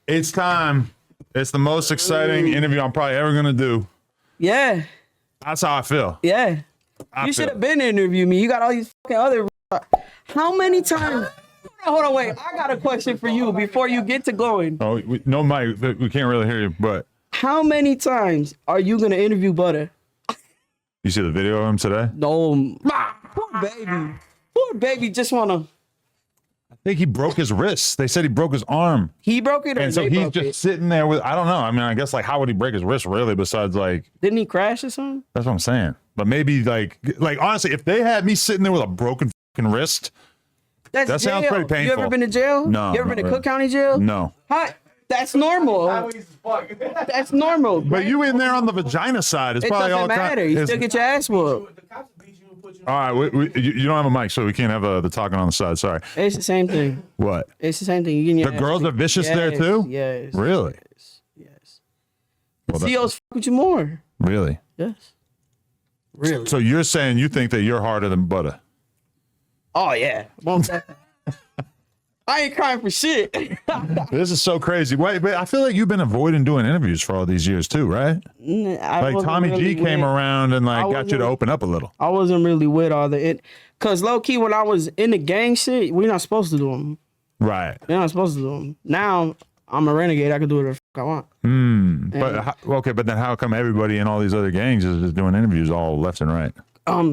It's time. It's the most exciting interview I'm probably ever gonna do. Yeah. That's how I feel. Yeah. You should have been interviewing me. You got all these fucking other. How many times? Hold on, wait. I got a question for you before you get to going. Oh, no, Mike. We can't really hear you. But how many times are you gonna interview Buddah? You see the video of him today? No. Poor baby. Poor baby. Just wanna. I think he broke his wrist. They said he broke his arm. He broke it, and so he's just sitting there with. I don't know. I mean, I guess like how would he break his wrist really? Besides like, didn't he crash or something? That's what I'm saying. But maybe like honestly, if they had me sitting there with a broken fucking wrist, that sounds pretty painful. You ever been to jail? No. You ever been to Cook County jail? No. Hi. That's normal. That's normal. But you in there on the vagina side. It's probably all matter. You still get your ass whooped. All right, you don't have a mic, so we can't have the talking on the side. Sorry. It's the same thing. What? It's the same thing. You the girls are vicious there too? Yes. Really? Yes. Well, COs fuck with you more. Really? Yes. Really? So you're saying you think that you're harder than Buddah? Oh, yeah. I ain't crying for shit. This is so crazy. Wait, but I feel like you've been avoiding doing interviews for all these years too, right? Like Tommy G came around and like got you to open up a little. I wasn't really with all the cause low key when I was in the gang shit, we're not supposed to do them. Right. We're not supposed to do them. Now I'm a renegade. I can do whatever the fuck I want. But then how come everybody in all these other gangs is just doing interviews all left and right?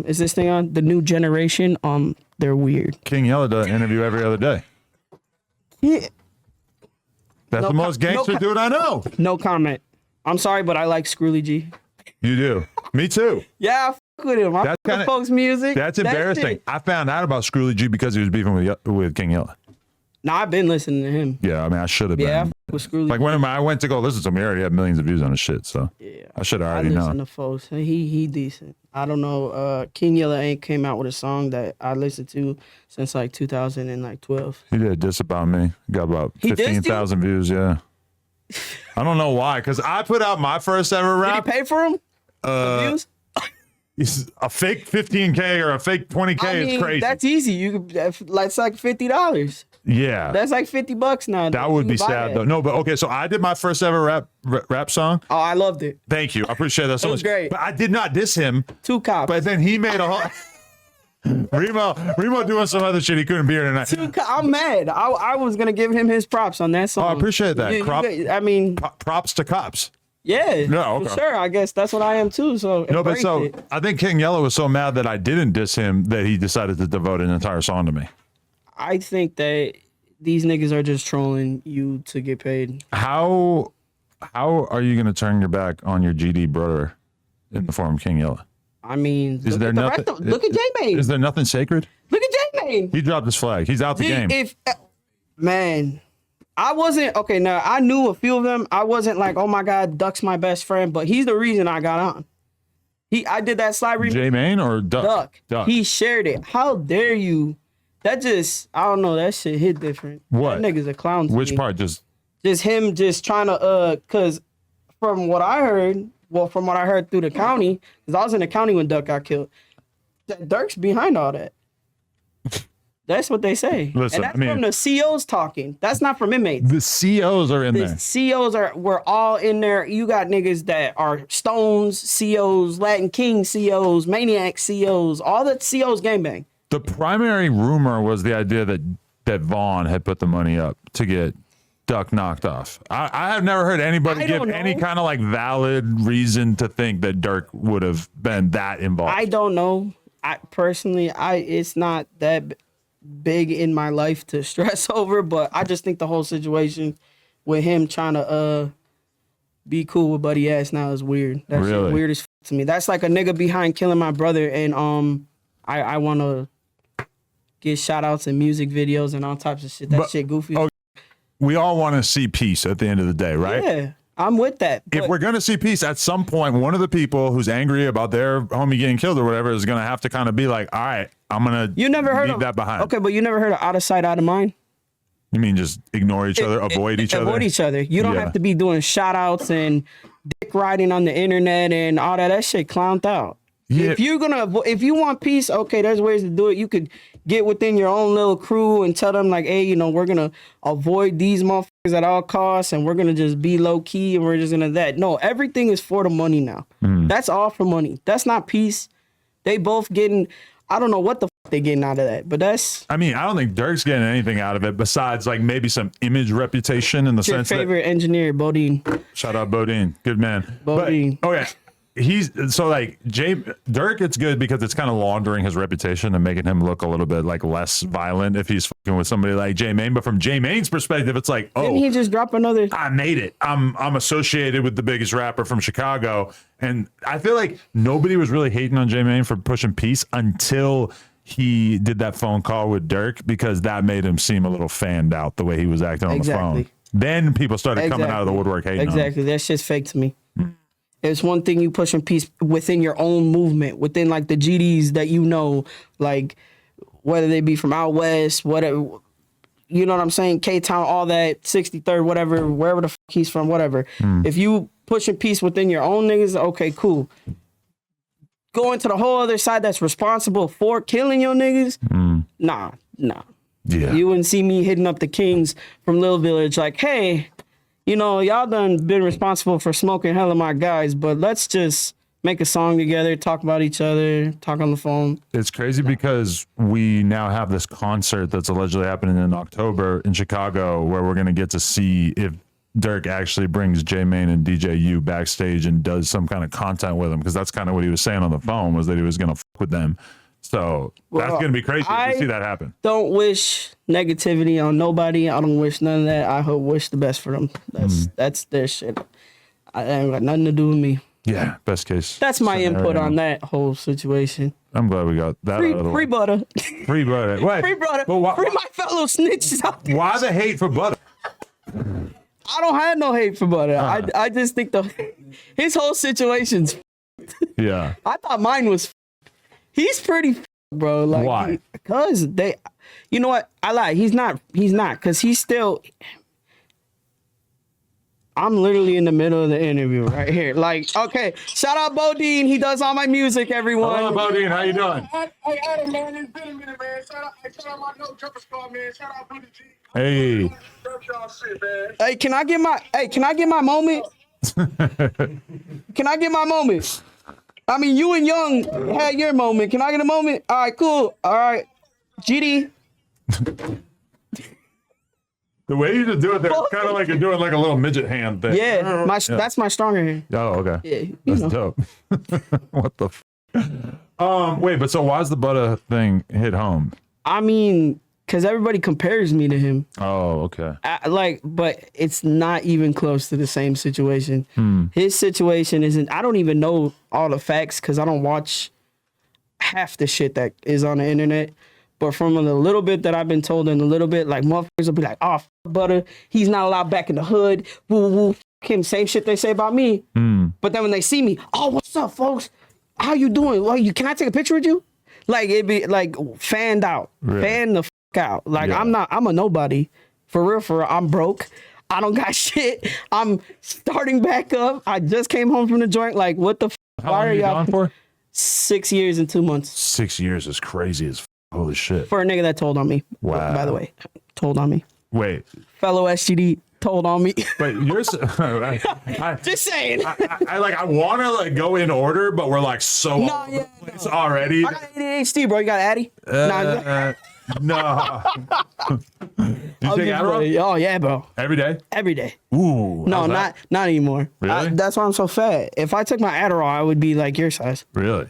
Is this thing on the new generation? They're weird. King Yella does an interview every other day. Yeah. That's the most gangster dude I know. No comment. I'm sorry, but I like Scrooly G. You do. Me too. Yeah, I fuck with him. I fuck with folks' music. That's embarrassing. I found out about Scrooly G because he was beefing with King Yella. Nah, I've been listening to him. Yeah, I mean, I should have been. Yeah, I fuck with Scrooly. Like when I went to go listen to him, he already had millions of views on his shit. So yeah, I should have already known. I listen to folks. He decent. I don't know. King Yella ain't came out with a song that I listened to since like 2012. He did a diss about me. Got about 15,000 views. Yeah. I don't know why, because I put out my first ever rap. Did he pay for him? Views? A fake 15K or a fake 20K is crazy. That's easy. You could it's like $50. Yeah, that's like $50 now. That would be sad though. No, but okay. So I did my first ever rap song. Oh, I loved it. Thank you. I appreciate that so much. It was great. But I did not diss him. Two cops. But then he made a whole. Remo doing some other shit. He couldn't be here tonight. I'm mad. I was gonna give him his props on that song. Oh, I appreciate that. Props to cops. Yeah, no, okay. For sure. I guess that's what I am too. So I think King Yella was so mad that I didn't diss him that he decided to devote an entire song to me. I think that these niggas are just trolling you to get paid. How are you gonna turn your back on your GD brother in the form of King Yella? I mean, look at J-Mane. Is there nothing sacred? Look at J-Mane. He dropped his flag. He's out the game. Man. I wasn't okay. Now I knew a few of them. I wasn't like, oh my God, Duck's my best friend, but he's the reason I got on. I did that slide remix. J-Mane or Duck? Duck. He shared it. How dare you? That just, I don't know. That shit hit different. What? That nigga's a clown. To Which me. part? Just him just trying to cause from what I heard through the county, because I was in the county when Duck got killed. That Dirk's behind all that. That's what they say. Listen, and that's from the COs talking. That's not from inmates. The COs are in there. The COs we're all in there. You got niggas that are Stones, COs, Latin King COs, Maniac COs, all the COs gangbang. The primary rumor was the idea that Vaughn had put the money up to get Duck knocked off. I have never heard anybody give any kind of like valid reason to think that Dirk would have been that involved. I don't know. It's not that big in my life to stress over, but I just think the whole situation with him trying to be cool with Buddy Ass now is weird. That's really weird as to me. That's like a nigga behind killing my brother, and I want to get shout outs and music videos and all types of shit. Shit goofy. We all want to see peace at the end of the day, right? Yeah, I'm with that. If we're going to see peace at some point, one of the people who's angry about their homie getting killed or whatever is going to have to kind of be like, all right, I'm going to leave that behind. Okay, but you never heard of out of sight, out of mind? You mean just ignore each other, avoid each other? Avoid each other. You don't have to be doing shout outs and dick riding on the internet and all that. That shit clowned out. Yeah. If you want peace, okay, there's ways to do it. You could get within your own little crew and tell them like, hey, you know, we're gonna avoid these motherfuckers at all costs, and we're gonna just be low key, and we're just gonna that. No, everything is for the money now. That's all for money. That's not peace. They both getting. I don't know what the fuck they getting out of that, but that's. I mean, I don't think Dirk's getting anything out of it besides like maybe some image reputation in the Your sense favorite engineer, Bodine. Shout out Bodine, good man. Bodine. But, okay, he's so like Dirk. It's good because it's kind of laundering his reputation and making him look a little bit like less violent if he's fucking with somebody like J-Mane. But from J-Mane's perspective, it's like, Didn't he just drop another? I made it. I'm associated with the biggest rapper from Chicago, and I feel like nobody was really hating on J-Mane for pushing peace until he did that phone call with Dirk, because that made him seem a little fanned out the way he was acting on the phone. Then people started coming out of the woodwork hating on him. That shit's fake to me. It's one thing you pushing peace within your own movement, within like the GDs that you know, like whether they be from out west, whatever, you know what I'm saying, K-Town, all that, 63rd, whatever, wherever the fuck he's from, whatever. If you pushing peace within your own niggas, okay, cool. Going to the whole other side that's responsible for killing your niggas, nah. Yeah. You wouldn't see me hitting up the Kings from Little Village like, hey, you know, y'all done been responsible for smoking hell of my guys, but let's just make a song together, talk about each other, talk on the phone. It's crazy because we now have this concert that's allegedly happening in October in Chicago where we're going to get to see if Dirk actually brings J-Mane and DJ U backstage and does some kind of content with them, because that's kind of what he was saying on the phone, was that he was going to fuck with them. So that's going to be crazy to see that happen. Don't wish negativity on nobody. I don't wish none of that. I wish the best for them. That's their shit. I ain't got nothing to do with me. Yeah, best case. That's my scenario. input on that whole situation. I'm glad we got that out of the way. Free Buddah. Free Buddah. Wait, Free Buddah. But Free my fellow snitches out there. Why the hate for Buddah? I don't have no hate for Buddah. I just think his whole situation's Yeah. I thought mine was he's pretty bro. Like, why? Because you know what? I lie. He's not because he's still. I'm literally in the middle of the interview right here. Like, okay, shout out Bodine. He does all my music, everyone. Hello, Bodine. How you doing? Hey, Adam, man, it's been a minute, man. Shout out my no jumper squad, man. Shout out Buddah G. Hey. Hey, can I get my moment? Can I get my moment? I mean, you and Young had your moment. Can I get a moment? All right, cool. All right. GD. The way you just do it there, it's kind of like you're doing like a little midget hand thing. Yeah, that's my stronger hand. Oh, okay. Yeah, That's dope. What the wait, but so why's the Buddah thing hit home? I mean, because everybody compares me to him. Oh, okay. But it's not even close to the same situation. His situation isn't, I don't even know all the facts because I don't watch half the shit that is on the internet. But from the little bit that I've been told and a little bit, like, motherfuckers will be like, oh, Buddah, he's not allowed back in the hood. Woo, woo, f him. Same shit they say about me. But then when they see me, oh, what's up, folks? How you doing? Well, can I take a picture with you? Like, it'd be like fanned out. Really? Fan the f out. Like, Yeah. I'm a nobody. For real. I'm broke. I don't got shit. I'm starting back up. I just came home from the joint. Like, what the f? How long are you gone for? 6 years and 2 months. 6 years is crazy as f. Holy shit. For a nigga that told on me. Wow. By the way, told on me. Wait. Fellow SGD told on me. But you're Just saying. I want to like go in order, but we're like so all over the place already. I got ADHD, bro. You got Addy? No. You take Adderall? Oh yeah, bro. Every day? Every day. Ooh. No, how's that? not anymore. Really? That's why I'm so fat. If I took my Adderall, I would be like your size. Really?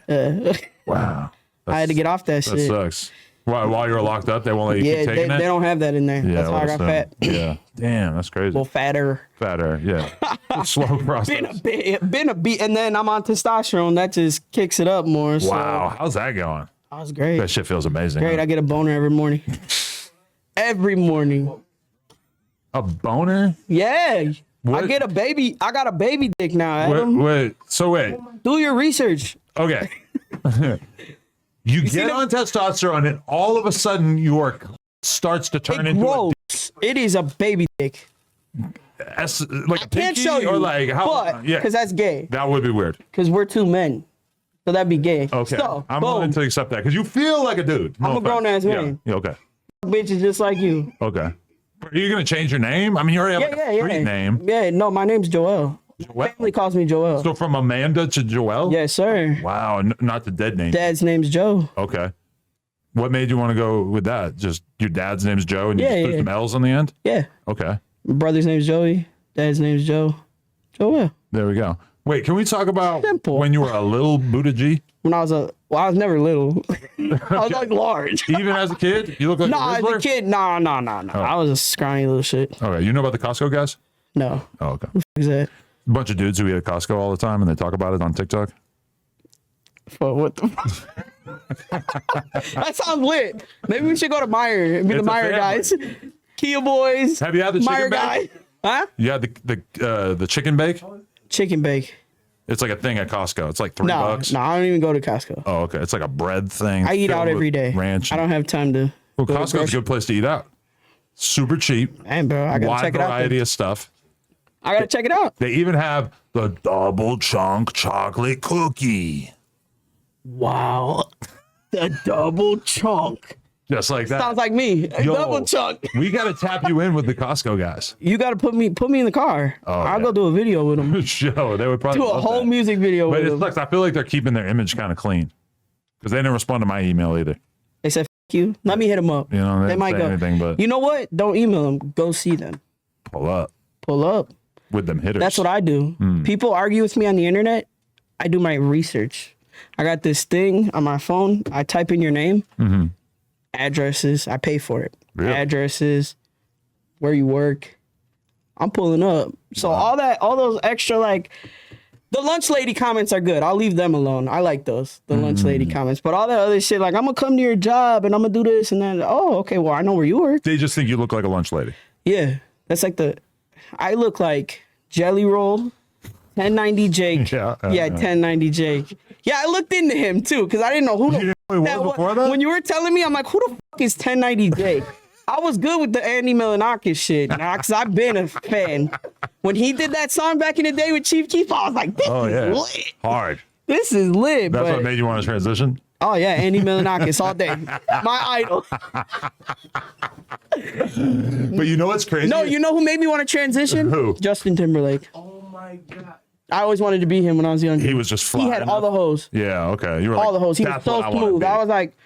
Wow. I had to get off that That shit. sucks. While you were locked up, they won't let you Yeah, keep taking they it? don't have that in there. Yeah, That's how I got fat. Yeah. Damn, that's crazy. Well, fatter. Fatter, yeah. Slow process. Been a beat, and then I'm on testosterone. That just kicks it up more. So Wow. How's that going? that was great. That shit feels amazing. Great. Huh? I get a boner every morning. Every morning. A boner? Yeah. What? I get a baby. I got a baby dick now, Adam. Wait. Do your research. Okay. You get on testosterone, and all of a sudden, your starts to turn It into grows. It is a baby dick. like a Can't pinky show you. or like how? But, Yeah, because that's gay. that would be weird. Because we're two men. So that'd be gay. Okay. So, I'm boom. willing to accept that because you feel like a dude. No I'm a grown-ass offense. man. Yeah. Okay. Bitch is just like you. Okay. Are you going to change your name? I mean, you already have a street name. Yeah, no, my name's Joel. Joel? Family calls me Joel. So from Amanda to Joel? Yes, sir. Wow. Not the dead name. Dad's name's Joe. Okay. What made you want to go with that? Just your dad's name's Joe and you just put some L's on the end? Yeah. Okay. My brother's name's Joey. Dad's name's Joe. Joel. There we go. Wait, can we talk about Simple. when you were a little Buddah G? When I was I was never little. I was like large. Even as a kid? You look like Nah, a as Rizzler? a kid, nah. I was a scrawny little shit. Okay. You know about the Costco guys? No. Oh, okay. Is that? A bunch of dudes who eat at Costco all the time and they talk about it on TikTok. But what the That sounds lit. Maybe we should go to Meyer and be It's the a Meyer family. guys. Kia boys. Have you had the chicken Meyer bake? guy. Huh? You had the chicken bake? Chicken bake. It's like a thing at Costco. It's like $3. No, I don't even go to Costco. Oh, okay. It's like a bread thing. I eat out filled every with day. Ranch. I don't have time to. Well, go to Costco's a grocery- good place to eat out. Super cheap. Man, bro, I gotta Wide check it out. variety of stuff. I gotta check it out. They even have the double chunk chocolate cookie. Wow. The double chunk. Just like that. Sounds like me. A Yo, double chunk. We got to tap you in with the Costco guys. You gotta put me in the car. I'll yeah. go do a video with them. Show. They would probably Do a love whole that. music video But with it them. sucks. I feel like they're keeping their image kind of clean because they didn't respond to my email either. They said, "F you." Let me hit them up. You know, they didn't might say go. anything, but You know what? Don't email them. Go see them. pull up Pull up. with them hitters. That's what I do. Hmm. People argue with me on the internet. I do my research. I got this thing on my phone. I type in your name, addresses. I pay for it. Really? Addresses, where you work. I'm pulling up. So all those extra like the lunch lady comments are good. I'll leave them alone. I like those, the lunch lady comments. But all that other shit, like I'm gonna come to your job and I'm gonna do this and then. Oh, okay. Well, I know where you work. They just think you look like a lunch lady. Yeah, that's like I look like Jelly Roll, 1090 Jake. Yeah, 1090 Jake. Yeah, I looked into him too because I didn't know who You didn't know who he was before that? When you were telling me, I'm like, who the fuck is 1090 Jake? I was good with the Andy Milonakis shit, because I've been a fan. When he did that song back in the day with Chief Keef, I was like, this is lit. Hard. This is lit. That's but, what made you want to transition? oh yeah, Andy Milonakis all day. My idol. But you know what's crazy? No, you know who made me want to transition? Who? Justin Timberlake. Oh my God. I always wanted to be him when I was younger. He was just flying. He had all the hoes. Yeah, okay. You were All like, the hoes. He was "That's so what I wanna smooth. be." I was like,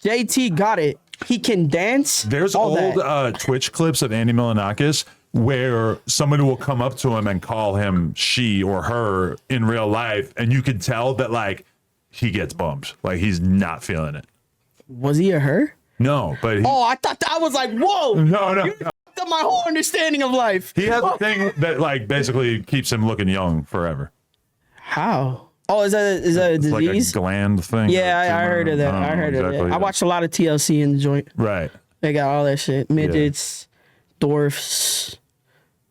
JT got it. He can dance. There's all old that. Twitch clips of Andy Milonakis where somebody will come up to him and call him she or her in real life, and you can tell that like he gets bummed, like he's not feeling it. Was he a her? No, but he, Oh, I thought that I was like, whoa. no. You fucked up my whole understanding of life. He has a thing that like basically keeps him looking young forever. How? Oh, is that a It's like a disease? gland thing. Yeah, or I tumor. heard of that. don't I know heard of exactly. that. I watched a lot of TLC in the joint. Right. They got all that shit. Midgets, dwarfs,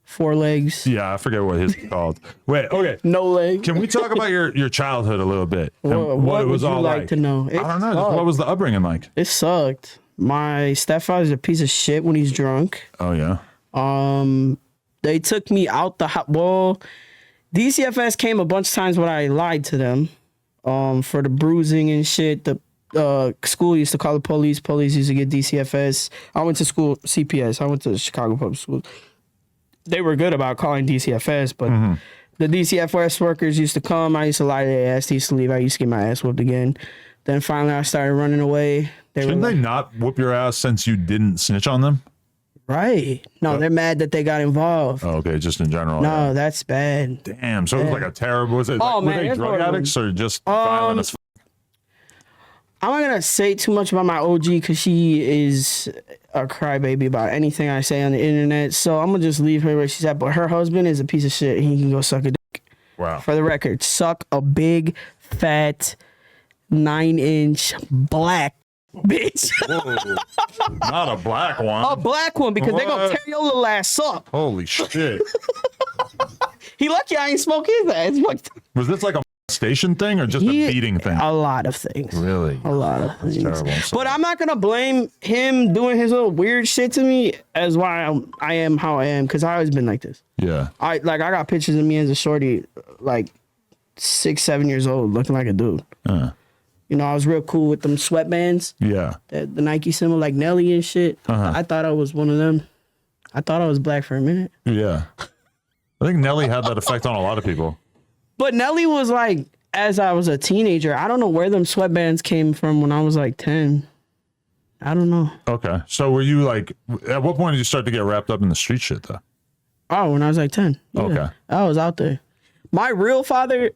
four legs, Yeah, I forget what his is called. Wait, okay. no legs. Can we talk about your childhood a little bit? And What it was would you all like to know? I don't know. Just sucked. what was the upbringing like? It sucked. My stepfather's a piece of shit when he's drunk. Oh yeah. They took me out the well, DCFS came a bunch of times when I lied to them for the bruising and shit. The school used to call the police. Police used to get DCFS. I went to school, CPS. I went to Chicago Public Schools. They were good about calling DCFS, but the DCFS workers used to come. I used to lie to their ass. They used to leave. I used to get my ass whooped again. Then finally I started running away. Shouldn't they not whoop your ass since you didn't snitch on them? Right. No, they're mad that they got involved. Oh, okay, just in general. No, yeah. that's bad. Damn. So it was like a terrible. Was it? Oh, Like, man, were they it's drug horrible. addicts or just violent as? I'm not gonna say too much about my OG because she is a crybaby about anything I say on the internet. So I'm gonna just leave her where she's at. But her husband is a piece of shit. He can go suck a dick. Wow. For the record, suck a big, fat, 9-inch black bitch. Whoa. Not a black one. A black one because they gonna What? tear your little ass up. Holy shit. He lucky I ain't smoke his ass. Was this like a station thing or just a beating thing? A lot of things. Really? A lot of things. Terrible. But I'm not gonna blame him doing his little weird shit to me as why I am how I am because I always been like this. Yeah. I got pictures of me as a shorty, like 6, 7 years old, looking like a dude. You know, I was real cool with them sweatbands. Yeah. The Nike symbol, like Nelly and shit. I thought I was one of them. I thought I was black for a minute. Yeah. I think Nelly had that effect on a lot of people. But Nelly was like, as I was a teenager, I don't know where them sweatbands came from when I was like 10. I don't know. Okay. So were you like, at what point did you start to get wrapped up in the street shit though? Oh, when I was like 10. Yeah. Okay. I was out there. My real father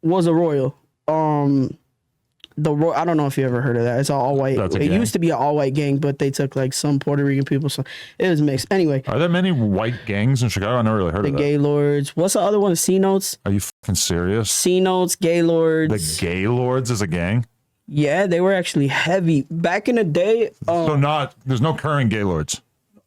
was a Royal. I don't know if you ever heard of that. It's all white. It used to be an all white gang, but they took like some Puerto Rican people. So it was mixed. Anyway. Are there many white gangs in Chicago? I never really heard of that. The Gaylords. What's the other one? C Notes. Are you fucking serious? C Notes, Gaylords. The Gaylords is a gang? Yeah, they were actually heavy back in the day. There's no current Gaylords.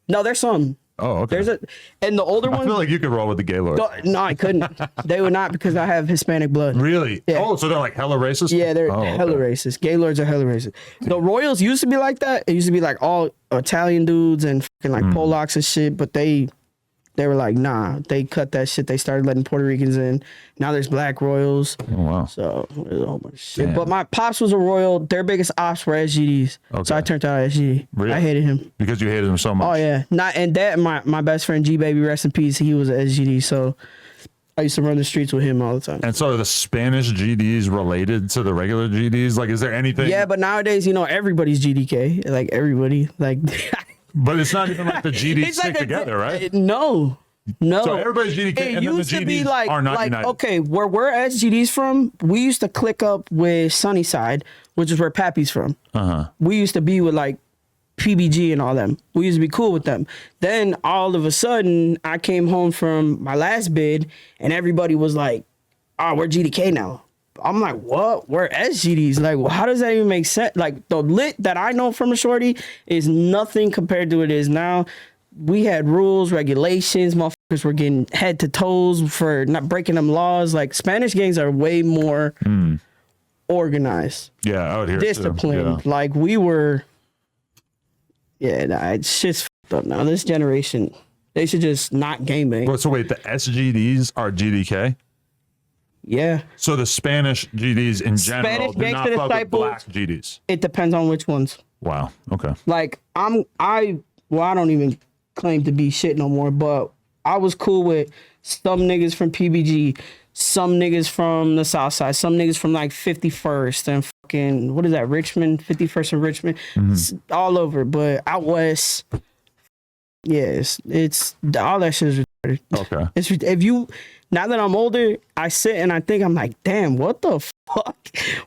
No, there's some. Oh, okay. And the older ones. I feel like you could roll with the Gaylords. No, I couldn't. They would not because I have Hispanic blood. Really? Yeah. Oh, so they're like hella racist? Yeah, they're hella racist. Gaylords are hella racist. The Royals used to be like that. It used to be like all Italian dudes and fucking like Polacks and shit, but they were like, nah, they cut that shit. They started letting Puerto Ricans in. Now there's black Royals. Oh, wow. So there's a whole bunch of shit. Damn. But my pops was a Royal. Their biggest ops were SGDs. Okay. So I turned out SGD. Really? I hated him. Because you hated him so much? Oh, yeah. My best friend G-Baby, rest in peace, he was an SGD. So I used to run the streets with him all the time. And so are the Spanish GDs related to the regular GDs? Like, is there anything? Yeah, but nowadays, everybody's GDK. Like, everybody. Like... But it's not even like the GDs stick together, right? No. So everybody's GDK, it and then the used to GDs be like, are not united. Okay, where we're SGDs from, we used to click up with Sunnyside, which is where Pappy's from. We used to be with like PBG and all them. We used to be cool with them. Then all of a sudden, I came home from my last bid, and everybody was like, "Oh, we're GDK now." I'm like, what? We're SGDs. Like, well, how does that even make sense? Like, the lit that I know from a shorty is nothing compared to what it is now. We had rules, regulations. Motherfuckers were getting head to toes for not breaking them laws. Like, Spanish gangs are way more organized. Yeah, out here disciplined. Yeah. Like, we were. Yeah, nah, it's just fucked up now. This generation, they should just not gangbang. So wait, the SGDs are GDK? Yeah. So the Spanish GDs in general do not fuck with black GDs? It depends on which ones. Wow. Okay. Like, I don't even claim to be shit no more, but I was cool with some niggas from PBG, some niggas from the South Side, some niggas from like 51st and fucking, what is that, Richmond, 51st and Richmond, it's all over, but out west, yes, it's all that shit is retarded. Okay. Now that I'm older, I sit and I think, I'm like, damn, what the fuck?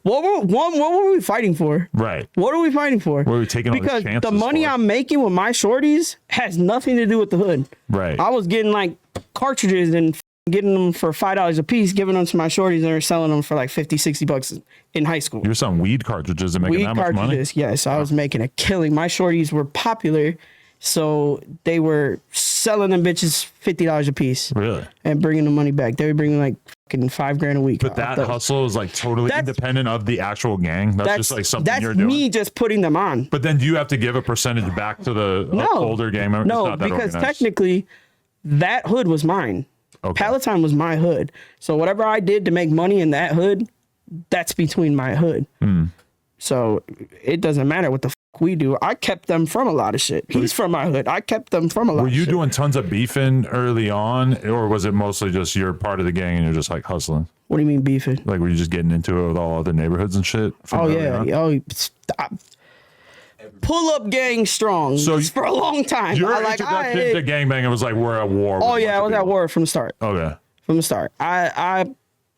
What were we fighting for? Right. What are we fighting for? What are we taking all these chances Because the money I'm making with my shorties has nothing to do with the hood. Right. I was getting like cartridges and getting them for $5 a piece, giving them to my shorties, and they're selling them for like 50, 60 bucks in high school. You were selling weed cartridges and making that much money? Yes. I was making a killing. My shorties were popular, so they were selling them bitches $50 a piece. Really? And bringing the money back. They were bringing like fucking $5,000 a week. But that hustle is like totally independent of the actual gang. That's just like something you're doing. That's me just putting them on. But then do you have to give a percentage back to the older gang members? No, because technically that hood was mine. Okay. Palatine was my hood. So whatever I did to make money in that hood, that's between my hood. So it doesn't matter what the fuck we do. I kept them from a lot of shit. He's from my hood. I kept them from a lot of shit. Were you doing tons of beefing early on, or was it mostly just you're part of the gang and you're just like hustling? What do you mean beefing? Like, were you just getting into it with all other neighborhoods and shit? Oh, yeah. Oh, stop. Pull up gang strong. So for a long time. Your introduction to gangbanging was like we're at war. Oh, yeah. I was at war from the start. Okay. From the start. I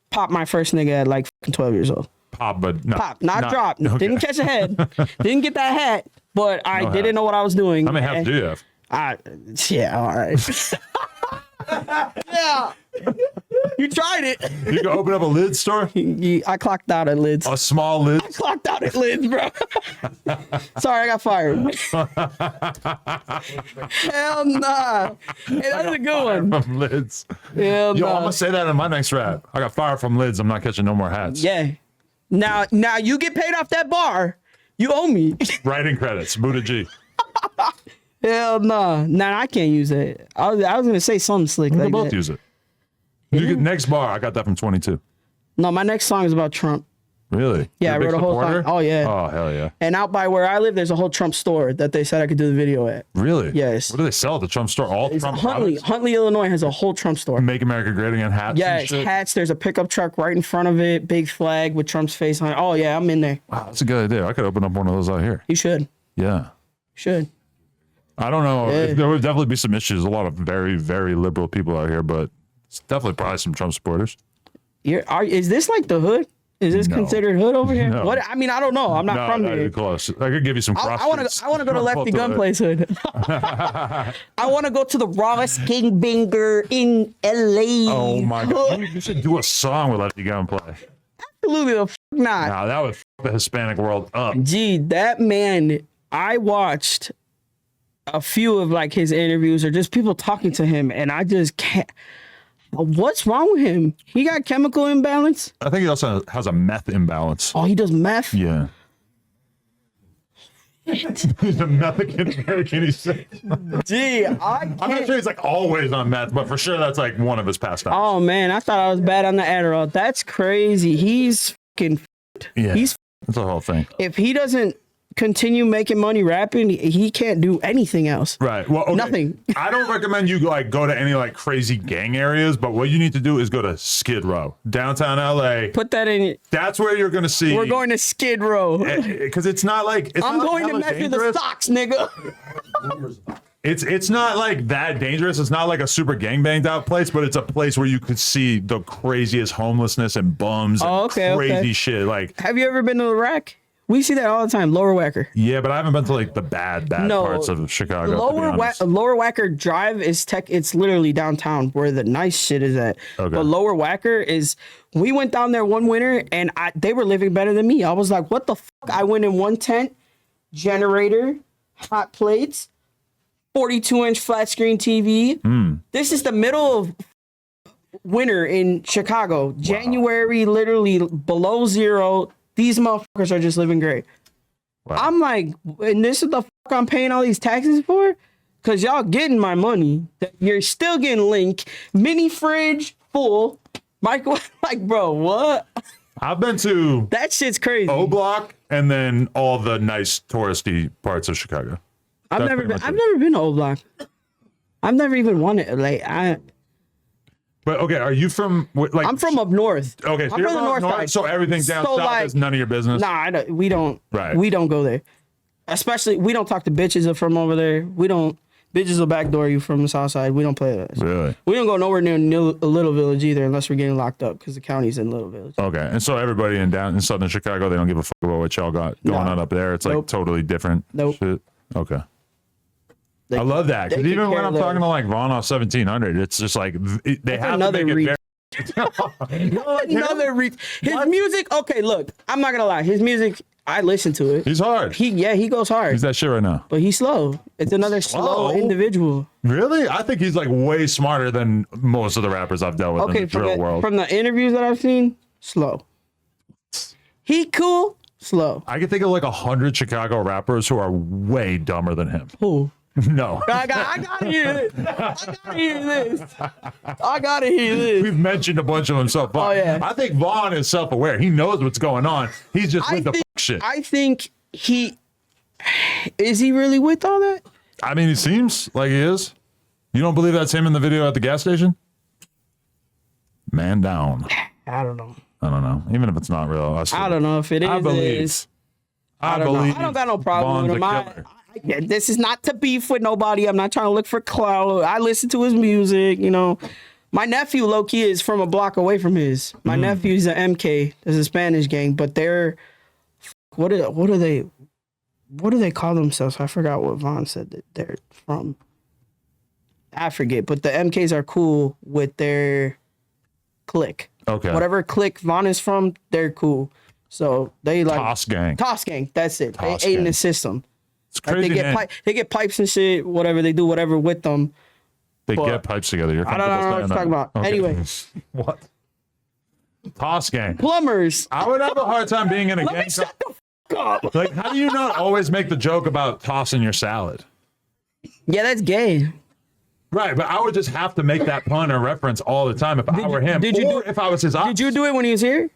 popped my first nigga at like 12 years old. Pop, but not drop. Okay. Didn't catch a head. Didn't get that hat, but I didn't know what I was doing. How many hats do you have? Yeah, all right. Yeah. You tried it. You can open up a lid store? I clocked out at lids. A small lid? I clocked out at lids, bro. Sorry, I got fired. Hell nah. Hey, that's a good one. From lids. Hell Yo, nah. I'm going to say that in my next rap. I got fired from lids. I'm not catching no more hats. Yeah. Now you get paid off that bar. You owe me. Writing credits. Buddah G. Hell no. Nah, I can't use it. I was going to say something slick. We like can both that. use it. You get next bar. I got that from 22. No, my next song is about Trump. Really? Yeah, I You're wrote a whole supporter? song. Oh, yeah. Oh, hell yeah. And out by where I live, there's a whole Trump store that they said I could do the video at. Really? Yes. What do they sell at the Trump store? All It's Trump Huntley. products? Huntley, Illinois has a whole Trump store. Make America Great Again hats and Yes, shit? hats. There's a pickup truck right in front of it. Big flag with Trump's face on it. Oh, yeah, I'm in there. Wow, that's a good idea. I could open up one of those out here. You should. Yeah. Should. I don't know. Yeah. There would definitely be some issues. A lot of very, very liberal people out here, but it's definitely probably some Trump supporters. Is this like the hood? Is this No. considered hood over here? No. What? I mean, I don't know. I'm not from not here. even close. I could give you some cross. I want to go to Lefty Gunplay's hood. I want to go to the Ross Gangbanger in LA. Oh my god! You should do a song with Lefty Gunplay. Absolutely the not. Now that would f the Hispanic world up. Gee, that man. I watched a few of like his interviews or just people talking to him, and I just can't. What's wrong with him? He got chemical imbalance. I think he also has a meth imbalance. Oh, he does meth. Yeah. He's a Mexican American. He said. Gee, I'm not sure he's like always on meth, but for sure that's like one of his pastimes. Oh man, I thought I was bad on the Adderall. That's crazy. He's fucking. Yeah, He's. that's the whole thing. If he doesn't continue making money rapping, he can't do anything else. Right. Well, okay. Nothing. I don't recommend you like go to any like crazy gang areas, but what you need to do is go to Skid Row, downtown LA. Put that in. That's where you're gonna see. We're going to Skid Row. Because it's not like I'm going to measure the stocks, nigga. It's not like that dangerous. It's not like a super gang banged out place, but it's a place where you could see the craziest homelessness and bums and crazy shit. Like, have you ever been to the rack? We see that all the time. Lower Wacker. yeah, but I haven't been to like the bad parts of Chicago. Lower Wacker Drive is it's literally downtown where the nice shit is at. Okay. But Lower Wacker is. We went down there one winter and they were living better than me. I was like, what the fuck? I went in one tent, generator, hot plates, 42-inch flat screen TV. This is the middle of winter in Chicago. Wow. January, literally below zero. These motherfuckers are just living great. Wow. I'm like, and this is the fuck I'm paying all these taxes for? Because y'all getting my money. You're still getting Link. Mini fridge full. Microwave. Like, bro, what? I've been to that shit's crazy. O Block and then all the nice touristy parts of Chicago. I've never been to O Block. I've never even wanted But okay, are you from like? I'm from up north. Okay, so I'm you're from the north side. So everything down south is none of your business. Nah, we don't. Right. We don't go there. Especially, we don't talk to bitches from over there. We don't. Bitches will backdoor you from the south side. We don't play that. Really? We don't go nowhere near Little Village either, unless we're getting locked up because the county's in Little Village. Okay, and so everybody in southern Chicago, they don't give a fuck about what y'all got going on up there. It's like totally different. Shit. Okay. I love that because even when I'm talking to like Vaughn off 1700, it's just like they have to make it very. His music. Okay, look, I'm not gonna lie. His music, I listen to it. He's hard. He goes hard. He's that shit right now. But he's slow. It's another slow individual. Really? I think he's like way smarter than most of the rappers I've dealt with in the drill world. From the interviews that I've seen, slow. He cool, slow. I can think of like 100 Chicago rappers who are way dumber than him. Who? No. I gotta hear this. I gotta hear this. We've mentioned a bunch of them so far. Oh, yeah. I think Vaughn is self-aware. He knows what's going on. He's just with the fuck shit. I think is he really with all that? I mean, he seems like he is. You don't believe that's him in the video at the gas station? Man down. I don't know. Even if it's not real. I don't know if it is. I believe. I don't got no problem with him. This is not to beef with nobody. I'm not trying to look for clout. I listen to his music, you know. My nephew, low-key, is from a block away from his. My nephew's an MK. There's a Spanish gang, but they're... What do they call themselves? I forgot what Vaughn said that they're from. I forget, but the MKs are cool with their clique. Okay. Whatever clique Vaughn is from, they're cool. So they like... Toss gang. Toss gang, that's it. Toss they ate in gang. the system. It's crazy. They get pipes and shit, whatever. They do whatever with them. They get pipes together. You're I don't know what you're talking about. Okay. Anyway. What? Toss gang. Plumbers. I would have a hard time being in a gang. Shut the fuck up. Like, how do you not always make the joke about tossing your salad? Yeah, that's gay. Right, but I would just have to make that pun or reference all the time if I were him. If I was his ops. Did you do it when he was here?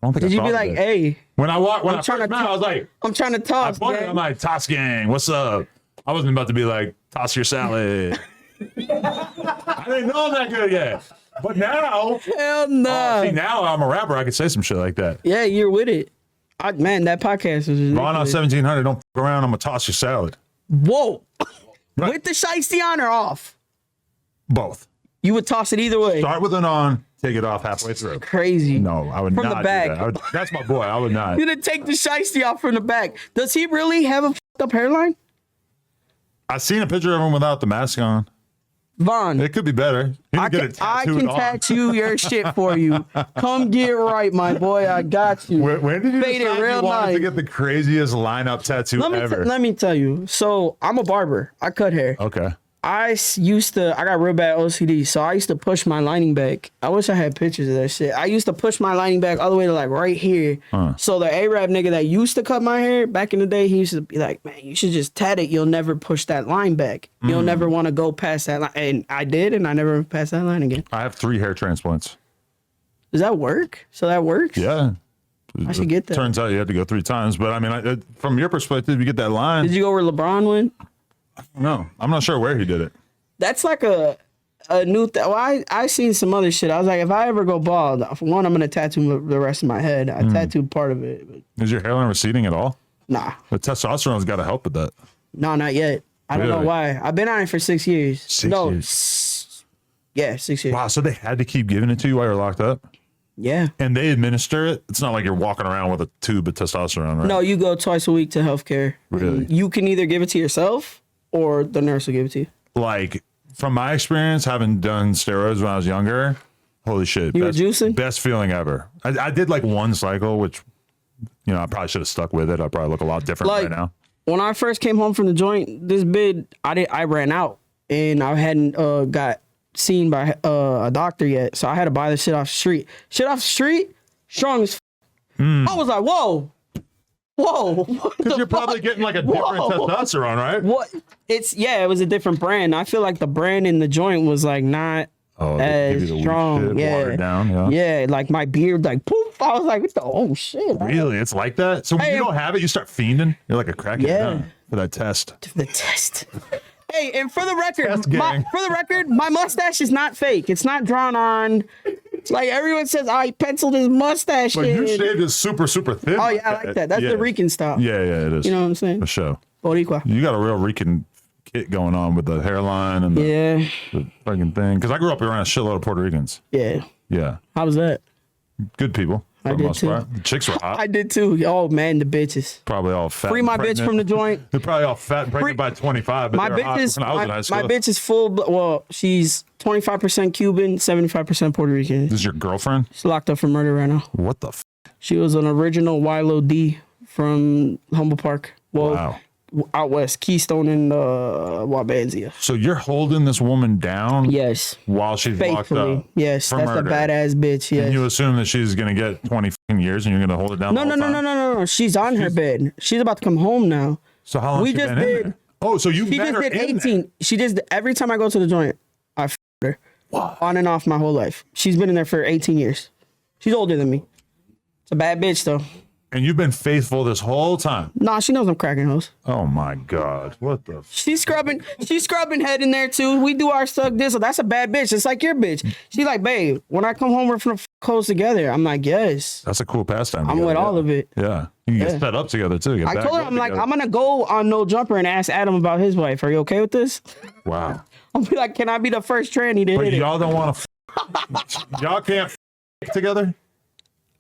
I don't think Did I you be thought like, of it. hey? When I I'm first trying to met, I was like, I'm trying to toss. I'm like, toss gang, what's up? I wasn't about to be like, toss your salad. I didn't know him that good yet. But now, Hell no. see, now I'm a rapper. I could say some shit like that. Yeah, you're with it. Man, that podcast was Ron on ridiculous. 1700, don't f around. I'm gonna toss your salad. Whoa. Right. With the shiesty on or off? Both. You would toss it either way. Start with an on, take it off halfway through. Crazy. No, I would From not the back. do that. That's my boy. I would not. You're gonna take the shiesty off from the back. Does he really have a fucked up hairline? I seen a picture of him without the mask on. Vaughn, It could be better. He I could get can, it I tattooed can on. tattoo your shit for you. Come get right, my boy. I got you. When did you Fade it decide real you wanted nice. to get the craziest lineup tattoo ever? Let me tell you. So I'm a barber. I cut hair. Okay. I got real bad OCD, so I used to push my lining back. I wish I had pictures of that shit. I used to push my lining back all the way to like right here. So the Arab nigga that used to cut my hair back in the day, he used to be like, man, you should just tat it. You'll never push that line back. You'll never want to go past that line. And I did, and I never passed that line again. I have 3 hair transplants. Does that work? So that works? Yeah. I should get that. Turns out you had to go 3 times, but I mean, from your perspective, you get that line. Did you go where LeBron went? No, I'm not sure where he did it. That's like a new thing. Well, I seen some other shit. I was like, if I ever go bald, for one, I'm gonna tattoo the rest of my head. I tattooed part of it, but Is your hairline receding at all? nah, The testosterone's got to help with that. no, not yet. I don't know Really? why. I've been on it for 6 years. 6 no, years. Yeah, 6 years. Wow, so they had to keep giving it to you while you're locked up? Yeah. And they administer it? It's not like you're walking around with a tube of testosterone, right? No, you go twice a week to healthcare. Really? You can either give it to yourself or the nurse will give it to you. Like, from my experience, having done steroids when I was younger, holy shit. You were juicing? Best feeling ever. I did like 1 cycle, which, you know, I probably should have stuck with it. I probably look a lot different Like, right now. when I first came home from the joint, this bid, I ran out and I hadn't got seen by a doctor yet. So I had to buy the shit off the street. Shit off the street, strong as I was like, whoa. Because you're probably getting like a different testosterone, right? What? It was a different brand. I feel like the brand in the joint was like not they give you as the weak strong. shit, watered down, Yeah, like my beard, like poof. I was like, what the oh shit. Really? It's like that? So when Hey, you don't have it, you start fiending? You're like a crackhead Yeah. for that test. The test. Hey, and for the record, Test gang. my mustache is not fake. It's not drawn on. Like everyone says, I penciled his mustache But in. your shade is super, super thin. Oh yeah, I like that. That's the Rican style. Yeah, it is. You know what I'm saying? For sure. Boricua. You got a real Rican kit going on with the hairline and Yeah, the fucking thing. Because I grew up around a shitload of Puerto Ricans. yeah. Yeah. How was that? Good people. For I the did most too. part. The chicks were hot. I did too. Oh man, the bitches. Probably all fat. Free and my bitch pregnant. from the joint. They're probably all fat and pregnant by 25. But My they were hot bitch is when I was in high school. my bitch is full. Well, she's 25% Cuban, 75% Puerto Rican. This is your girlfriend? She's locked up for murder right now. What the f? She was an original Wilo D from Humble Park. Well, Wow. out west, Keystone and Wabansia. So you're holding this woman down Yes, while she's locked faithfully. up? Yes, for that's murder. the badass bitch. Yes. And you assume that she's going to get 20 fucking years and you're going to hold it down No, the no, whole no, no, time? no, no. She's on her bed. She's about to come home now. So how long We has she just been in did- there? Oh, so you She met just her did in 18. there. She just every time I go to the joint, I f her. On and off my whole life. She's been in there for 18 years. She's older than me. It's a bad bitch though. And you've been faithful this whole time. Nah, she knows I'm cracking hoes. Oh my God. What the? She's scrubbing head in there too. We do our stuff this. So that's a bad bitch. It's like your bitch. She like, babe, when I come home, we're finna f hoes together. I'm like, yes. That's a cool pastime. I'm together, with yeah. all of it. Yeah. You can Yeah. get set up together too. Get I back told her, up I'm like, together. I'm gonna go on No Jumper and ask Adam about his wife. Are you okay with this? Wow. I'll be like, can I be the first tranny to But hit it? y'all don't want to. Y'all can't together.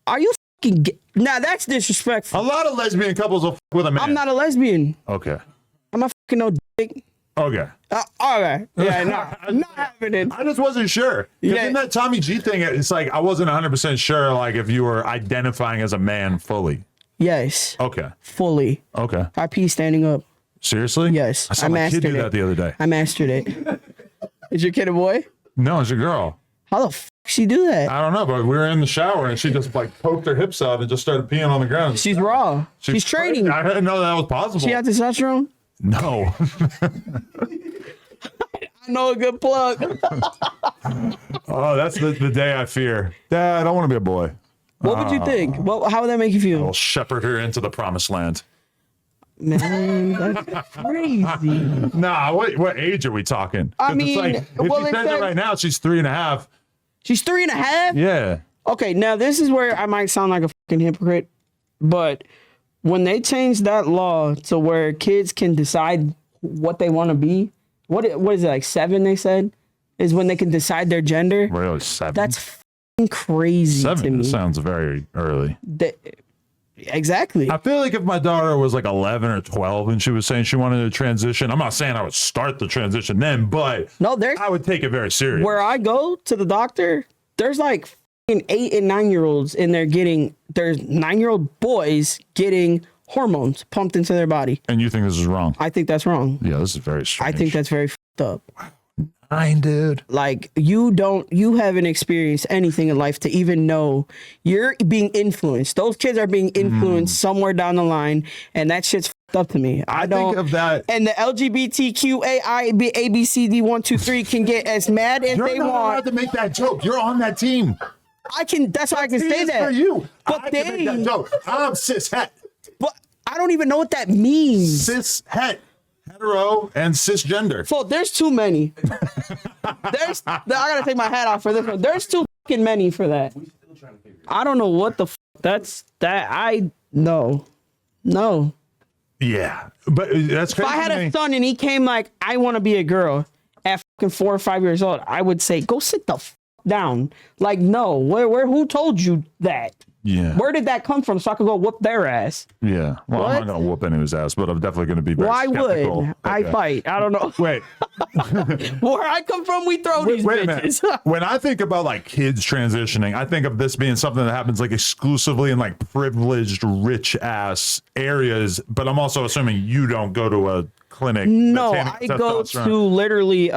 Are you fucking Nah, that's disrespectful. A lot of lesbian couples will with a man. I'm not a lesbian. Okay. I'm not fucking no dick. Okay. All right. Yeah, nah. I'm not having it. I just wasn't sure. Because Yeah. in that Tommy G thing, it's like I wasn't 100% sure, like if you were identifying as a man fully. Yes. Okay. Fully. Okay. I pee standing up. Seriously? Yes. I saw I my kid mastered do it. that the other day. I mastered it. Is your kid a boy? No, it's a girl. How the fuck she do that? I don't know, but we were in the shower and she just like poked her hips out and just started peeing on the ground. She's raw. She's training. I didn't know that was possible. She had testosterone? No. I know a good plug. Oh, that's the day I fear. Dad, I don't want to be a boy. What would you think? How would that make you feel? I'll shepherd her into the promised land. Man, that's crazy. Nah, what age are we talking? 'Cause I mean, if she says it right now, she's 3.5. She's 3.5? Yeah. Okay, now this is where I might sound like a fucking hypocrite, but when they changed that law to where kids can decide what they want to be, what is it, like 7 they said? Is when they can decide their gender? Really, 7? That's fucking crazy 7 to me. sounds very early. Exactly. I feel like if my daughter was like 11 or 12 and she was saying she wanted to transition, I'm not saying I would start the transition then, but no, I would take it very serious. Where I go to the doctor, there's like 8 and 9-year-olds in there there's 9-year-old boys getting hormones pumped into their body. And you think this is wrong? I think that's wrong. Yeah, this is very strange. I think that's very fucked up. 9, dude. Like you haven't experienced anything in life to even know you're being influenced. Those kids are being influenced somewhere down the line, and that shit's fucked up to me. I don't think of that. And the LGBTQAIBABCD123 can get as mad as You're they not want. allowed to make that joke. You're on that team. That's why I can say It's that. for you. But I can make that joke. I'm cis het. But I don't even know what that means. Cis het. Hetero and cisgender. So there's too many. I gotta take my hat off for this one. There's too fucking many for that. I don't know what the no. Yeah, but that's crazy. If I had a son and he came like, I want to be a girl at fucking 4 or 5 years old, I would say, go sit the down. Like, no, who told you that? Yeah. Where did that come from so I could go whoop their ass? Yeah. Well, What? I'm not going to whoop anyone's ass, but I'm definitely going to be very Why skeptical. would I fight? I don't know. Wait. Where I come from, we throw these Wait a bitches. minute. When I think about like kids transitioning, I think of this being something that happens like exclusively in like privileged, rich ass areas. But I'm also assuming you don't go to a clinic. No, I go to literally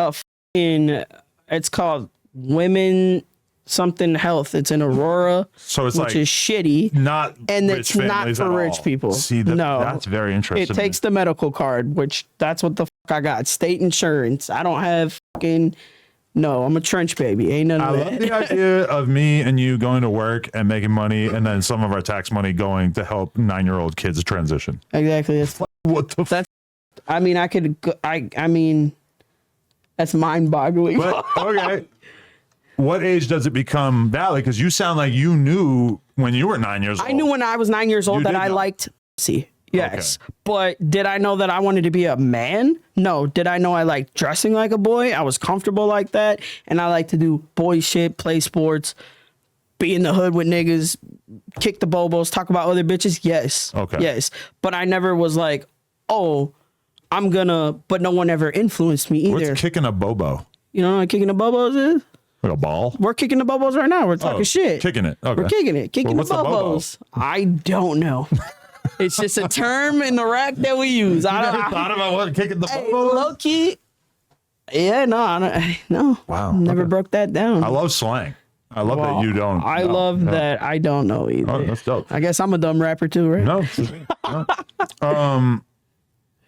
it's called Women Something Health. It's in Aurora, so it's which is shitty. Not and rich it's not families for at rich all. people. See, no, that's very interesting. It takes the medical card, which that's what the fuck I got. State insurance. I don't have fucking. No, I'm a trench baby. Ain't none of I that. love the idea of me and you going to work and making money, and then some of our tax money going to help 9-year-old kids transition. Exactly. What the? That's. I mean, I could. I mean, that's mind-boggling. But, okay. What age does it become valid? Because you sound like you knew when you were 9 years old. I knew when I was 9 years old You that did I know. liked pussy. Yes. Okay. But did I know that I wanted to be a man? No. Did I know I liked dressing like a boy? I was comfortable like that. And I like to do boy shit, play sports, be in the hood with niggas, kick the bobos, talk about other bitches. Yes. Okay. Yes. But I never was like, oh, but no one ever influenced me either. What's kicking a bobo? You know what kicking the bobos is? Like a ball? We're kicking the bobos right now. We're talking shit. Kicking it. Okay. We're kicking it. Kicking Well, the what's bobos. I don't know. It's just a term in the rack that we use. You never thought about what kicking the Hey, bobo? low key. Yeah, no. Wow. Never Okay. broke that down. I love slang. I love that you don't. I know. love No. that I don't know either. Oh, that's dope. I guess I'm a dumb rapper too, right? No.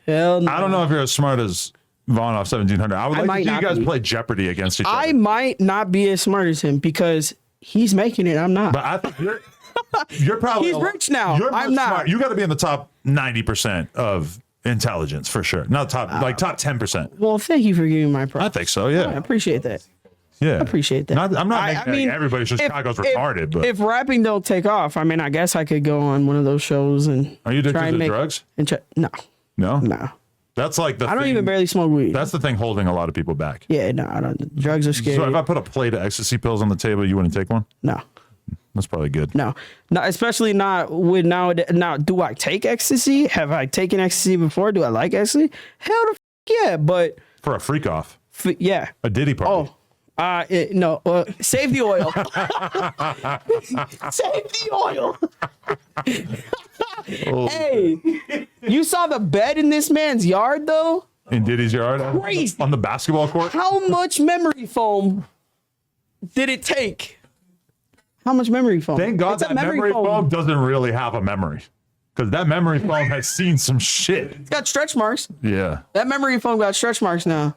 Hell no. I don't know if you're as smart as Vaughn off 1700. I would like to might see you not guys be. play Jeopardy against each I other. might not be as smart as him because he's making it. I'm not. But I think you're probably He's rich now. You're I'm not. smart. You got to be in the top 90% of intelligence for sure. Not top 10%. Well, thank you for giving my props. I think so. Yeah. I appreciate that. Yeah. I appreciate that. I'm not I making mean, everybody from Chicago's retarded, but if rapping don't take off, I mean, I guess I could go on one of those shows and are you try addicted and to make drugs? No, No. no. That's like the I don't thing- even barely smoke weed. That's the thing holding a lot of people back. Yeah, no, I don't. Drugs are scary. So if I put a plate of ecstasy pills on the table, you wouldn't take one? No, That's probably good. no, especially not with nowadays. Now, do I take ecstasy? Have I taken ecstasy before? Do I like ecstasy? Hell the yeah, but For a freak off. yeah. A Diddy party. No, save the oil. Save the oil. Hey, you saw the bed in this man's yard, though? In Diddy's yard? Crazy. On the basketball court? How much memory foam did it take? How much memory foam? Thank God It's a that memory foam doesn't really have a memory. Because that memory foam has seen some shit. It's got stretch marks. Yeah. That memory foam got stretch marks now.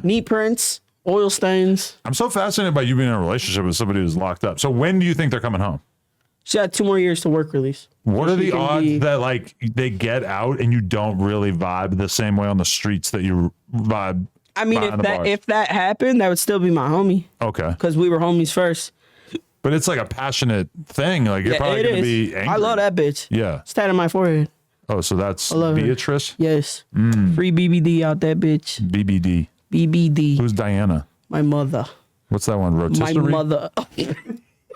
knee prints, oil stains. I'm so fascinated by you being in a relationship with somebody who's locked up. So when do you think they're coming home? She had 2 more years to work release. What are the can odds be- that like they get out and you don't really vibe the same way on the streets that you vibe? I mean, behind the bars? if that happened, that would still be my homie Okay, because we were homies first. but it's like a passionate thing. Like you're probably it gonna is. be angry. I love that bitch. Yeah. It's tatted on my forehead. Oh, so that's love her. Beatrice. Yes. Free BBD out that bitch. BBD. BBD. Who's Diana? My mother. What's that one? My Rotisserie? mother.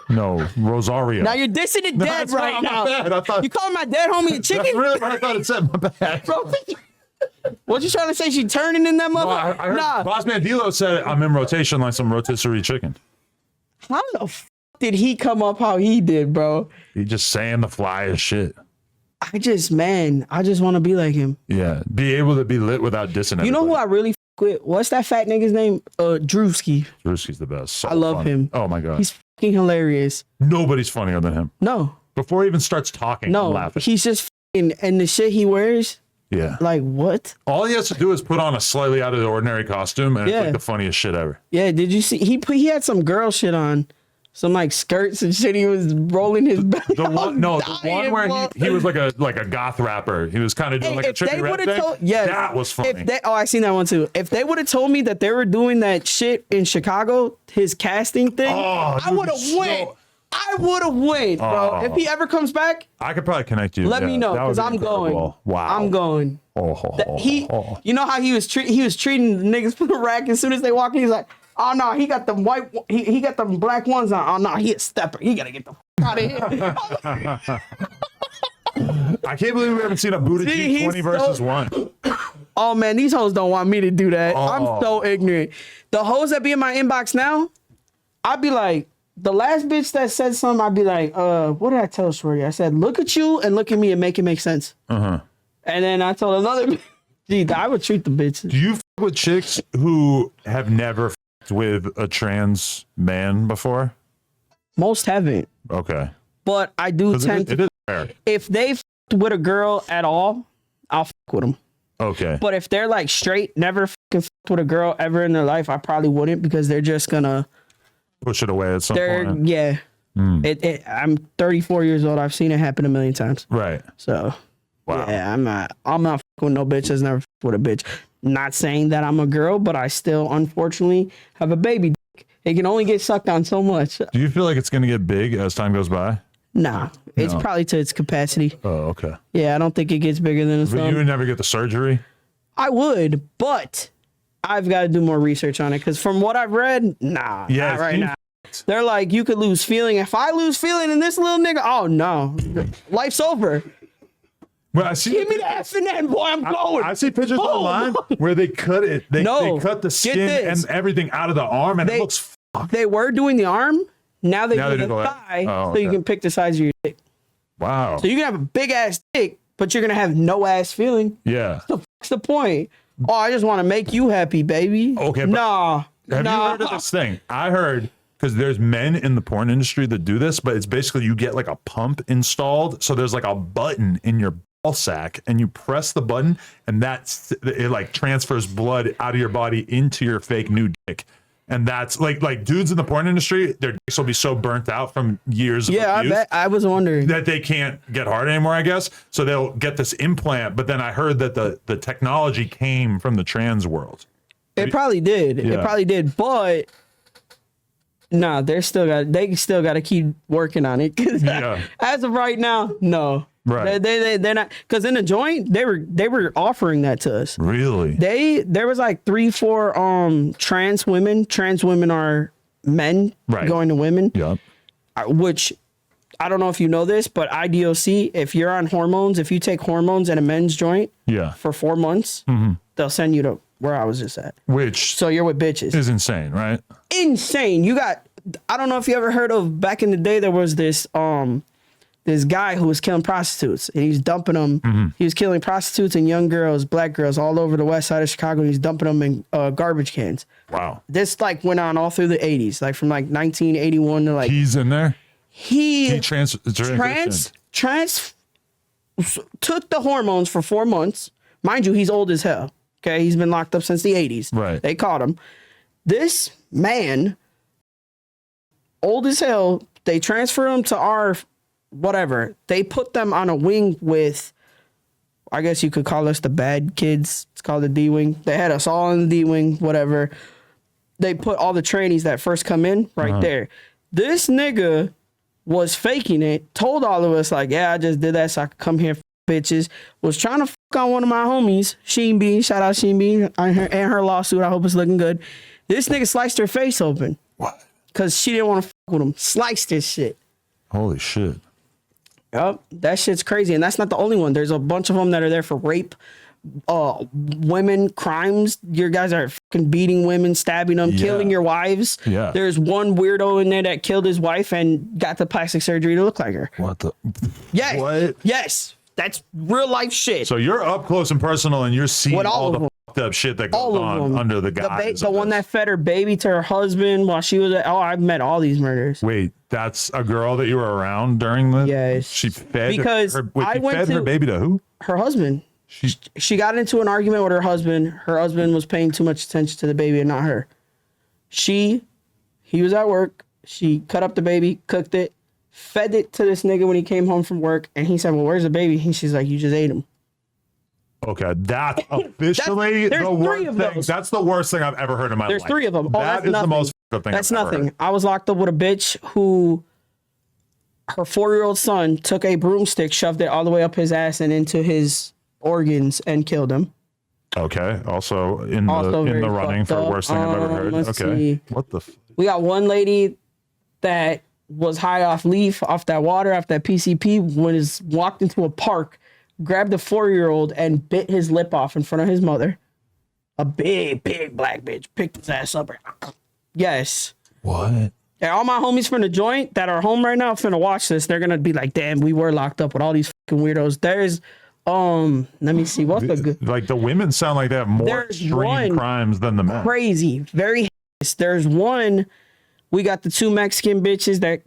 No, Rosario. Now you're dissing the dead it's right not now. my bad. I thought- You calling my dead homie a That's chicken? really what I thought it said. My bad. Bro, what you trying to say? She turning in that mother? No, I heard Nah. Boss Man Dilo said I'm in rotation like some rotisserie chicken. How the did he come up how he did, bro? He just saying the flyest shit. I just want to be like him. Yeah, be able to be lit without dissing. You know who I really with? What's that fat nigga's name? Drewski. Drewski's the best. So I love funny. him. Oh my god, He's fucking hilarious. nobody's funnier than him. No, Before he even starts talking, I'm no, laughing. he's just fucking, and the shit he wears, Yeah, like what? all he has to do is put on a slightly out of the ordinary costume, and it's Yeah. like the funniest shit ever. Yeah, did you see? He had some girl shit on, some like skirts and shit. He was rolling his belly. The one, no, the dying, one where bro. he was like a goth rapper. He was kind of doing Hey, like a if they trippy rap would've thing. told- yes. That was funny. If they, I seen that one too. If they would have told me that they were doing that shit in Chicago, his casting thing, Oh, I dude, would have so- went. I would have went, bro. Oh. If he ever comes back, I could probably connect you. let me know that would because be I'm going. incredible. Wow. I'm going. Oh, You know how he was treating the niggas for the rack as soon as they walk in. He's like, oh no, he got them white, he got them black ones on. Oh no, he a stepper. He gotta get the out of here. I can't believe we haven't seen a Buddah See, G he's 20 versus so- 1. Oh man, these hoes don't want me to do that. I'm Oh. so ignorant. The hoes that be in my inbox now, I'd be like, the last bitch that said something, I'd be like, what did I tell Shorty? I said, look at you and look at me and make it make sense. Uh-huh. And then I told another bitch, gee, I would treat the bitches. Do you f with chicks who have never f with a trans man before? Most haven't. Okay. But I do 'Cause tend it to, is rare. if they with a girl at all, I'll with them. Okay. But if they're like straight, never with a girl ever in their life, I probably wouldn't because they're just gonna, Push it away at some point. yeah. I'm 34 years old. I've seen it happen a million times. Right. So Wow. yeah, I'm not with no bitch that's never with a bitch. Not saying that I'm a girl, but I still unfortunately have a baby dick. It can only get sucked on so much. Do you feel like it's going to get big as time goes by? Nah, it's No. probably to its capacity. Oh, okay. Yeah, I don't think it gets bigger than a But you thumb. would never get the surgery? I would, but I've got to do more research on it because from what I've read, nah, Yeah, not right you- now. They're like, you could lose feeling. If I lose feeling in this little nigga, oh no, life's over. Well, I see. Give me the F and N, boy. I'm going. I see pictures Boom. online where they cut it. They cut the Get skin this. and everything out of the arm, and They- it looks. They were doing the arm. Now they Now do they the do the leg. thigh, Oh, so you okay. can pick the size of your dick. Wow. So you can have a big ass dick, but you're gonna have no ass feeling. Yeah. What's the point? Oh, I just want to make you happy, baby. Okay, but nah. Have you heard of this thing? I heard because there's men in the porn industry that do this, but it's basically you get like a pump installed. So there's like a button in your ball sack, and you press the button, and it like transfers blood out of your body into your fake new dick. And that's like dudes in the porn industry, their dicks will be so burnt out from years of Yeah, I abuse bet. I was wondering. that they can't get hard anymore, I guess. So they'll get this implant, but then I heard that the technology came from the trans world. It probably did. It Yeah. probably did. But nah, they still got to keep working on it. 'Cause Yeah. as of right now, no. Right. They're not, because in the joint they were offering that to us. Really? There was like 3-4 trans women. Trans women are men Right. going to women. Yeah. Which I don't know if you know this, but IDOC, if you're on hormones, if you take hormones in a men's joint Yeah. for 4 months, they'll send you to where I was just at. Which So you're with bitches. is insane, right? Insane. You got, I don't know if you ever heard of, back in the day, there was this guy who was killing prostitutes and he's dumping them. He was killing prostitutes and young girls, black girls all over the west side of Chicago. And he's dumping them in garbage cans. Wow. This like went on all through the 80s, like from like 1981 to like He's in there. he He transitioned. trans took the hormones for 4 months. Mind you, he's old as hell. Okay, he's been locked up since the 80s. Right. They caught him. This man, old as hell, they transfer him to our whatever. They put them on a wing with, I guess you could call us the bad kids. It's called the D wing. They had us all in the D wing, whatever. They put all the trainees that first come in right there. This nigga was faking it, told all of us, like, yeah, I just did that so I could come here, bitches. Was trying to fuck on one of my homies, Sheen B. Shout out Sheen B. And her lawsuit. I hope it's looking good. This nigga sliced her face open. What? Because she didn't want to fuck with him. Sliced this shit. Holy shit. Yup, that shit's crazy. And that's not the only one. There's a bunch of them that are there for rape, women crimes. Your guys are fucking beating women, stabbing them, killing your wives. Yeah. There's one weirdo in there that killed his wife and got the plastic surgery to look like her. What the? Yes. What? Yes. That's real life shit. So you're up close and personal, and you're seeing With all all of the them. fucked up shit that All goes of on them. under the guise. The one that fed her baby to her husband while she was I've met all these murders. Wait, that's a girl that you were around during the. Yes. She fed Because her. Wait, I she went fed her to- baby to who? Her husband. She got into an argument with her husband. Her husband was paying too much attention to the baby and not her. He was at work. She cut up the baby, cooked it, fed it to this nigga when he came home from work. And he said, well, where's the baby? And she's like, you just ate him. Okay, that's officially there's the three worst of thing. those. That's the worst thing I've ever heard in my life. There's three of them. Oh, That that's is nothing. the most fucked up thing. That's I've ever nothing. heard. I was locked up with a bitch who her 4-year-old son took a broomstick, shoved it all the way up his ass and into his organs and killed him. Okay. Also in Also the very running fucked for up. worst thing I've ever heard. Let's Okay. see. What the? We got one lady that was high off leaf, off that water, off that PCP, walked into a park, grabbed a 4-year-old and bit his lip off in front of his mother. A big black bitch picked his ass up. Yes. What? And all my homies from the joint that are home right now finna watch this. They're gonna be like, damn, we were locked up with all these fucking weirdos. There's let me see what's the good Like the women sound like they have more There's extreme one crimes than the men. crazy, very heinous. There's one, we got the 2 Mexican bitches that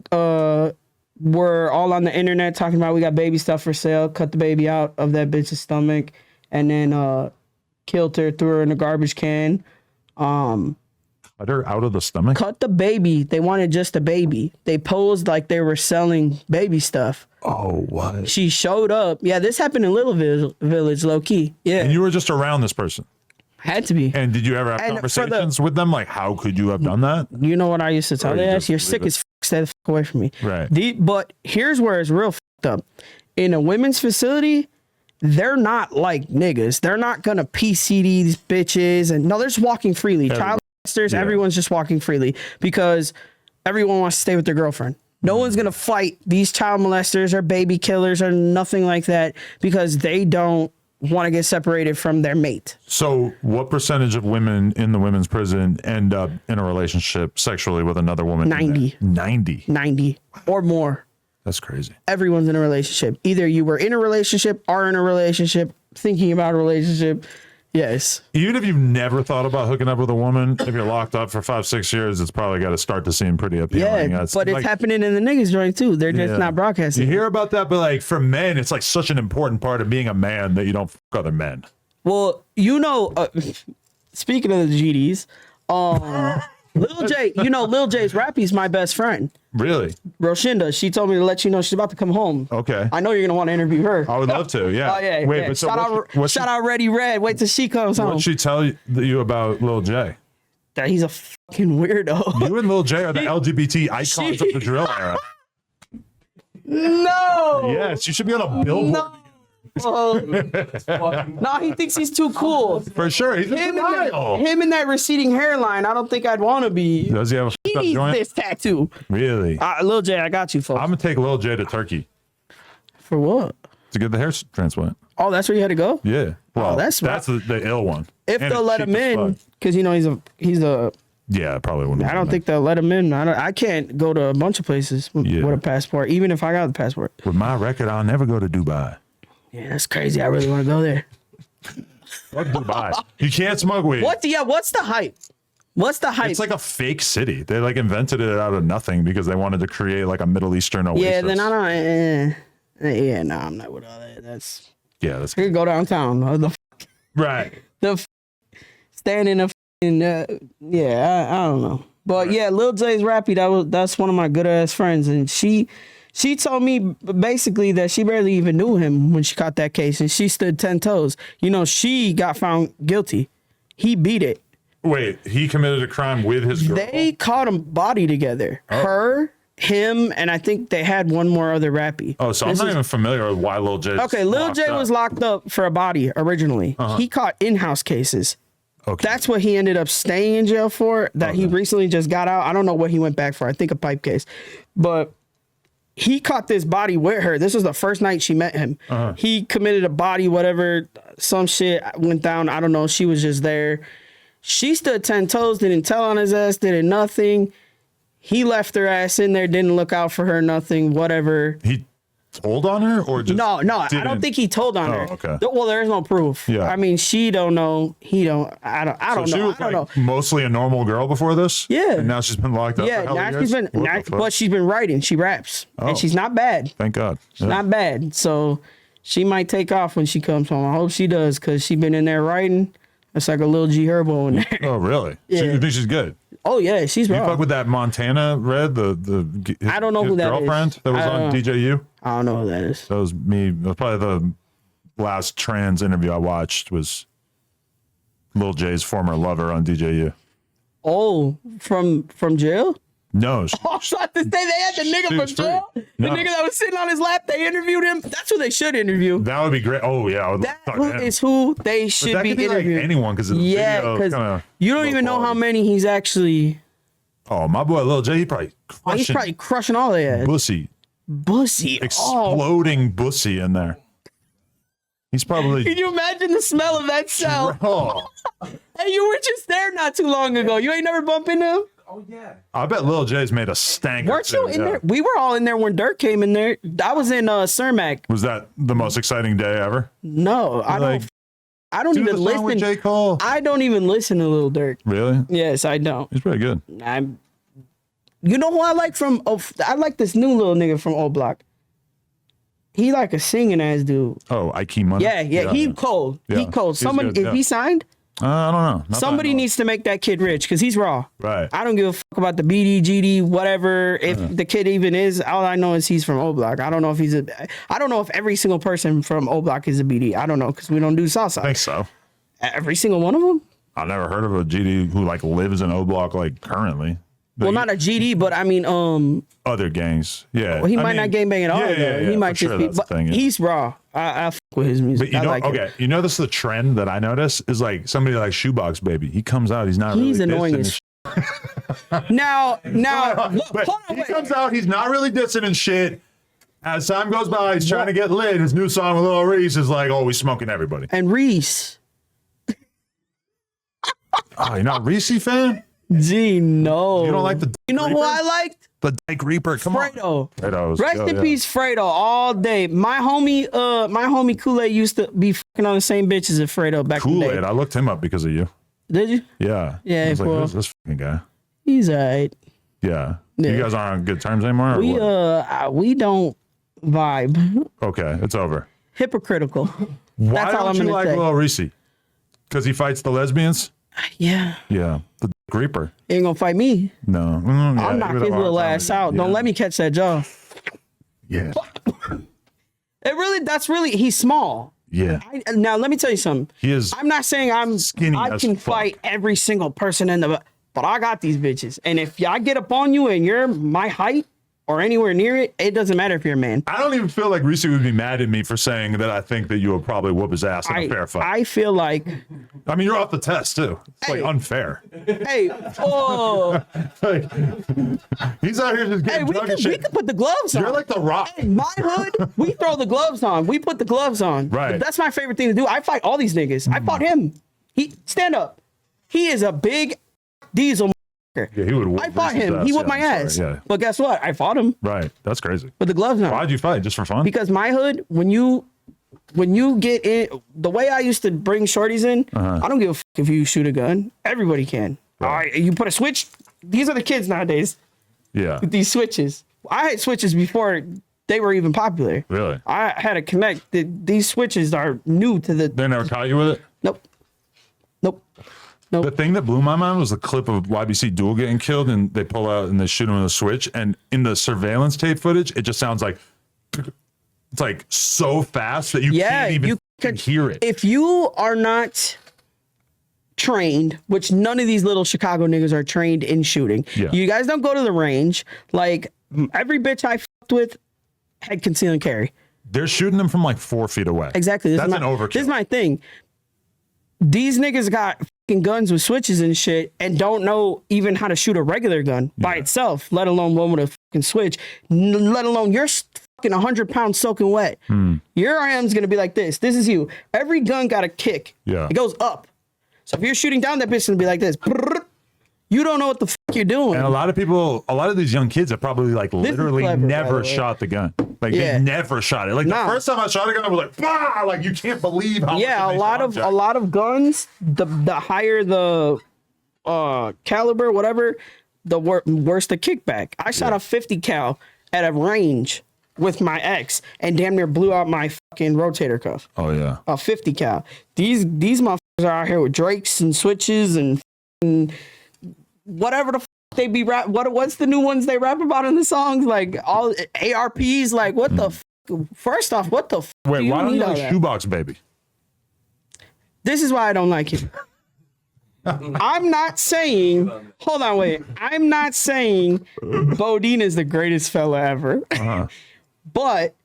were all on the internet talking about we got baby stuff for sale, cut the baby out of that bitch's stomach, and then killed her, threw her in a garbage can. Cut her out of the stomach. Cut the baby. They wanted just a baby. They posed like they were selling baby stuff. Oh, what? She showed up. Yeah, this happened in Little Village, low key. Yeah, And you were just around this person. had to be. And did you ever have And for the- conversations with them? Like, how could you have done that? You know what I used to tell Or you their just ass? You're leave sick it. as f***, stay the f*** away from me. Right. But here's where it's real f***ed up. In a women's facility, they're not like niggas. They're not gonna PC these bitches. And no, they're just walking freely. Child molesters, Yeah. everyone's just walking freely because everyone wants to stay with their girlfriend. No one's gonna fight these child molesters or baby killers or nothing like that because they don't want to get separated from their mate. So, what percentage of women in the women's prison end up in a relationship sexually with another woman? 90. 90. 90 or more. That's crazy. Everyone's in a relationship. Either you were in a relationship, are in a relationship, thinking about a relationship. Yes. Even if you've never thought about hooking up with a woman, if you're locked up for 5-6 years, it's probably got to start to seem pretty appealing. Yeah, but it's happening in the niggas joint too. They're just not broadcasting. You hear about that, but like for men, it's like such an important part of being a man that you don't fuck other men. Well, speaking of the GDs, Lil J, Lil J's Rappy's my best friend. Really? Roshinda, she told me to let you know she's about to come home. Okay. I know you're gonna want to interview her. I would love to. Yeah. Oh yeah. Wait, yeah. but so shout out Ready Red. Wait till she comes home. what'd she tell you about Lil J? That he's a fucking weirdo. You and Lil J are the LGBT icons of the drill era. No. Yes, you should be on a billboard. No. No, he thinks he's too cool. For sure. He's Him a and that receding hairline, I don't think I'd want to be. Does he have a He fucked up needs joint? this tattoo. Really? Lil J, I got you, folks. I'm gonna take Lil J to Turkey For what? to get the hair transplant. Oh, that's where you had to go? Yeah. Well, that's the ill one. If And they'll it's let cheap him as in, fuck. because he's a. Yeah, probably wouldn't. I don't think they'll let him in. I can't go to a bunch of places with a passport, even if I got the passport. With my record, I'll never go to Dubai. Yeah, that's crazy. I really want to go there. Fuck Dubai. You can't smoke weed. What's the hype? What's the hype? It's like a fake city. They like invented it out of nothing because they wanted to create like a Middle Eastern oasis. yeah, then I don't. I'm not with all that. Yeah, that's I could go downtown. right. The Staying in a yeah, I don't know. But yeah, Lil J's rappy, that's one of my good ass friends. And she told me basically that she barely even knew him when she caught that case, and she stood 10 toes. You know, she got found guilty. He beat it. Wait, he committed a crime with his girl? They caught him body together. Oh. Her, him, and I think they had one more other rappy. Oh, so I'm not even familiar with why Lil J. Okay, Lil J was locked up for a body originally. He caught in-house cases. Okay. That's what he ended up staying in jail for, that he recently just got out. I don't know what he went back for. I think a pipe case. But he caught this body with her. This was the first night she met him. He committed a body, whatever, some shit went down. I don't know. She was just there. She stood 10 toes, didn't tell on his ass, did nothing. He left her ass in there, didn't look out for her, nothing, whatever. He told on her or just No, I don't think he told on her. Okay. Well, there's no proof. Yeah. I mean, she don't know. He don't. I don't know. She was I don't know. mostly a normal girl before this? Yeah. And now she's been locked up Yeah, for now hella she's years? been, What the fuck? but she's been writing. She raps, Oh. and she's not bad. Thank God. She's not bad. So she might take off when she comes home. I hope she does, because she been in there writing. It's like a little G Herbo in there. Oh, really? Yeah. So you think she's good? Oh yeah, she's You raw. fuck with that Montana Red, his, I don't know who that is. girlfriend that was on DJU? I don't know who that is. That was me. That was probably the last trans interview I watched was Lil J's former lover on DJU. Oh, from jail? No. I was about to say they had the nigga She from was free. jail. The No. nigga that was sitting on his lap. They interviewed him. That's who they should interview. That would be great. Oh, yeah. I would That talk who to him. is who they But should that be could be like interviewing. anyone because Yeah, because you don't even know how many he's actually. Oh, my boy Lil J, he probably crushing He's probably crushing all their ass. bussy, Bussy. Oh, exploding bussy in there. He's probably. can you imagine the smell of that cell? Oh, Hey, you were just there not too long ago. You ain't never bumped into him? I bet Lil J's made a stank. Weren't you in there? We were all in there when Dirk came in there. I was in Cermak. Was that the most exciting day ever? No, I Like, don't. I don't Do even the song with listen. J. Cole. I don't even listen to Lil Durk. Really? Yes, I don't. He's pretty good. You know who I like from? I like this new little nigga from O Block. He like a singing ass dude. Oh, Ike Money. Yeah, he cold. Yeah, He cold. he's Someone, good, if yeah. he signed, I don't know. Not that I somebody know. needs to make that kid rich because he's raw. Right. I don't give a fuck about the BD, GD, whatever. If the kid even is, all I know is he's from O Block. I don't know if he's a. I don't know if every single person from O Block is a BD. I don't know because we don't do I think Southside. so. Every single one of them. I've never heard of a GD who like lives in O Block like currently. Well, not a GD, but I mean, Other gangs. Yeah. well, he I might mean, not gangbang at all. Yeah, though. He might for just sure, be. that's the But thing, yeah. he's raw. I fuck with his music. But you I know, like it. okay, you know this is the trend that I notice is like somebody like Shoebox Baby. He comes out, he's not He's really annoying dissing as and Now, look, But hold on, he wait. comes out, he's not really dissing and shit. As time goes by, he's trying to get lit. His new song with Lil Reese is like, oh, he's smoking everybody. And Reese. Oh, you're not a Reese fan? Gee, no. You don't like the You know who Reaper? I liked? The Dyke Reaper. Come Fredo. on. Fredo's. Rest in peace, Fredo, all day. My homie Kool-Aid used to be fucking on the same bitches as Fredo back in the Kool-Aid. day. I looked him up because of you. Did you? Yeah. Yeah, I was like, well- who's this fucking guy? He's alright. Yeah. Yeah. You guys aren't on good terms anymore? Or We don't vibe. Okay, it's over. Hypocritical. Why That's all don't I'm you gonna like say. Lil Reese? Because he fights the lesbians? Yeah. Yeah. The Dyke Reaper. He ain't gonna fight me. No. Yeah, I'll you knock would his have a hard little time ass with it. out. Don't Yeah. let me catch that jaw. Yeah. He's small. Yeah. Now let me tell you something. He is. I'm not saying Skinny I as can fuck. fight every single person in the, but I got these bitches. And if I get up on you and you're my height or anywhere near it, it doesn't matter if you're a man. I don't even feel like Reese would be mad at me for saying that I think that you will probably whoop his ass in a fair fight. I feel like, I mean, you're off the test too. It's like Hey. unfair. hey, oh, Like, he's out here just hey, getting we drunk and could shit. put the gloves on. You're like the Rock. In my hood, we throw the gloves on. We put the gloves on. Right. That's my favorite thing to do. I fight all these niggas. I fought him. Stand up. He is a big diesel. Yeah, he would. Whoop I fought Reese's him. ass. He whooped Yeah, my I'm ass. sorry. Yeah. But guess what? I fought him Right. That's crazy. with the gloves on. Why'd you fight? Just for fun? Because my hood, when you get in, the way I used to bring shorties in, I don't give a fuck if you shoot a gun. Everybody can. Right. All right, you put a switch. These are the kids nowadays Yeah. with these switches. I had switches before they were even popular. Really? I had to connect. These switches are new to the. They never caught you with it? Nope. The thing that blew my mind was the clip of YBC Duel getting killed, and they pull out and they shoot him with a switch. And in the surveillance tape footage, it just sounds like it's like so fast that you can't even hear it. If you are not trained, which none of these little Chicago niggas are trained in shooting. Yeah. You guys don't go to the range. Like every bitch I fucked with had conceal and carry. They're shooting them from like 4 feet away. Exactly. That's an overkill. This is my thing. These niggas got fucking guns with switches and shit and don't know even how to shoot a regular gun by itself, let alone one with a fucking switch, let alone you're fucking 100 pounds soaking wet. Your arm's going to be like this. This is you. Every gun got a kick. Yeah. It goes up. So if you're shooting down, that bitch going to be like this. You don't know what the fuck you're doing. And a lot of these young kids have probably like literally clever, never shot the gun. Like they never shot it. Like the first time I shot a gun, I was like, bah! Like you can't believe how much a lot of guns, the higher the caliber, whatever, the worse the kickback. I shot a 50 cal at a range with my ex and damn near blew out my fucking rotator cuff. Oh yeah. A 50 cal. These motherfuckers are out here with Drakes and switches and whatever the fuck they be rap. What's the new ones they rap about in the songs? Like all ARPs. Like what the fuck? First off, what the fuck? Wait, why don't you like Shoebox Baby? This is why I don't like him. I'm not saying. Hold on, wait. I'm not saying Bodine is the greatest fella ever. But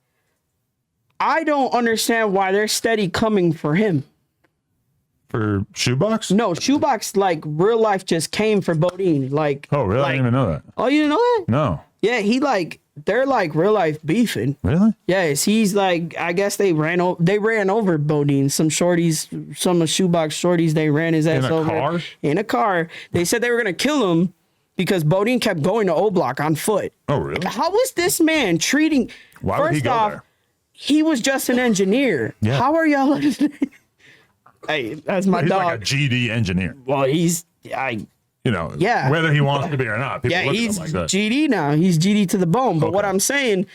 I don't understand why they're steady coming for him. For Shoebox? No, Shoebox, like, real life just came for Bodine. Like, oh, really? I didn't even know that. Oh, you didn't know that? No. Yeah, they're like real life beefing. Really? Yes, he's like, I guess they ran over Bodine. Some shorties, some of Shoebox shorties, they ran his ass over. In a car. They said they were going to kill him because Bodine kept going to O Block on foot. Oh, really? How was this man treating... Why would he go there? He was just an engineer. Yeah. How are y'all... Hey, that's my he's dog. Like a GD engineer. Well, whether he wants to be or not. People look he's at him like that. GD now. He's GD to the bone. But what I'm saying,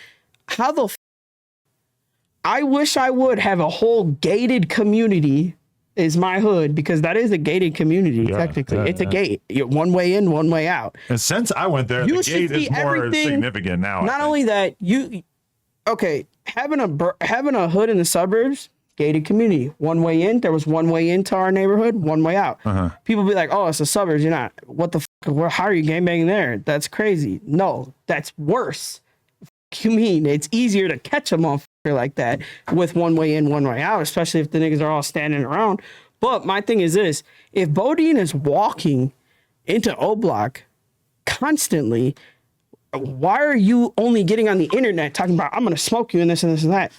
I wish I would have a whole gated community is my hood, because that is a gated community, technically. It's a gate. One way in, one way out. And since I went there, the gate is more significant now. Not only that, having a hood in the suburbs, gated community. One way in, there was one way into our neighborhood, one way out. People be like, oh, it's the suburbs. You're not. What the fuck? How are you gangbanging there? That's crazy. No, that's worse. You mean it's easier to catch a motherfucker like that with one way in, one way out, especially if the niggas are all standing around. But my thing is this: if Bodine is walking into O Block constantly, why are you only getting on the internet talking about I'm gonna smoke you and this and this and that?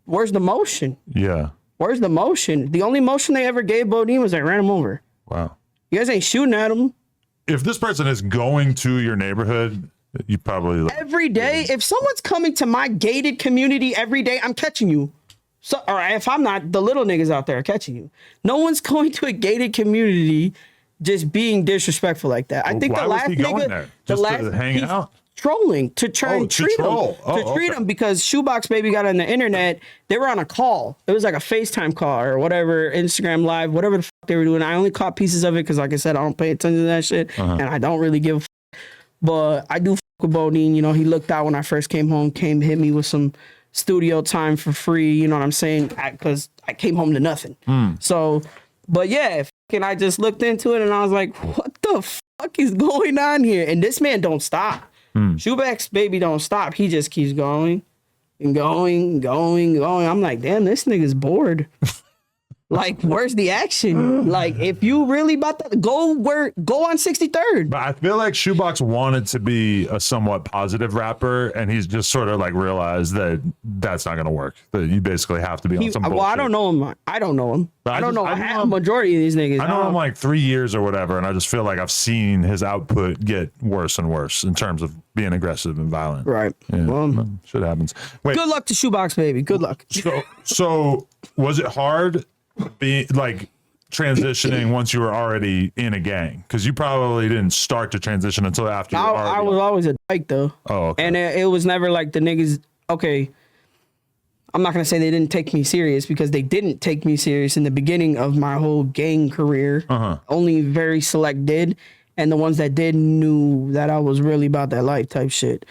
Where's the motion? Yeah. Where's the motion? The only motion they ever gave Bodine was they ran him over. Wow. You guys ain't shooting at him. If this person is going to your neighborhood, you probably... Every day, if someone's coming to my gated community every day, I'm catching you. So, or if I'm not, the little niggas out there are catching you. No one's going to a gated community just being disrespectful like that. I think the last nigga... To hang out? Trolling to try and treat them because Shoebox Baby got on the internet. They were on a call. It was like a FaceTime call or whatever, Instagram Live, whatever the fuck they were doing. I only caught pieces of it because, like I said, I don't pay attention to that shit, and I don't really give a fuck. But I do fuck with Bodine. You know, he looked out when I first came home, hit me with some studio time for free. You know what I'm saying? Because I came home to nothing. So, but yeah, and I just looked into it and I was like, what the fuck is going on here? And this man don't stop. Shoebox Baby don't stop. He just keeps going and going. I'm like, damn, this nigga's bored. Like, where's the action? Like, if you really about to go on 63rd. But I feel like Shoebox wanted to be a somewhat positive rapper, and he's just sort of like realized that that's not going to work. That you basically have to be on some bullshit. Well, I don't know him. I don't know him. I don't know a majority of these niggas. I know him like 3 years or whatever, and I just feel like I've seen his output get worse and worse in terms of being aggressive and violent. Right. Yeah, well, shit happens. Wait. Good luck to Shoebox Baby. Good luck. So was it hard being like transitioning once you were already in a gang? Because you probably didn't start to transition until after. I was always a dyke though. Oh, okay. And it was never like the niggas. Okay, I'm not gonna say they didn't take me serious because they didn't take me serious in the beginning of my whole gang career. Only very select did, and the ones that did knew that I was really about that life type shit.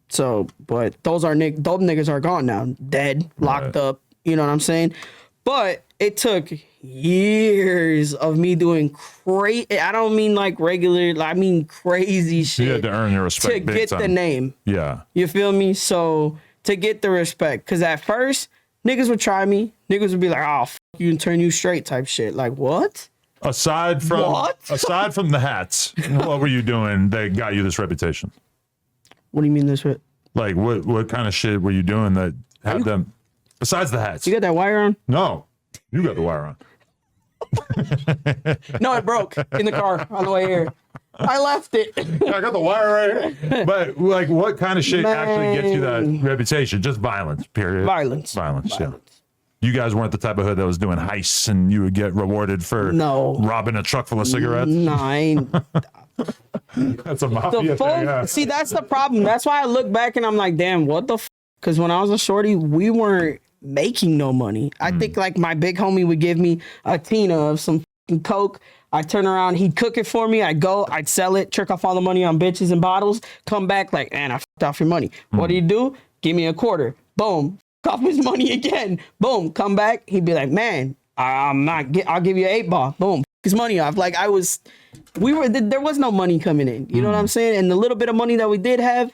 So, but those niggas are gone now, dead, locked up. You know what I'm saying? But it took years of me doing crazy. I don't mean like regular. I mean crazy shit. You had to earn your respect to get the name. Yeah. You feel me? So to get the respect, because at first niggas would try me. Niggas would be like, "Oh, fuck you and turn you straight" type shit. Like what? Aside from the hats, what were you doing that got you this reputation? What do you mean this? Like what kind of shit were you doing that had them? Besides the hats. You got that wire on? No, you got the wire on. No, it broke in the car on the way here. I left it. I got the wire right here. But like, what kind of shit actually gets you that reputation? Just violence, period. Violence. Yeah. You guys weren't the type of hood that was doing heists and you would get rewarded for robbing a truck full of cigarettes? No, I ain't. That's a mafia thing. Yeah. See, that's the problem. That's why I look back and I'm like, damn, what the f? Because when I was a shorty, we weren't making no money. I think like my big homie would give me a Tina of some Coke. I'd turn around, he'd cook it for me. I'd sell it, trick off all the money on bitches and bottles, come back like, man, I f***ed off your money. What do you do? Give me a quarter. Boom. Off his money again. Boom. Come back. He'd be like, man, I'll give you an 8-ball. Boom. His money off. Like there was no money coming in. You know what I'm saying? And the little bit of money that we did have,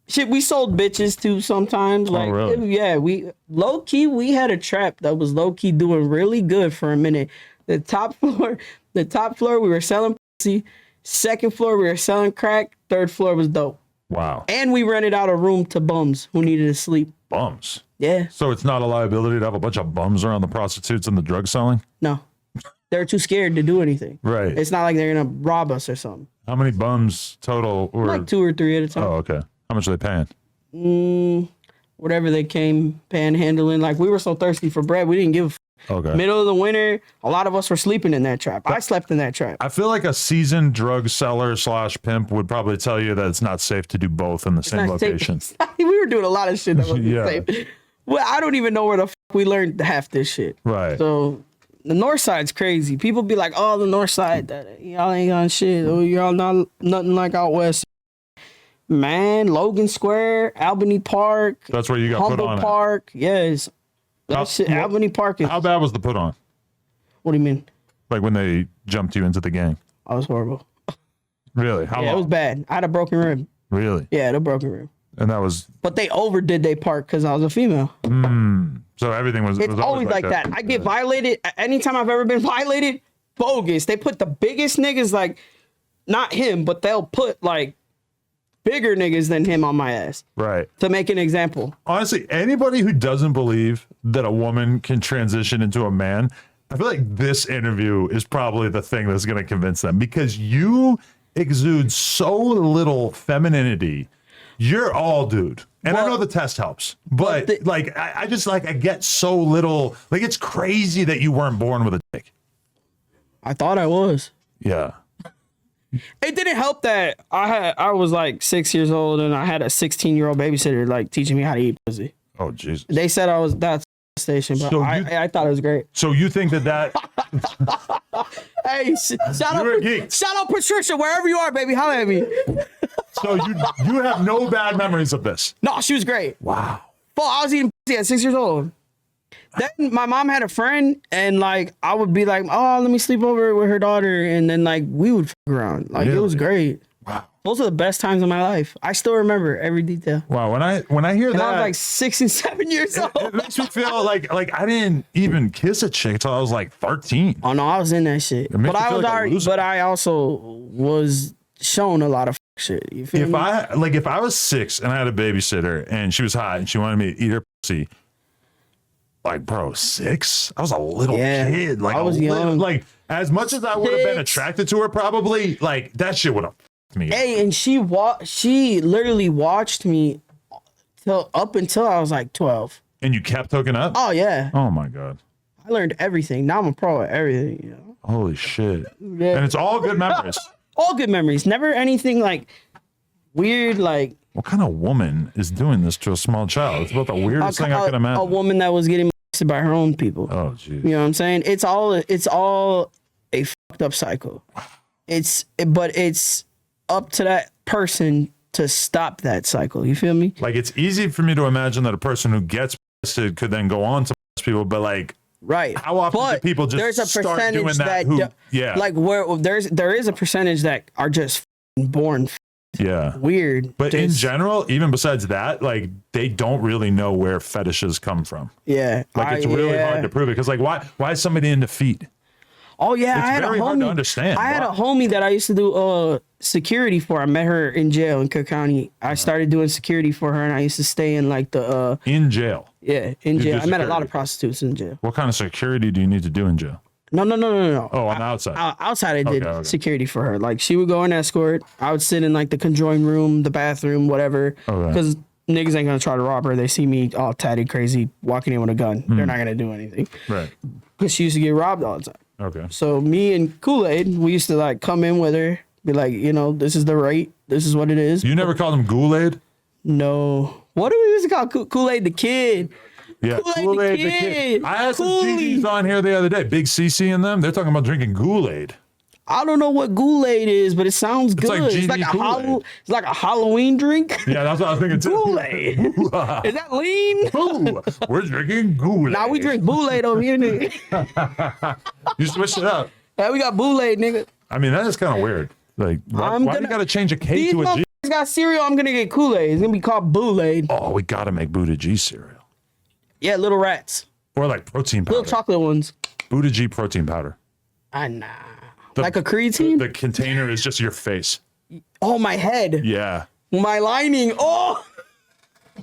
shit, we sold bitches too sometimes. Like, really? we low key, we had a trap that was low key doing really good for a minute. The top floor, we were selling pussy. Second floor, we were selling crack. Third floor was dope. Wow. And we rented out a room to bums who needed to sleep. Bums? Yeah. So it's not a liability to have a bunch of bums around the prostitutes and the drug selling? No. They're too scared to do anything. Right. It's not like they're going to rob us or something. How many bums total? Like 2 or 3 at a time. Oh, okay. How much are they paying? Whatever they came panhandling. Like, we were so thirsty for bread, we didn't give a f. Okay. Middle of the winter, a lot of us were sleeping in that trap. I slept in that trap. I feel like a seasoned drug seller / pimp would probably tell you that it's not safe to do both in the same location. We were doing a lot of shit that wasn't safe. Well, I don't even know where the f we learned half this shit. Right. So the north side's crazy. People be like, "Oh, the north side, y'all ain't on shit. Oh, y'all not nothing like out west." Man, Logan Square, Albany Park. That's where you got put on. Park, yes. Albany Park is. How bad was the put on? What do you mean? Like when they jumped you into the gang? I was horrible. Really? How long? It was bad. I had a broken rib. Really? Yeah, I had a broken rib. And that was. But they overdid their part because I was a female. So everything was. It's always like that. I get violated. Anytime I've ever been violated, bogus. They put the biggest niggas, like, not him, but they'll put like bigger niggas than him on my ass. Right. To make an example. Honestly, anybody who doesn't believe that a woman can transition into a man, I feel like this interview is probably the thing that's going to convince them because you exude so little femininity. You're all dude. And I know the test helps, but I just I get so little, like it's crazy that you weren't born with a dick. I thought I was. Yeah. It didn't help that I was like 6 years old and I had a 16-year-old babysitter like teaching me how to eat pussy. Oh Jesus! They said that's station, but so I thought it was great. So you think that? Hey, shout out Patricia wherever you are, baby. Holla at me. So you have no bad memories of this? No, she was great. Wow. Well, I was eating pussy at 6 years old. Then my mom had a friend, and like I would be like, "Oh, let me sleep over with her daughter," and then like we would f around. Like It was great. Wow, those are the best times of my life. I still remember every detail. Wow, when I hear that, I was like 6 and 7 years old. It makes me feel like I didn't even kiss a chick until I was like 13. Oh no, I was in that shit, but I was already. But I also was shown a lot of shit. You feel me? If I was 6 and I had a babysitter and she was hot and she wanted me to eat her pussy. Like, bro, 6? I was a little kid. Like, I was young. Like, as much as I would have been attracted to her, probably, like, that shit would have f***ed me. Hey, and she literally watched me up until I was like 12. And you kept hooking up? Oh, yeah. Oh, my God. I learned everything. Now I'm a pro at everything, you know? Holy shit. Yeah. And it's all good memories. All good memories. Never anything, like, weird, like... what kind of woman is doing this to a small child? It's about the weirdest thing I can imagine. A woman that was getting molested by her own people. Oh, jeez. You know what I'm saying? It's all a fucked up cycle. But it's up to that person to stop that cycle. You feel me? Like, it's easy for me to imagine that a person who gets molested could then go on to molest people, but like, right. how often do people just there's a start doing percentage that? Like where there is a percentage that are just born weird. But in general, even besides that, like, they don't really know where fetishes come from. Yeah. Like, it's really hard to prove it. Because, like, why is somebody into feet? Oh, yeah. It's very hard to understand. I had a homie that I used to do security for. I met her in jail in Cook County. I started doing security for her, and I used to stay in, like, the... in jail? Yeah, in jail. I met a lot of prostitutes in jail. What kind of security do you need to do in jail? No. Oh, on the outside. Outside, I did security for her. Like, she would go and escort. I would sit in, like, the conjoined room, the bathroom, whatever. Because niggas ain't gonna try to rob her. They see me all tatted, crazy, walking in with a gun. They're not gonna do anything. Right. Because she used to get robbed all the time. Okay. So me and Kool-Aid, we used to, like, come in with her, be like, you know, this is the rate. This is what it is. You never called him Kool-Aid? No. What do we used to call Kool-Aid the Kid? Yeah, Kool-Aid the Kid. I had some GDs on here the other day. Big CC and them. They're talking about drinking Kool-Aid. I don't know what Kool-Aid is, but it sounds good. Like it's like a Halloween drink. Yeah, that's what I was thinking too. Kool-Aid. Is that lean? Ooh, we're drinking Kool-Aid. Nah, we drink Kool-Aid over here, nigga. You switched it up. Yeah, we got Kool-Aid, nigga. I mean, that is kind of weird. Like, why do you got to change a K to a G? These got cereal. I'm gonna get Kool-Aid. It's gonna be called Kool-Aid. Oh, we got to make Buddah G cereal. Yeah, little rats. Or like protein powder. Little chocolate ones. Buddah G protein powder. Nah. Like a creatine? The container is just your face. Oh, my head. Yeah. My lining. Oh.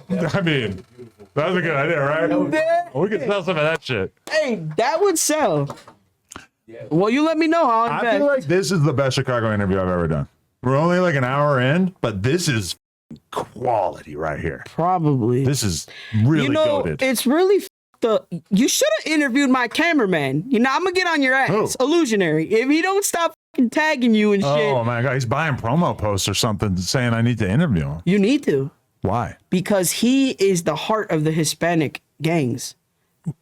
I mean, that's a good idea, right? We can sell some of that shit. Hey, that would sell. Well, you let me know how I feel like this is the best Chicago interview I've ever done. We're only like an hour in, but this is quality right here. Probably. This is really goated. It's really you should have interviewed my cameraman. You know, I'm gonna get on your ass. Who? Illusionary. If he don't stop tagging you and shit. Oh my God, he's buying promo posts or something saying I need to interview him. You need to. Why? Because he is the heart of the Hispanic gangs.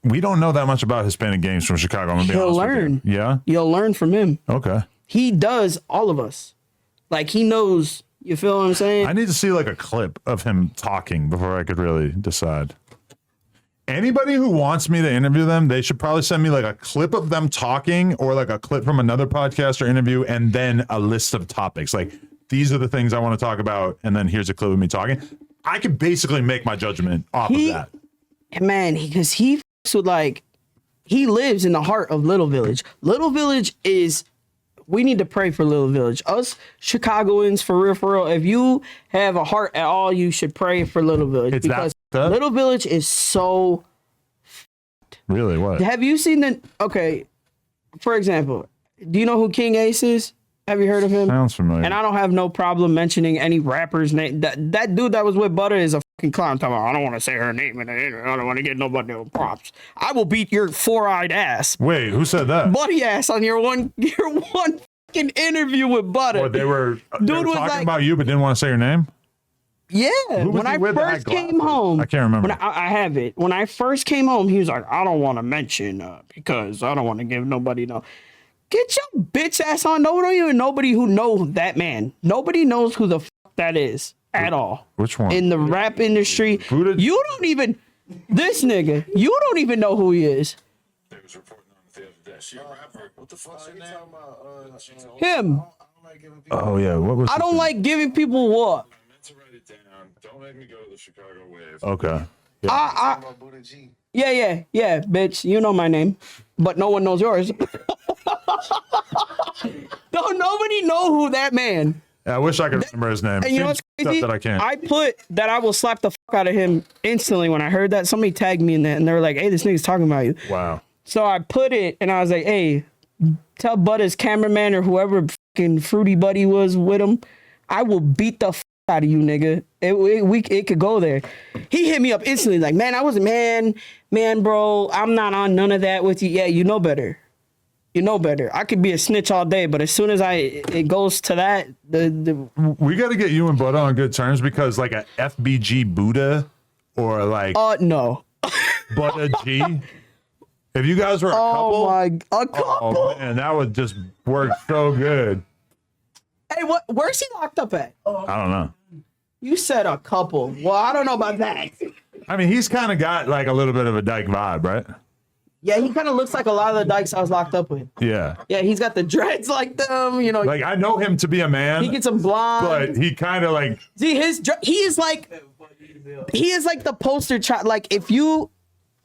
We don't know that much about Hispanic gangs from Chicago. I'm gonna be honest learn. with you. Yeah? You'll learn from him. Okay. He does all of us. Like, he knows. You feel what I'm saying? I need to see like a clip of him talking before I could really decide. Anybody who wants me to interview them, they should probably send me like a clip of them talking or like a clip from another podcast or interview and then a list of topics. Like, these are the things I want to talk about, and then here's a clip of me talking. I could basically make my judgment off of that. Man, because he f***s with, like, he lives in the heart of Little Village. Little Village is, we need to pray for Little Village. Us Chicagoans, for real, if you have a heart at all, you should pray for Little Village. It's because that Little Village is so... Really? What? Have you seen the... Okay, for example, do you know who King Ace is? Have you heard of him? Sounds familiar. And I don't have no problem mentioning any rapper's name. That dude that was with Buddah is a fucking clown. Talking about, I don't want to say her name in the interview. I don't want to get nobody no props. I will beat your four-eyed ass. Wait, who said that? Buddy ass on your one fucking interview with Buddah. Or they were talking like, about you but didn't want to say your name? Yeah. When I first came home. I can't remember. When I have it. When I first came home, he was like, I don't want to mention because I don't want to give nobody no. Get your bitch ass on. Nobody who knows that man. Nobody knows who the fuck that is at all. Which one? In the rap industry. Buddah? You don't even, this nigga, you don't even know who he is. They was reporting on the field today. She a rapper. What the fuck's her name? Him. Oh, yeah. What was I don't like giving people what? I meant to write it down. Don't make me go to the Chicago wave. Okay. Yeah, bitch. You know my name, but no one knows yours. Don't nobody know who that man. Yeah, I wish I could remember his name. And you know what's crazy? That I can't. I put that I will slap the fuck out of him instantly when I heard that. Somebody tagged me in that, and they were like, "Hey, this nigga's talking about you." Wow. So I put it, and I was like, "Hey, tell Buddha's cameraman or whoever fucking fruity buddy was with him, I will beat the fuck out of you, nigga. It could go there." He hit me up instantly, like, "Man, I wasn't man, bro. I'm not on none of that with you. Yeah, you know better. You know better. I could be a snitch all day, but as soon as it goes to that, we got to get you and Buddah on good terms because like a FBG Buddah or like no. Buddah G. If you guys were a couple, a couple. Oh man, that would just work so good. Hey, where's he locked up at? I don't know. You said a couple. Well, I don't know about that. I mean, he's kind of got like a little bit of a dyke vibe, right? Yeah, he kind of looks like a lot of the dykes I was locked up with. Yeah. Yeah, he's got the dreads like them, you know. Like I know him to be a man. He gets them blonde. But he kind of like. See, he is like the poster child. Like if you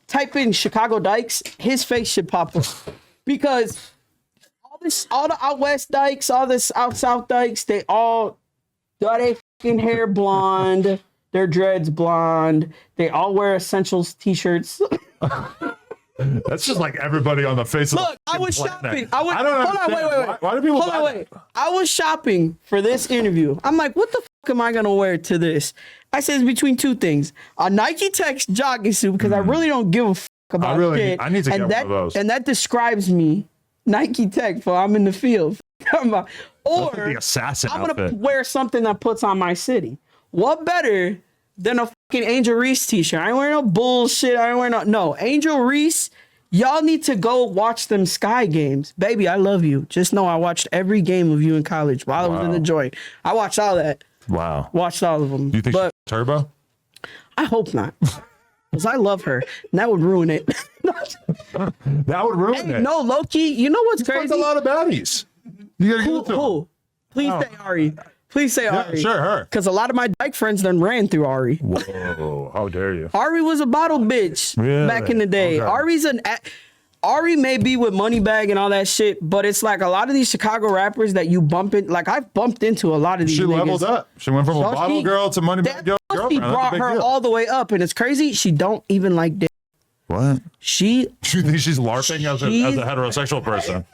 type in Chicago dykes, his face should pop up because all the out west dykes, all this out south dykes, they all dye their fucking hair blonde, their dreads blonde. They all wear Essentials t-shirts. That's just like everybody on the face of the I was planet. shopping. I don't hold on, wait. Why do people hold on, buy wait. that? I was shopping for this interview. I'm like, what the fuck am I gonna wear to this? I said it's between two things: a Nike Tech jogging suit because I really don't give a fuck about shit. I need to get one of those. And that describes me, Nike Tech, for I'm in the field. Or Like the assassin I'm outfit. gonna wear something that puts on my city. What better than a fucking Angel Reese t-shirt? I ain't wearing no bullshit. I ain't wearing no Angel Reese. Y'all need to go watch them Sky games. Baby, I love you. Just know I watched every game of you in college while I was in the joint. I watched all that. Wow. Watched all of them. Do you think but she's turbo? I hope not. Because I love her. And that would ruin it. That would ruin it. No, low-key, you know what's There's crazy? a lot of baddies. You gotta give it to them. Who? Please say Ari. Please say Yeah, Ari. sure, her. Because a lot of my dyke friends done ran through Ari. Whoa, how dare you? Ari was a bottle bitch Really? back in the day. Okay. Ari may be with Moneybag and all that shit, but it's like a lot of these Chicago rappers that you bump in. Like I've bumped into a lot of these. She niggas. leveled up. She went from a bottle girl to money That girl. pussy brought her all the way up, and it's crazy. She don't even like dick. What? She You think she's LARPing as a heterosexual person?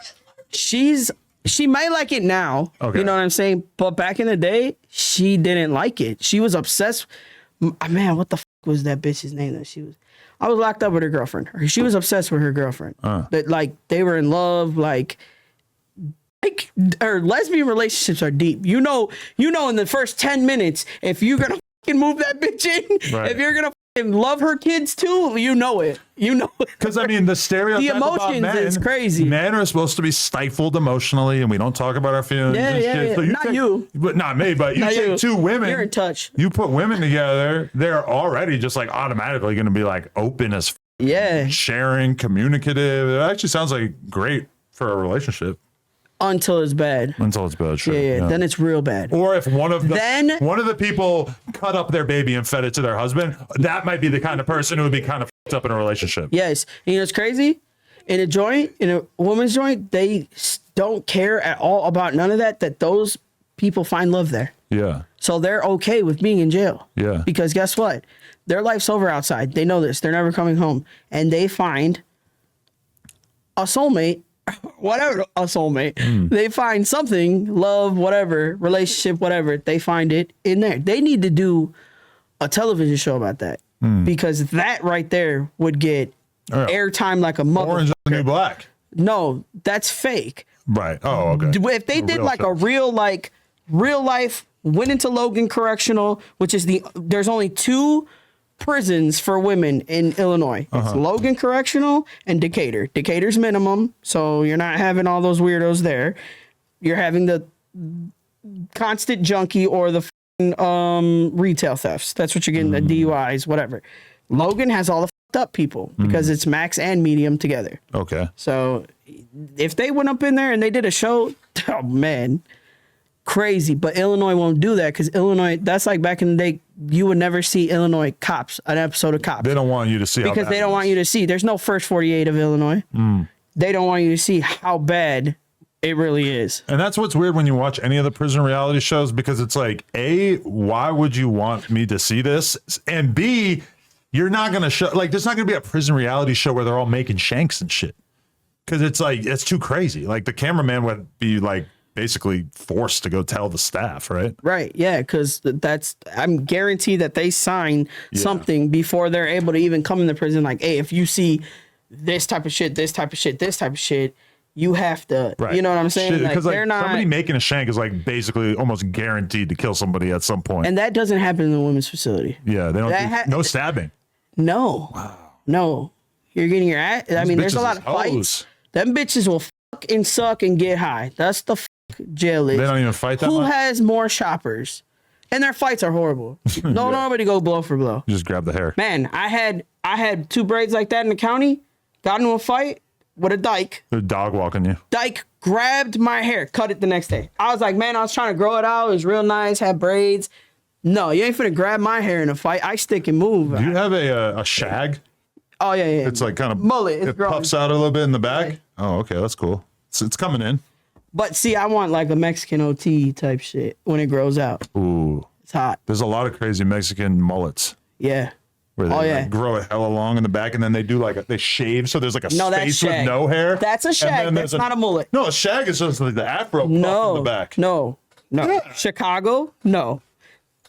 She might like it now. Okay. You know what I'm saying? But back in the day, she didn't like it. She was obsessed. Man, what the fuck was that bitch's name that she was? I was locked up with her girlfriend. She was obsessed with her girlfriend. That like they were in love. Like her lesbian relationships are deep. You know. In the first 10 minutes, if you're gonna fucking move that bitch in, Right. if you're gonna fucking love her kids too, you know it. You know it. Because I mean, the stereotype The emotions about men is crazy. Men are supposed to be stifled emotionally, and we don't talk about our feelings. Yeah, and yeah, shit. yeah. So Not you. but not me. But you Not take you. two women. You're in touch. You put women together, they're already just like automatically going to be like open as Yeah. sharing, communicative. It actually sounds like great for a relationship Until it's bad. until it's bad. Sure. Yeah. Then it's real bad. Or if one of Then- the people cut up their baby and fed it to their husband, that might be the kind of person who would be kind of fucked up in a relationship. Yes. And you know what's crazy? In a woman's joint, they don't care at all about none of that those people find love there. Yeah. So they're okay with being in jail. Yeah. Because guess what? Their life's over outside. They know this. They're never coming home. And they find a soulmate, whatever a soulmate. They find something, love, whatever, relationship, whatever. They find it in there. They need to do a television show about that. Because that right there would get Yeah. airtime like a mother. Orange is the new black. No, that's fake. Right. Oh, okay. If they did like a real life, went into Logan Correctional, which is there's only 2 prisons for women in Illinois. It's Logan Correctional and Decatur. Decatur's minimum, so you're not having all those weirdos there. You're having the constant junkie or the retail thefts. That's what you're getting, the DUIs, whatever. Logan has all the fucked up people because it's max and medium together. Okay. So if they went up in there and they did a show, oh man, crazy. But Illinois won't do that because Illinois, that's like back in the day, you would never see Illinois Cops, an episode of Cops. They don't want you to see because they don't want you to see. There's no first 48 of Illinois. They don't want you to see how bad it really is. And that's what's weird when you watch any of the prison reality shows, because it's like, A, why would you want me to see this? And B, you're not going to show, like, there's not going to be a prison reality show where they're all making shanks and shit. Because it's like, it's too crazy. Like, the cameraman would be like basically forced to go tell the staff, right? Right. Yeah. Because I'm guaranteed that they sign something before they're able to even come in the prison. Like, hey, if you see this type of shit, this type of shit, this type of shit, you have to, Right. you know what I'm saying? Because they're not, somebody making a shank is like basically almost guaranteed to kill somebody at some point. and that doesn't happen in the women's facility. Yeah, they don't. That No stabbing. No. Wow. No. You're getting your ass. I mean, there's a lot of bitches is fights. Them bitches will fuck and suck and get high. That's the jail is. They don't even fight that Who much? has more shoppers? And their fights are horrible. No, nobody go blow for blow. You just grab the hair. Man, I had 2 braids like that in the county. Got into a fight with a dyke. They're dog walking you. Dyke grabbed my hair, cut it the next day. I was like, man, I was trying to grow it out. It was real nice, had braids. No, you ain't finna grab my hair in a fight. I stick and move. Do you have a shag? Oh, yeah. It's like kind of mullet. It's it growing. puffs out a little bit in the back. Right. Oh, okay, that's cool. So it's coming in. But see, I want like a Mexican OT type shit when it grows out. Ooh, It's hot. there's a lot of crazy Mexican mullets Yeah. where they yeah. like, grow it hella long in the back, and then they do like they shave, so there's like a No, that's space with shag. no hair. That's a And shag. then That's there's not a mullet. No, a shag is just like the afro puff in No. the back. No. Chicago? No.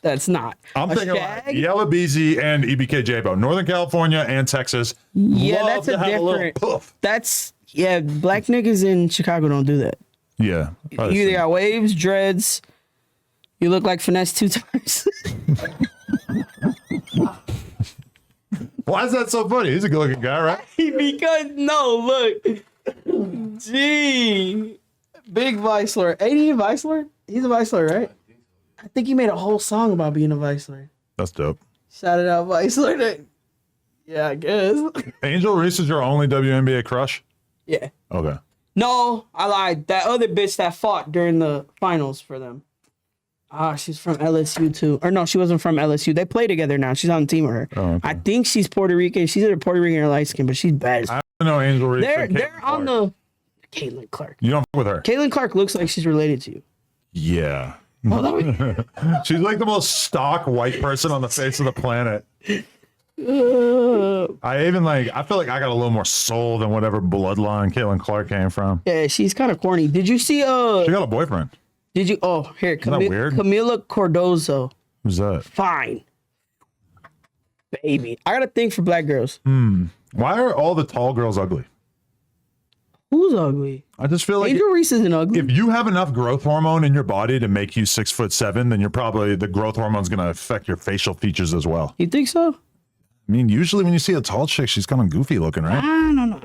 That's not. I'm a thinking shag? like Yellow Beezy and EBKJ, Northern California and Texas. Yeah, love that's a to have little different. puff. That's black niggas in Chicago don't do that. Yeah. You either got waves, dreads. You look like Finesse 2 times. Why is that so funny? He's a good looking guy, right? Because look, gee, big Vice Lord. Ain't he a Vice Lord? He's a Vice Lord, right? I think he made a whole song about being a Vice Lord. That's dope. Shout it out, Vice Lord. Yeah, I guess. Angel Reese is your only WNBA crush? Yeah. Okay. No, I lied. That other bitch that fought during the finals for them. She's from LSU too. Or no, she wasn't from LSU. They play together now. She's on the team with her. Oh, okay. I think she's Puerto Rican. She's either Puerto Rican or light skin, but she's bad as I don't know Angel Reese. They're on the Caitlin Clark. You don't fuck with her? Caitlin Clark looks like she's related to you. Yeah. Oh, She's like the most stock white person on the face of the planet. I feel like I got a little more soul than whatever bloodline Caitlin Clark came from. Yeah, she's kind of corny. Did you see She got a boyfriend. Did you here that weird? Camila Cardozo. Who's that? Fine. Baby. I got a thing for black girls. Why are all the tall girls ugly? Who's ugly? I just feel like Angel Reese isn't ugly. if you have enough growth hormone in your body to make you 6'7", then you're probably the growth hormone's gonna affect your facial features as well. You think so? I mean, usually when you see a tall chick, she's kind of goofy looking, right? I don't know.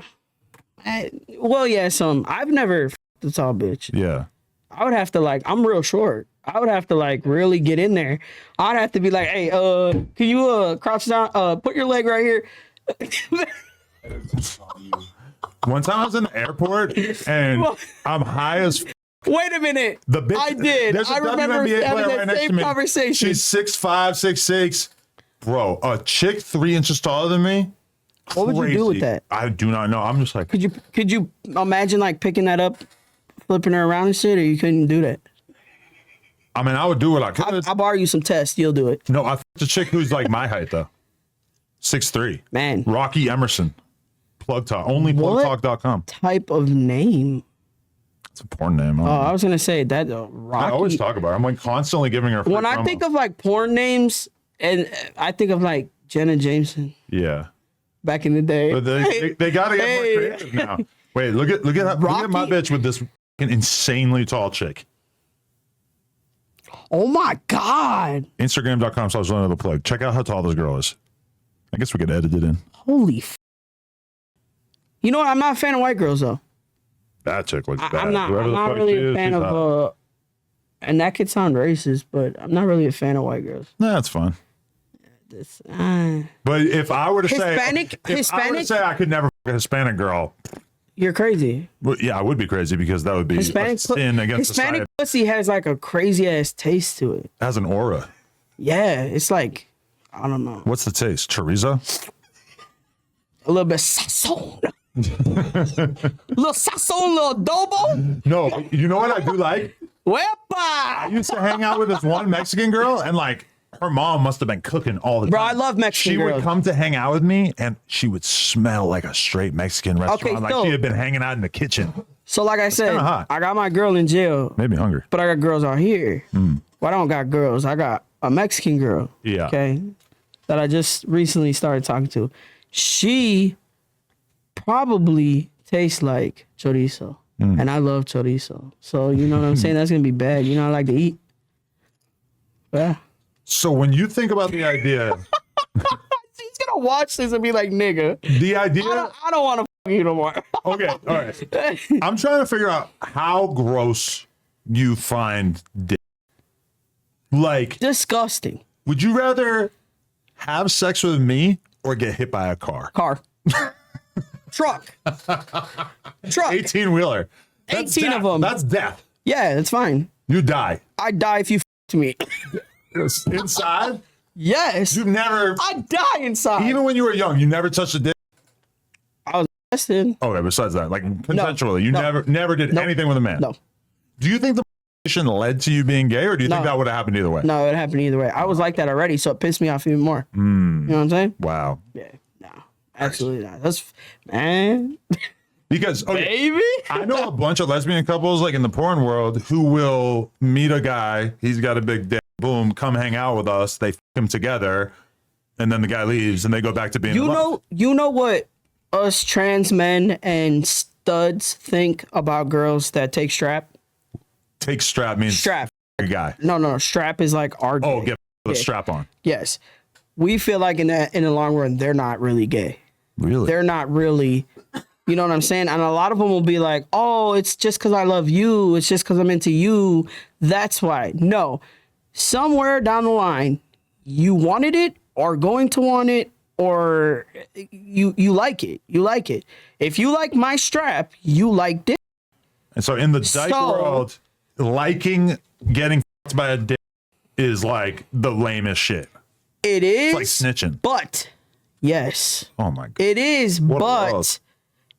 Well, yeah, I've never f***ed a tall bitch. Yeah. I would have to I'm real short. I would have to really get in there. I'd have to be like, hey, can you crouch down, put your leg right here. One time I was in the airport and I'm high as Wait a minute. the bitch. I did. There's a I remember WNBA having player that next to same me. conversation. She's 6'5", 6'6". Bro, a chick 3 inches taller than me. What would you do with Crazy. that? I do not know. I'm just like, Could you imagine picking that up, flipping her around and shit, or you couldn't do that? I mean, I would do what I could. I'll borrow you some tests. You'll do it. No, I f***ed a chick who's like my height though. 6'3". Man. Rocky Emerson. Plug Talk. What? Onlyplugtalk.com. Type of name. It's a porn name. Oh, I was gonna say that Rocky. I always talk about her. I'm constantly giving her free When I promo. think of porn names, and I think of Jenna Jameson Yeah. back in the day. But they got to get more creative now. Wait, look at my Rocky- bitch with this fucking insanely tall chick. Oh my God. Instagram.com/the plug. Check out how tall this girl is. I guess we could edit it in. Holy You know what? I'm not a fan of white girls though. That chick looks bad. I'm not Whoever the fuck really she a is, fan she's hot. of and that could sound racist, but I'm not really a fan of white girls. Nah, that's fine. This, But if I were to Hispanic- say I could never fuck a Hispanic girl, you're crazy. well, yeah, I would be crazy because that would be a sin against Hispanic society. pussy has a crazy ass taste to it. It has an aura. Yeah, it's I don't know, What's the taste? Chorizo? a little bit sazon. Little sazon, little adobo. No, you know what I do like? I Wepa! used to hang out with this one Mexican girl, and her mom must have been cooking all the time. Bro, I love Mexican She girls. would come to hang out with me, and she would smell like a straight Mexican restaurant. so- She had been hanging out in the kitchen. So like I said, kinda hot. I got my girl in jail, Made me hungry. but I got girls out here. Well, I don't got girls. I got a Mexican girl. Yeah. Okay. That I just recently started talking to. She probably tastes like chorizo. and I love chorizo. So you know what I'm saying? That's gonna be bad. You know I like to eat. Yeah. So when you think about the idea, He's gonna watch this and be like, "Nigga, the idea. I don't want to fuck you no more." Okay, all right. I'm trying to figure out how gross you find dick. Like, Disgusting. would you rather have sex with me or get hit by a car? Car. Truck. 18-wheeler. 18 of them. That's death. Yeah, it's fine. You die. I'd die if you f***ed me. Inside? Yes. You've never, I'd die inside. even when you were young, you never touched a dick? I was molested. Okay, besides that, like consensually, you No. never did anything with a man? No. Do you think the led to you being gay, or do you think No. that would have happened either way? No, it happened either way. I was like that already, so it pissed me off even more. You know what I'm saying? Wow. Yeah. No. Absolutely not. That's, man. Because, okay, Baby. I know a bunch of lesbian couples, like in the porn world, who will meet a guy. He's got a big dick. Boom, come hang out with us. They f him together, and then the guy leaves, and they go back to being. You know what us trans men and studs think about girls that take strap? Take strap means Strap. a guy. No. Strap is like our. Oh, gay. get the Yeah. strap on. Yes. We feel like in the long run, they're not really gay. Really? They're not really. You know what I'm saying? And a lot of them will be like, "Oh, it's just because I love you. It's just because I'm into you. That's why." No. Somewhere down the line, you wanted it or going to want it, or you like it. You like it. If you like my strap, you liked it. And so in the dyke world, liking getting f***ed by a dick is like the lamest shit. It is. It's like snitching. But, yes. Oh my god. It is, What a but world.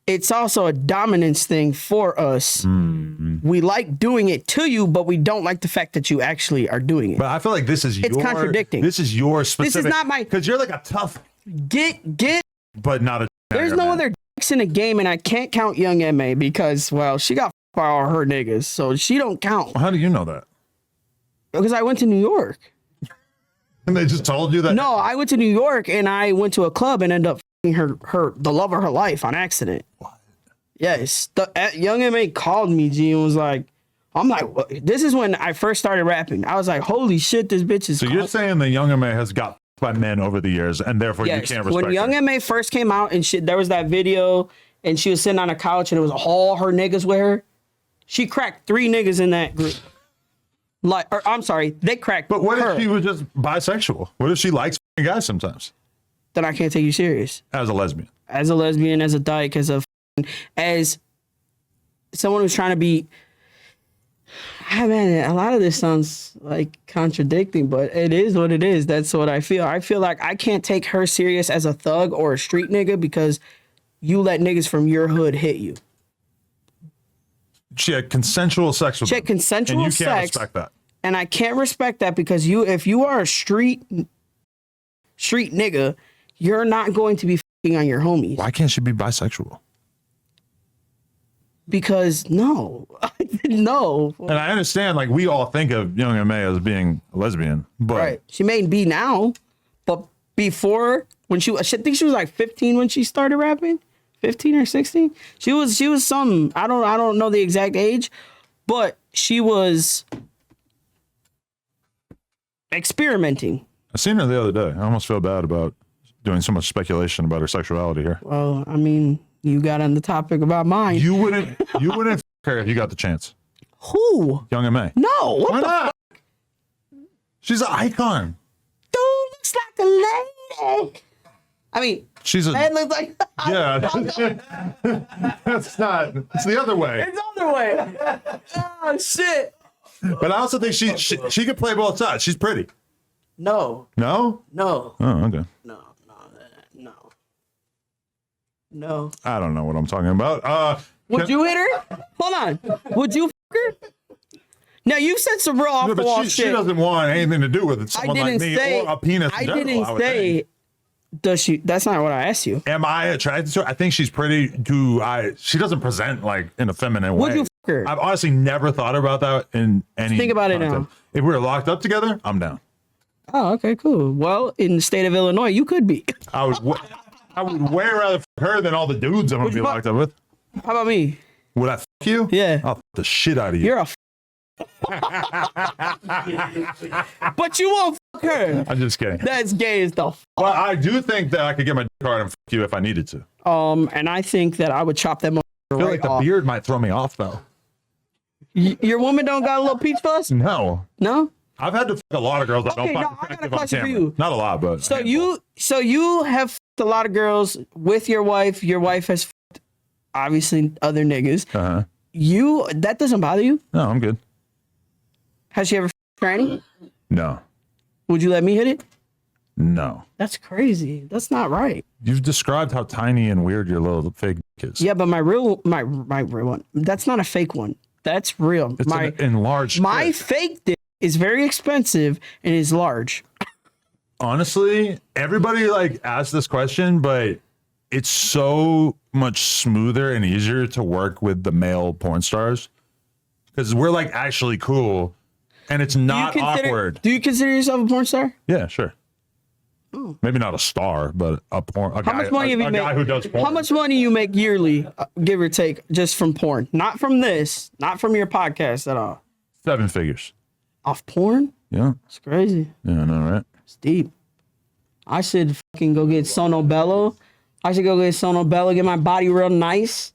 it's also a dominance thing for us. We like doing it to you, but we don't like the fact that you actually are doing it. But I feel like this is It's contradicting. This is your specific. not my- because you're like a tough, Get. but not a. There's no other dicks in the game, and I can't count Young M.A. because, well, she got f***ed by all her niggas, so she don't count. How do you know that? Because I went to New York. And they just told you that? No, I went to New York, and I went to a club and ended up f***ing the love of her life on accident. What? Yes. Young M.A. called me, G, and was like, I'm like, what? This is when I first started rapping. I was like, holy shit, this bitch is. So you're saying that Young M.A. has got by men over the years, and therefore you Yes. can't respect When Young her. M.A. first came out and shit, there was that video, and she was sitting on a couch, and it was all her niggas with her. She cracked 3 niggas in that group. Like, or I'm sorry, they cracked. But what her. if she was just bisexual? What if she likes f***ing guys sometimes Then I can't take you serious. as a lesbian? As a lesbian, as a dyke, as someone who's trying to be. Man, a lot of this sounds like contradicting, but it is what it is. That's what I feel. I feel like I can't take her serious as a thug or a street nigga because you let niggas from your hood hit you. She had consensual sex with She had him, consensual and you can't sex, respect that. and I can't respect that because if you are a street nigga, you're not going to be f***ing on your homies. Why can't she be bisexual? Because no. And I understand, like, we all think of Young M.A. as being a lesbian, but Right. She may be now, but before, when I think she was like 15 when she started rapping, 15 or 16. She was some, I don't know the exact age, but she was experimenting. I seen her the other day. I almost feel bad about doing so much speculation about her sexuality here. Well, I mean, you got on the topic about mine. You wouldn't f*** her if you got the chance. Who? Young M.A. No. What Why the not? She's an icon. dude looks like a lady? I mean, She's a man looks like yeah. That's not. It's the other way. it's the other way. Oh shit. But I also think she could play both sides. She's pretty. No. No. No. Oh, okay. No. I don't know what I'm talking about. Would you hit her? Hold on. Would you f her? Now you said some real off No, the wall but she shit. doesn't want anything to do with it. I Someone didn't like me say. or a penis. I in general, didn't would say. think. Does she? That's not what I asked you. Am I attracted to her? I think she's pretty. She doesn't present like in a feminine way. Would you f her? I've honestly never thought about that in any. Think about it now. context. If we were locked up together, I'm down. Oh, okay, cool. Well, in the state of Illinois, you could be. I would way rather f her than all the dudes I'm gonna be you fuck? locked up with. How about me? Would I fuck you? Yeah. I'll fuck the shit out of you. You're a but you won't fuck her. I'm just kidding. That's gay as the Well, I do think that I could get my dick hard and fuck you if I needed to. And I think that I would chop them up I feel right like the off. beard might throw me off, though. Your woman don't got a little peach fuzz? No. No? I've had to fuck a lot of girls that Okay, don't no, fuck I got a effective on question for camera. you. Not a lot, but So you have fucked a lot of girls with your wife. Your wife has fucked, obviously, other niggas. Uh-huh. That doesn't bother you? No, I'm good. Has she ever fucked tranny? No. Would you let me hit it? No. That's crazy. That's not right. You've described how tiny and weird your little fake dick is. Yeah, but my real one. That's not a fake one. That's real. It's an enlarged my dick. fake dick is very expensive and is large. Honestly, everybody like asks this question, but it's so much smoother and easier to work with the male porn stars because we're like actually cool and it's not awkward. Do you consider yourself a porn star? Yeah, sure. Maybe not a star, but a How much money have you made? guy who does porn. How much money you make yearly, give or take, just from porn? Not from this, not from your podcast at all. 7 figures. Off porn? Yeah. It's crazy. Yeah, I know, right? It's deep. I should fucking go get Sono Bello. I should go get Sono Bello, get my body real nice.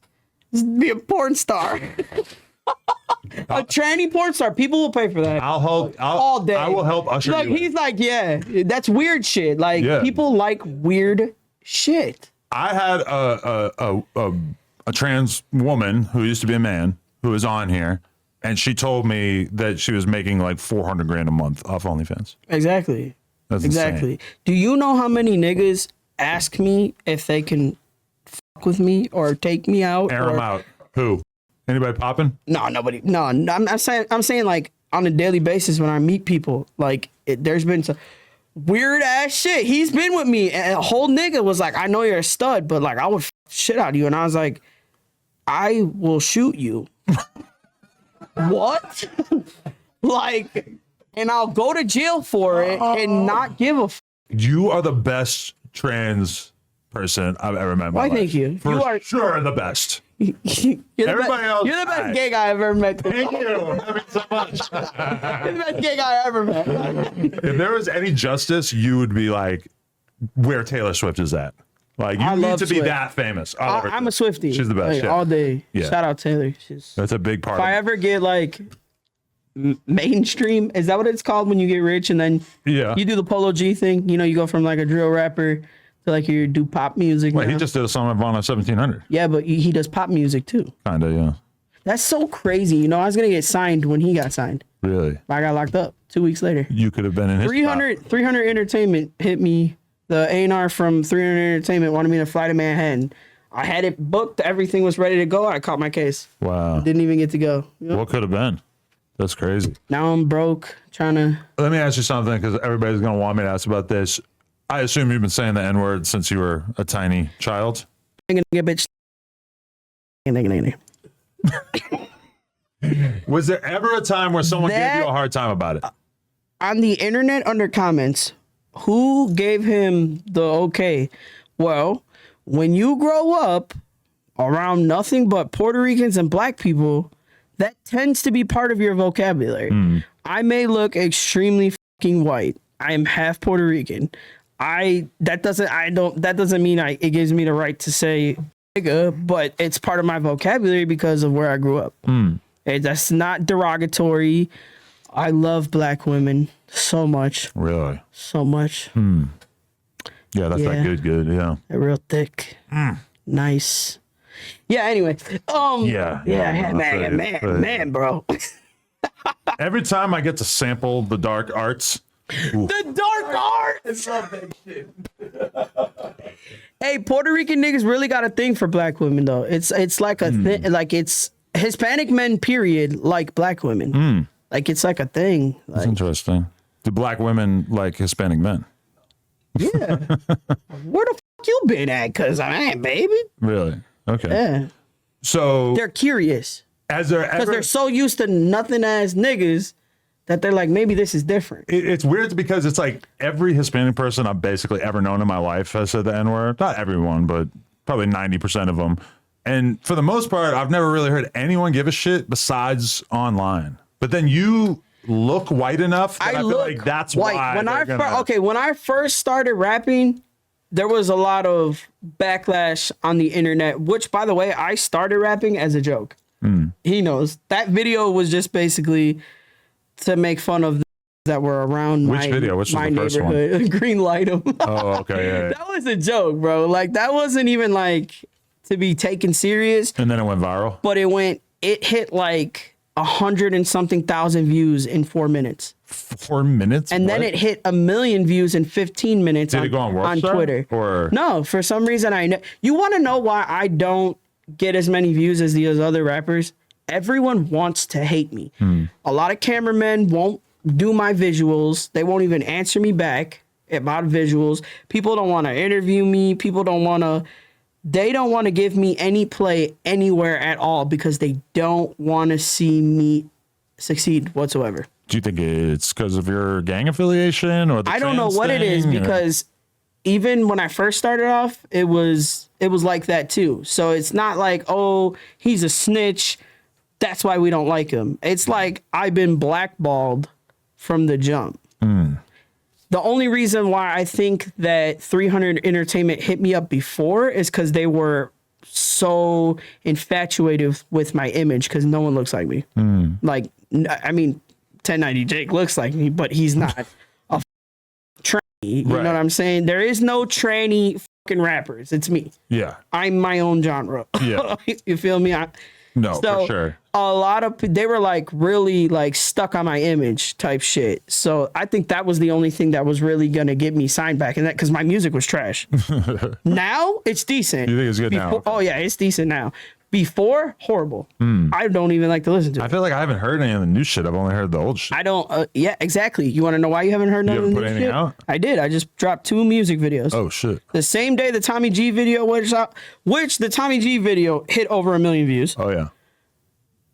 Just be a porn star. A tranny porn star. People will pay for that. I'll help all day. I will help usher Like you in. he's like, yeah, that's weird shit. Like Yeah. people like weird shit. I had a trans woman who used to be a man who was on here, and she told me that she was making like $400,000 a month off OnlyFans. Exactly. That's Exactly. insane. Do you know how many niggas ask me if they can fuck with me or take me out? Air them out. Who? Anybody popping? No, nobody. No, I'm saying like on a daily basis when I meet people, like there's been some weird ass shit. He's been with me, and a whole nigga was like, "I know you're a stud, but like I would shit out of you," and I was like, "I will shoot you." What? Like, and I'll go to jail for it and not give a. You are the best trans person I've ever met in my Why, life. thank you. For You are- sure the best. You're the Everybody else, You're the best alright. gay guy I've ever met. Thank you. I mean, so much. You're the best gay guy I ever met. If there was any justice, you would be like where Taylor Swift is at. Like, you I need love to be Swift. that famous. I love her I'm too. a Swiftie. She's the best. Like, Yeah. all day. Yeah. Shout out Taylor. She's, That's a big part if of I it. ever get like mainstream, is that what it's called when you get rich and then Yeah. you do the Polo G thing? You know, you go from like a drill rapper to like you do pop music. Wait, now. he just did a song with Vaughn 1700. Yeah, but he does pop music too. Kinda, yeah. That's so crazy. You know, I was gonna get signed when he got signed, Really? but I got locked up 2 weeks later. You could have been in his 300 Entertainment hit me. The A&R from 300 Entertainment wanted me to fly to Manhattan. I had it booked. Everything was ready to go. I caught my case. top. Wow. Didn't even get to go. You know? What could have been? That's crazy. Now I'm broke, trying to. Let me ask you something, because everybody's going to want me to ask about this. I assume you've been saying the N-word since you were a tiny child. Bitch. Was there ever a time where someone gave you a hard time about it? On the internet under comments, who gave him the okay? Well, when you grow up around nothing but Puerto Ricans and black people, that tends to be part of your vocabulary. I may look extremely fucking white. I am half Puerto Rican. That doesn't mean it gives me the right to say nigga, but it's part of my vocabulary because of where I grew up. That's not derogatory. I love black women so much. Really? So much. Yeah, that's Yeah. that good, yeah. They're real thick. Nice. Yeah, anyway. Yeah, Man, bro. Every time I get to sample the dark arts, The dark arts. I love that shit. Hey, Puerto Rican niggas really got a thing for black women though. It's like a thing. Like it's Hispanic men, period, like black women. Like it's like a thing. that's Like, interesting. Do black women like Hispanic men? yeah. Where the fuck you been at? Cause I ain't, baby. Really? Okay. Yeah. So, They're curious as there because ever, they're so used to nothing ass niggas that they're like, maybe this is different. it's weird because it's like every Hispanic person I've basically ever known in my life has said the N-word. Not everyone, but probably 90% of them. And for the most part, I've never really heard anyone give a shit besides online. But then you look white enough that I feel like that's white. why. When I first started rapping, there was a lot of backlash on the internet, which, by the way, I started rapping as a joke. He knows. That video was just basically to make fun of that were around Which video? Which was my the first neighborhood. Green light 'em. Oh, okay. Yeah. That was a joke, bro. Like, that wasn't even like to be taken serious. And then it went viral. But it hit like 100 and something thousand views in 4 minutes. 4 minutes? And then it hit 1 million views in 15 minutes. Did it go on Worldstar, Twitter? Or no, for some reason I know. You want to know why I don't get as many views as these other rappers? Everyone wants to hate me. A lot of cameramen won't do my visuals. They won't even answer me back about visuals. People don't want to interview me. They don't want to give me any play anywhere at all because they don't want to see me succeed whatsoever. do you think it's because of your gang affiliation or the I don't know what it is because even when I first started off, it was like that too. So it's not like, oh, he's a snitch, that's why we don't like him. It's like I've been blackballed from the jump. The only reason why I think that 300 Entertainment hit me up before is because they were so infatuated with my image because no one looks like me. Like, I mean, 1090 Jake looks like me, but he's not a tranny. You know what I'm saying? There is no tranny fucking rappers. It's me. Yeah. I'm my own genre. Yeah. You feel me? For sure. A lot of they were like really like stuck on my image type shit. So I think that was the only thing that was really gonna get me signed back, and that because my music was trash. Now it's decent. You think it's good now? Oh yeah, it's decent now. Before, horrible. I don't even like to listen to it. I feel like I haven't heard any of the new shit. I've only heard the old shit. I don't. Yeah, exactly. You want to know why you haven't heard none of the put new anything shit? out? I did. I just dropped 2 music videos. Oh shit. The same day the Tommy G video was out, which the Tommy G video hit over 1 million views. Oh yeah.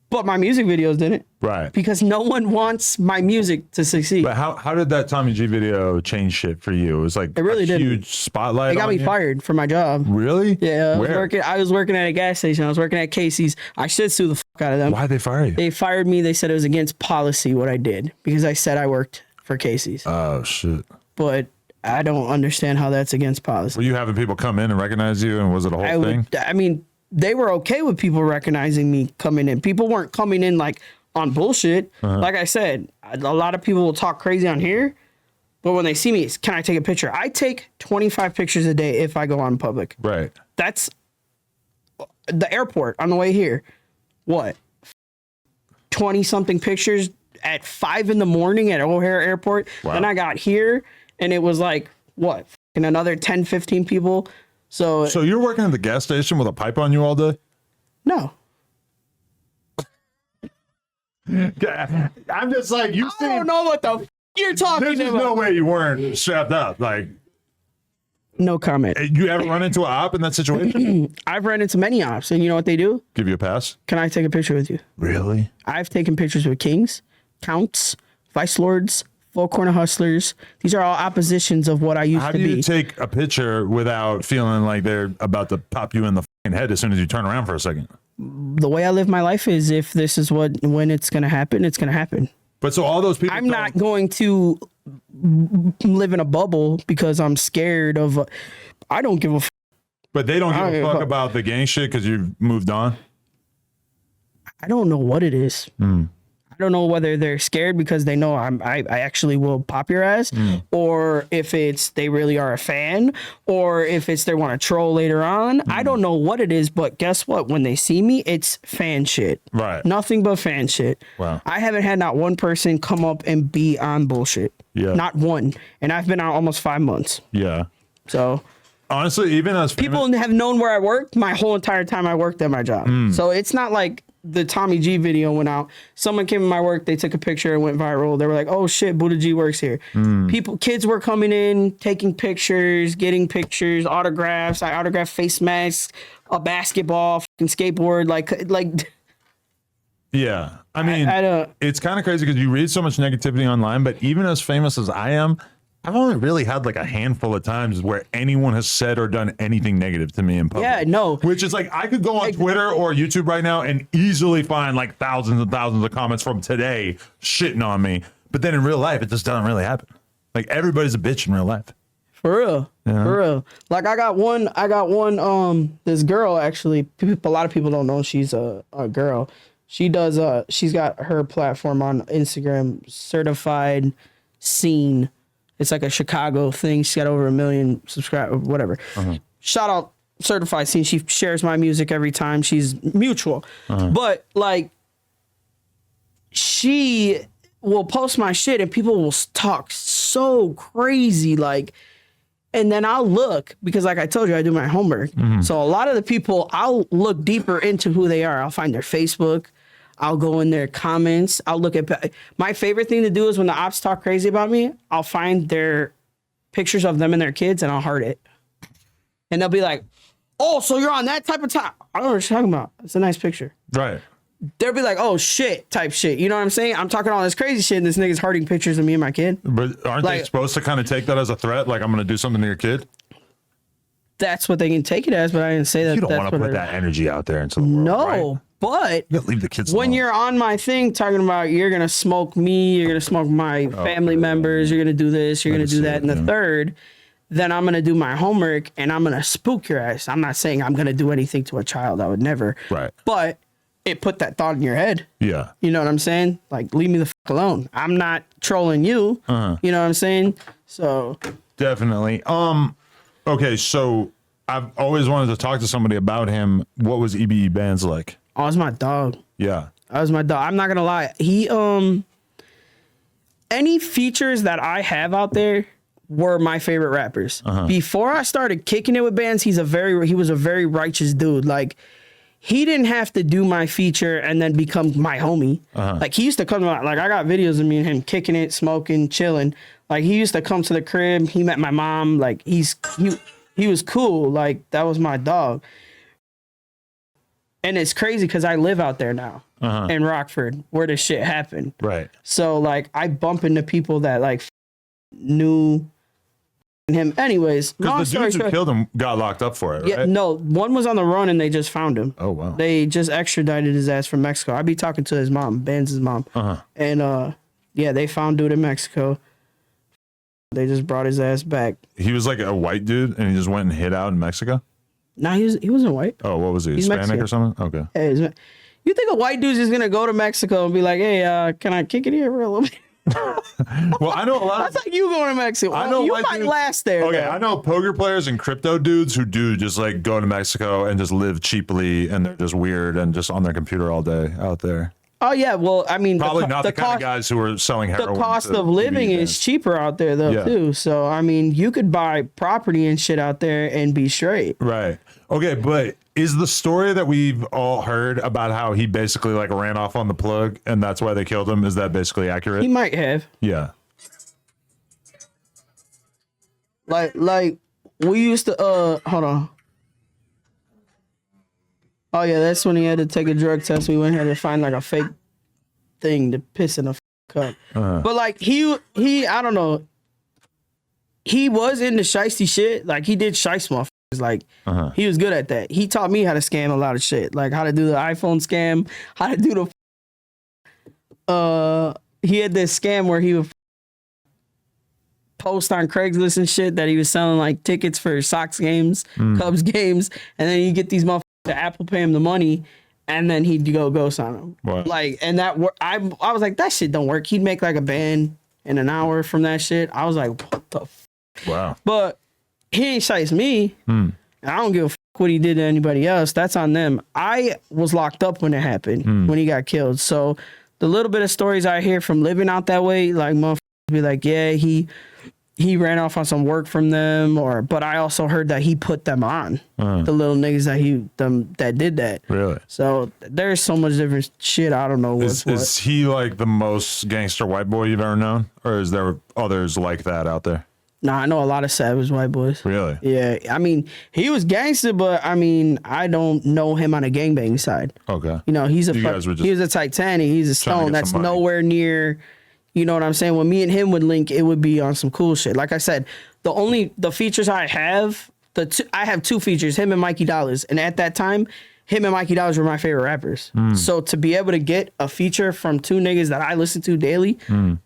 But my music videos didn't. Right. Because no one wants my music to succeed. But how did that Tommy G video change shit for you? It was like It really a did. huge spotlight. It got on me you? fired from my job. Really? Yeah, Where? I was working at a gas station. I was working at Casey's. I should sue the fuck out of them. Why'd they fire you? They fired me. They said it was against policy what I did because I said I worked for Casey's. Oh shit. But I don't understand how that's against policy. Were you having people come in and recognize you, and was it a whole thing? I mean, they were okay with people recognizing me coming in. People weren't coming in like on bullshit. Like I said, a lot of people will talk crazy on here, but when they see me, it's, can I take a picture? I take 25 pictures a day if I go on public. Right. That's the airport on the way here. What? 20 something pictures at 5 a.m. at O'Hare Airport. Wow. Then I got here and it was like, what? And another 10, 15 people. So you're working at the gas station with a pipe on you all day? no. I'm just like, I don't know what the you're talking There's just about. no way you weren't strapped up. Like, No comment. you ever run into an op in that situation? I've run into many ops, and you know what they do? Give you a pass? Can I take a picture with you? Really? I've taken pictures with kings, counts, vice lords, full corner hustlers. These are all oppositions of what I used How to do you be. take a picture without feeling like they're about to pop you in the fucking head as soon as you turn around for a second? The way I live my life is if this is when it's going to happen, it's going to happen. But so all those people, I'm not going to live in a bubble because I'm scared of. I don't give a. But they don't I don't give give a a fuck fuck. about the gang shit because you've moved on. I don't know what it is. I don't know whether they're scared because they know I actually will pop your ass, or if it's they really are a fan, or if it's they want to troll later on. I don't know what it is, but guess what? When they see me, it's fan shit. Right. Nothing but fan shit. Wow. I haven't had not one person come up and be on bullshit. Yeah. Not one. And I've been out almost 5 months. Yeah. So Honestly, even as people have known where I worked my whole entire time I worked at my job. So it's not like the Tommy G video went out. Someone came in my work, they took a picture and went viral. They were like, oh shit, Buddah G works here. Kids were coming in, taking pictures, getting pictures, autographs. I autographed face masks, a basketball, fucking skateboard, like Yeah. I mean, I don't. it's kind of crazy because you read so much negativity online, but even as famous as I am, I've only really had like a handful of times where anyone has said or done anything negative to me in public. Yeah, no. Which is like, I could go on Twitter or YouTube right now and easily find like thousands and thousands of comments from today shitting on me. But then in real life, it just doesn't really happen. Like, everybody's a bitch in real life. For real. Yeah. For real. Like, I got one, this girl, actually, a lot of people don't know she's a girl. She does, she's got her platform on Instagram, Certified Scene. It's like a Chicago thing. She's got over 1 million subscribers, whatever. Shout out Certified Scene. She shares my music every time. She's mutual. But, like, she will post my shit and people will talk so crazy, like, and then I'll look, because like I told you, I do my homework. So a lot of the people, I'll look deeper into who they are. I'll find their Facebook. I'll go in their comments. I'll look at, my favorite thing to do is when the ops talk crazy about me, I'll find their pictures of them and their kids and I'll heart it. And they'll be like, oh, so you're on that type of time. I don't know what you're talking about. It's a nice picture. Right. They'll be like, oh, shit type shit. You know what I'm saying? I'm talking all this crazy shit and this nigga's hearting pictures of me and my kid. But aren't they supposed to kind of take that as a threat? Like, I'm going to do something to your kid? That's what they can take it as, but I didn't say that. You don't want to put that energy out there into the world, no, right? But you gotta leave the kids when alone. you're on my thing talking about you're going to smoke me, you're going to smoke my family members, you're going to do this, you're going to do that, and the third, then I'm going to do my homework and I'm going to spook your ass. I'm not saying I'm going to do anything to a child. I would never. Right. But it put that thought in your head. Yeah. You know what I'm saying? Like, leave me the fuck alone. I'm not trolling you. You know what I'm saying? So. Definitely. Okay, so I've always wanted to talk to somebody about him. What was EBE Bands like? Oh, it's my dog. Yeah. That was my dog. I'm not gonna lie. He any features that I have out there were my favorite rappers. Before I started kicking it with Bands, he was a very righteous dude. Like, he didn't have to do my feature and then become my homie. Like, he used to come to like, I got videos of me and him kicking it, smoking, chilling. Like, he used to come to the crib. He met my mom. Like, he was cool. Like, that was my dog. And it's crazy because I live out there now in Rockford where this shit happened. Right. So, like, I bump into people that, like, knew him. Anyways, because the dudes who killed him got locked up for it, right? Yeah, no, one was on the run and they just found him. Oh, wow. They just extradited his ass from Mexico. I'd be talking to his mom, Ben's mom. And, yeah, they found dude in Mexico. They just brought his ass back. He was like a white dude and he just went and hid out in Mexico? Nah, he wasn't white. Oh, what was he? He's Hispanic Mexican. or something? Okay. Hey, you think a white dude's just gonna go to Mexico and be like, hey, can I kick it here for a little bit? Well, I know a lot of... That's like you going to Mexico. I know you white might dudes, last there. Okay, though. I know poker players and crypto dudes who do just like go to Mexico and just live cheaply and they're just weird and just on their computer all day out there. Oh, yeah. Well, I mean, Probably not the kind of guys who are selling heroin. The cost of living is cheaper out there, though, too. So, I mean, you could buy property and shit out there and be straight. Right. Okay, but is the story that we've all heard about how he basically like ran off on the plug and that's why they killed him, is that basically accurate? He might have. Yeah. Like we used to, hold on. Oh, yeah, that's when he had to take a drug test. We went here to find, like, a fake thing to piss in a cup. But, like, he, I don't know. He was into shiesty shit. Like, he did shiest motherfuckers. Like, he was good at that. He taught me how to scam a lot of shit. Like, how to do the iPhone scam, how to do the... He had this scam where he would post on Craigslist and shit that he was selling, like, tickets for Sox games, Cubs games, and then you get these motherfuckers to Apple pay him the money, and then he'd go ghost on him. Wow. Like, and that I was like, that shit don't work. He'd make like a band in an hour from that shit. I was like, what the Wow. But he ain't shice me. And I don't give a what he did to anybody else. That's on them. I was locked up when it happened, when he got killed. So the little bit of stories I hear from living out that way, like motherfuckers be like, yeah, he ran off on some work from them, but I also heard that he put them on, the little niggas that did that. Really? So there's so much different shit. I don't know what's what. Is he like the most gangster white boy you've ever known, or is there others like that out there? Nah, I know a lot of savage white boys. Really? Yeah. I mean, he was gangster, but I mean, I don't know him on a gangbang side. Okay. You know, he was a Titanic. He's a Stone. That's nowhere near You know what I'm saying? When me and him would link, it would be on some cool shit. Like I said, the features I have, I have 2 features, him and Mikey Dollars. And at that time, him and Mikey Dollars were my favorite rappers. So to be able to get a feature from 2 niggas that I listen to daily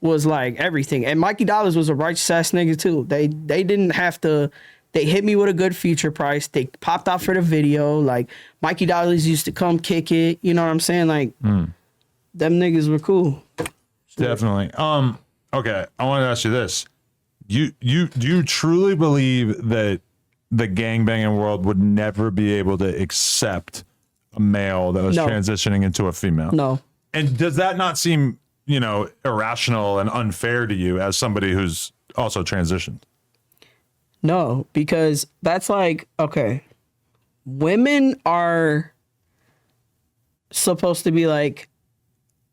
was like everything. And Mikey Dollars was a righteous ass nigga too. They didn't have to. They hit me with a good feature price. They popped out for the video. Like Mikey Dollars used to come kick it. You know what I'm saying? Like them niggas were cool. Definitely. Okay, I want to ask you this: do you truly believe that the gangbanging world would never be able to accept a male that was transitioning into a female? No. And does that not seem, irrational and unfair to you as somebody who's also transitioned? No, because that's like, okay, women are supposed to be like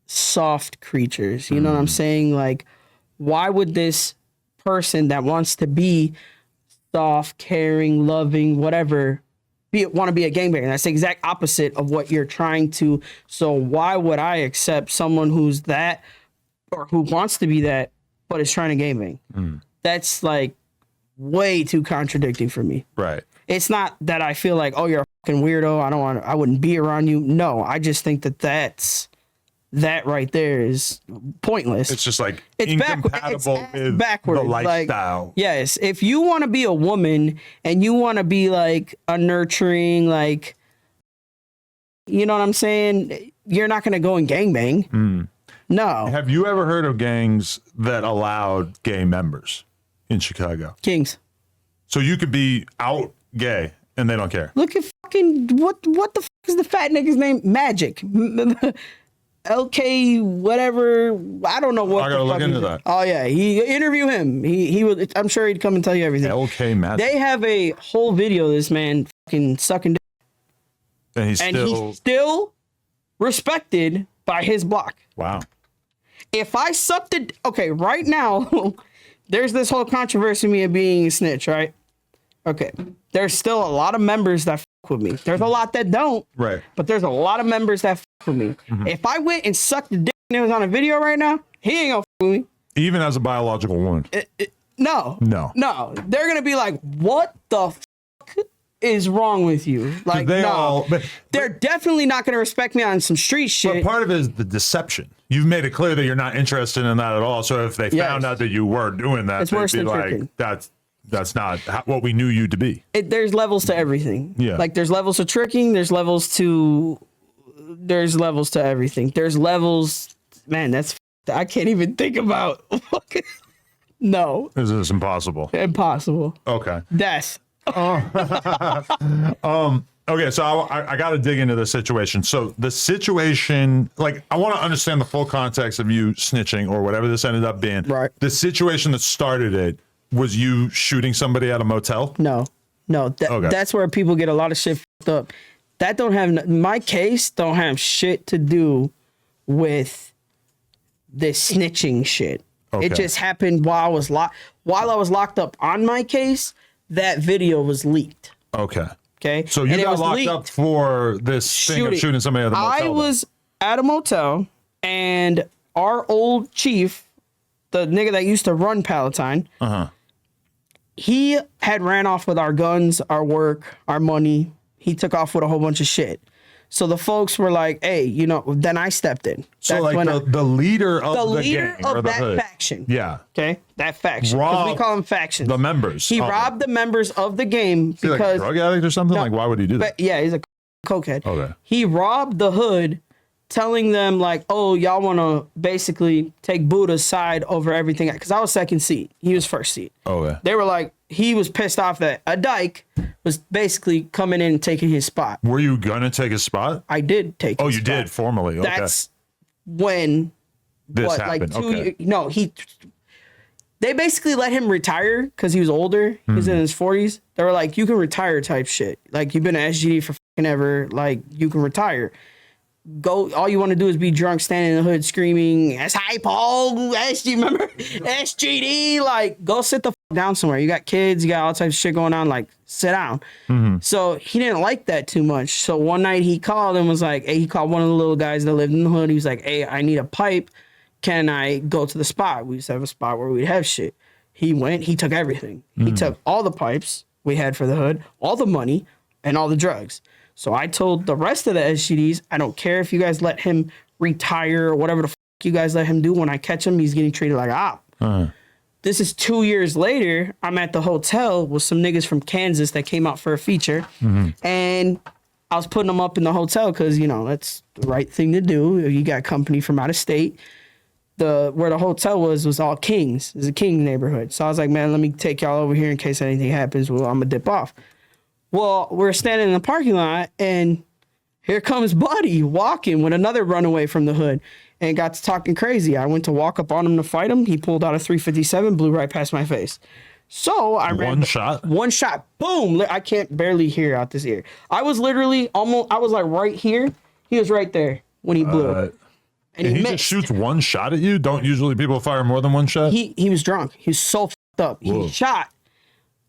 soft creatures. You know what I'm saying? Like, why would this person that wants to be soft, caring, loving, whatever, want to be a gangbanger? That's the exact opposite of what you're trying to. So why would I accept someone who's that or who wants to be that, but is trying to gangbang? That's like way too contradicting for me. Right. It's not that I feel like, oh, you're a fucking weirdo, I wouldn't be around you. No, I just think that right there is pointless. It's just like it's incompatible with the lifestyle. Like, yes, if you want to be a woman and you want to be like a nurturing, like, you know what I'm saying? You're not going to go and gangbang. No. Have you ever heard of gangs that allowed gay members in Chicago? Kings. So you could be out gay and they don't care. Look at fucking, what the fuck is the fat nigga's name? Magic. LK, whatever. I don't know what. I gotta look into that. Oh yeah, interview him. He would. I'm sure he'd come and tell you everything. LK Magic. They have a whole video of this man fucking sucking dick. And he's still respected by his block. Wow. If I sucked it, okay, right now, there's this whole controversy of me being a snitch, right? Okay, there's still a lot of members that fuck with me. There's a lot that don't. Right. But there's a lot of members that fuck with me. If I went and sucked the dick and it was on a video right now, he ain't gonna fuck with me. Even as a biological woman. No. They're gonna be like, what the fuck is wrong with you? Like, they're definitely not gonna respect me on some street shit. But part of it is the deception. You've made it clear that you're not interested in that at all. So if they found out that you were doing that, it's worse than tricking. That's not what we knew you to be. There's levels to everything. Yeah. Like there's levels to tricking. There's levels to everything. There's levels. Man, I can't even think about. No. This is impossible. Impossible. Okay. Death. Okay, so I got to dig into the situation. So the situation, like, I want to understand the full context of you snitching or whatever this ended up being. Right. The situation that started it was you shooting somebody at a motel? No. Okay. That's where people get a lot of shit fucked up. That my case don't have shit to do with this snitching shit. Okay. It just happened while I was locked up on my case. That video was leaked. Okay. Okay. So you got locked up for this thing of shooting somebody at the motel? I was at a motel, and our old chief, the nigga that used to run Palatine, he had ran off with our guns, our work, our money. He took off with a whole bunch of shit. So the folks were like, hey, then I stepped in. So like the leader of the gang or the hood. Faction. Yeah. Okay. That faction. Because we call them factions. The members. He robbed the members of the game because. Like a drug addict or something? Like, why would he do that? Yeah, he's a cokehead. Okay. He robbed the hood, telling them like, oh, y'all want to basically take Buddha's side over everything. Because I was second seat. He was first seat. Okay. They were like, he was pissed off that a dyke was basically coming in and taking his spot. Were you going to take his spot? I did take his spot. You did formally. Okay. That's when this happened. They basically let him retire because he was older. He was in his 40s. They were like, you can retire type shit. Like, you've been an SGD for fucking ever. Like, you can retire. Go. All you want to do is be drunk, standing in the hood, screaming, "S hi Paul, SG, remember SGD." Like, go sit the fuck down somewhere. You got kids, you got all types of shit going on. Like, sit down. So he didn't like that too much. So one night he called and was like, "Hey," he called one of the little guys that lived in the hood. He was like, "Hey, I need a pipe. can I go to the spot? We used to have a spot where we'd have shit. He went, he took everything. He took all the pipes we had for the hood, all the money, and all the drugs. So I told the rest of the SGDs, I don't care if you guys let him retire or whatever the fuck you guys let him do. When I catch him, he's getting treated like an op. This is 2 years later. I'm at the hotel with some niggas from Kansas that came out for a feature. And I was putting them up in the hotel because, you know, that's the right thing to do. You got company from out of state. Where the hotel was all Kings. It's a King neighborhood. So I was like, man, let me take y'all over here in case anything happens. Well, I'm going to dip off. Well, we're standing in the parking lot, and here comes Buddy walking with another runaway from the hood and got to talking crazy. I went to walk up on him to fight him. He pulled out a 357, blew right past my face. So I ran. One shot. Boom. I can't barely hear out this ear. I was literally I was like right here. He was right there when he blew it. And he just shoots one shot at you? Don't usually people fire more than one shot? He was drunk. He was so fucked up. He shot.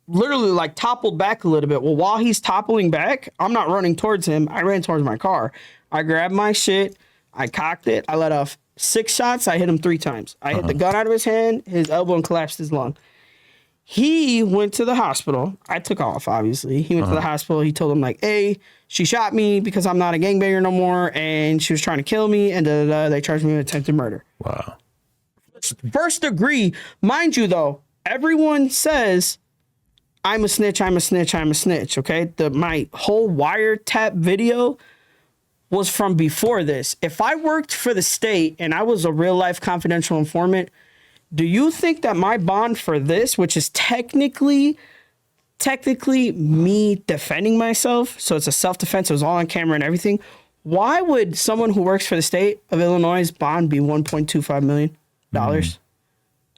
Literally like toppled back a little bit. Well, while he's toppling back, I'm not running towards him. I ran towards my car. I grabbed my shit. I cocked it. I let off 6 shots. I hit him 3 times. I hit the gun out of his hand, his elbow, and collapsed his lung. He went to the hospital. I took off, obviously. He went to the hospital. He told him, like, hey, she shot me because I'm not a gangbanger no more, and she was trying to kill me, and they charged me with attempted murder. Wow. First degree. Mind you, though, everyone says, I'm a snitch, I'm a snitch, I'm a snitch, okay? My whole wiretap video was from before this. If I worked for the state and I was a real-life confidential informant, do you think that my bond for this, which is technically me defending myself, so it's a self-defense, it was all on camera and everything, why would someone who works for the state of Illinois' bond be $1.25 million?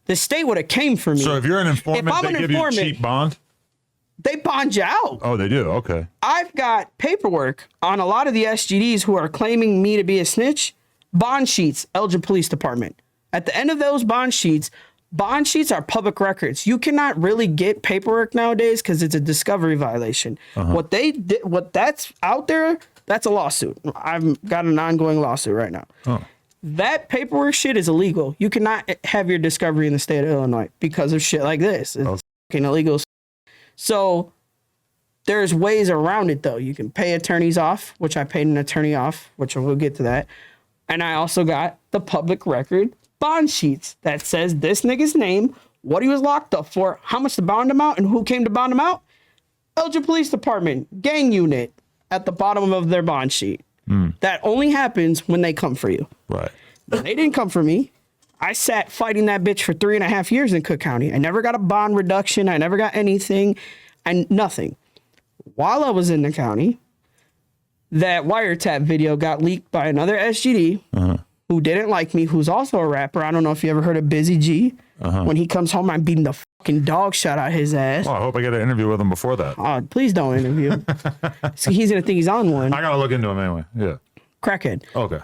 The state would have came for me. So if you're an informant, they give you a cheap bond? They bond you out. Oh, they do? Okay. I've got paperwork on a lot of the SGDs who are claiming me to be a snitch. Bond sheets, Elgin Police Department. At the end of those bond sheets are public records. You cannot really get paperwork nowadays because it's a discovery violation. What they did, what that's out there, that's a lawsuit. I've got an ongoing lawsuit right now. That paperwork shit is illegal. You cannot have your discovery in the state of Illinois because of shit like this. It's fucking illegal. So there's ways around it, though. You can pay attorneys off, which I paid an attorney off, which we'll get to that. And I also got the public record bond sheets that says this nigga's name, what he was locked up for, how much to bond him out, and who came to bond him out. Elgin Police Department, gang unit, at the bottom of their bond sheet. That only happens when they come for you. Right. They didn't come for me. I sat fighting that bitch for 3.5 years in Cook County. I never got a bond reduction. I never got anything and nothing. While I was in the county, that wiretap video got leaked by another SGD who didn't like me, who's also a rapper. I don't know if you ever heard of Buddah G. When he comes home, I'm beating the fucking dog shot out his ass. Oh, I hope I get an interview with him before that. Please don't interview him. So he's going to think he's on one. I got to look into him anyway. Yeah. Crackhead. Okay.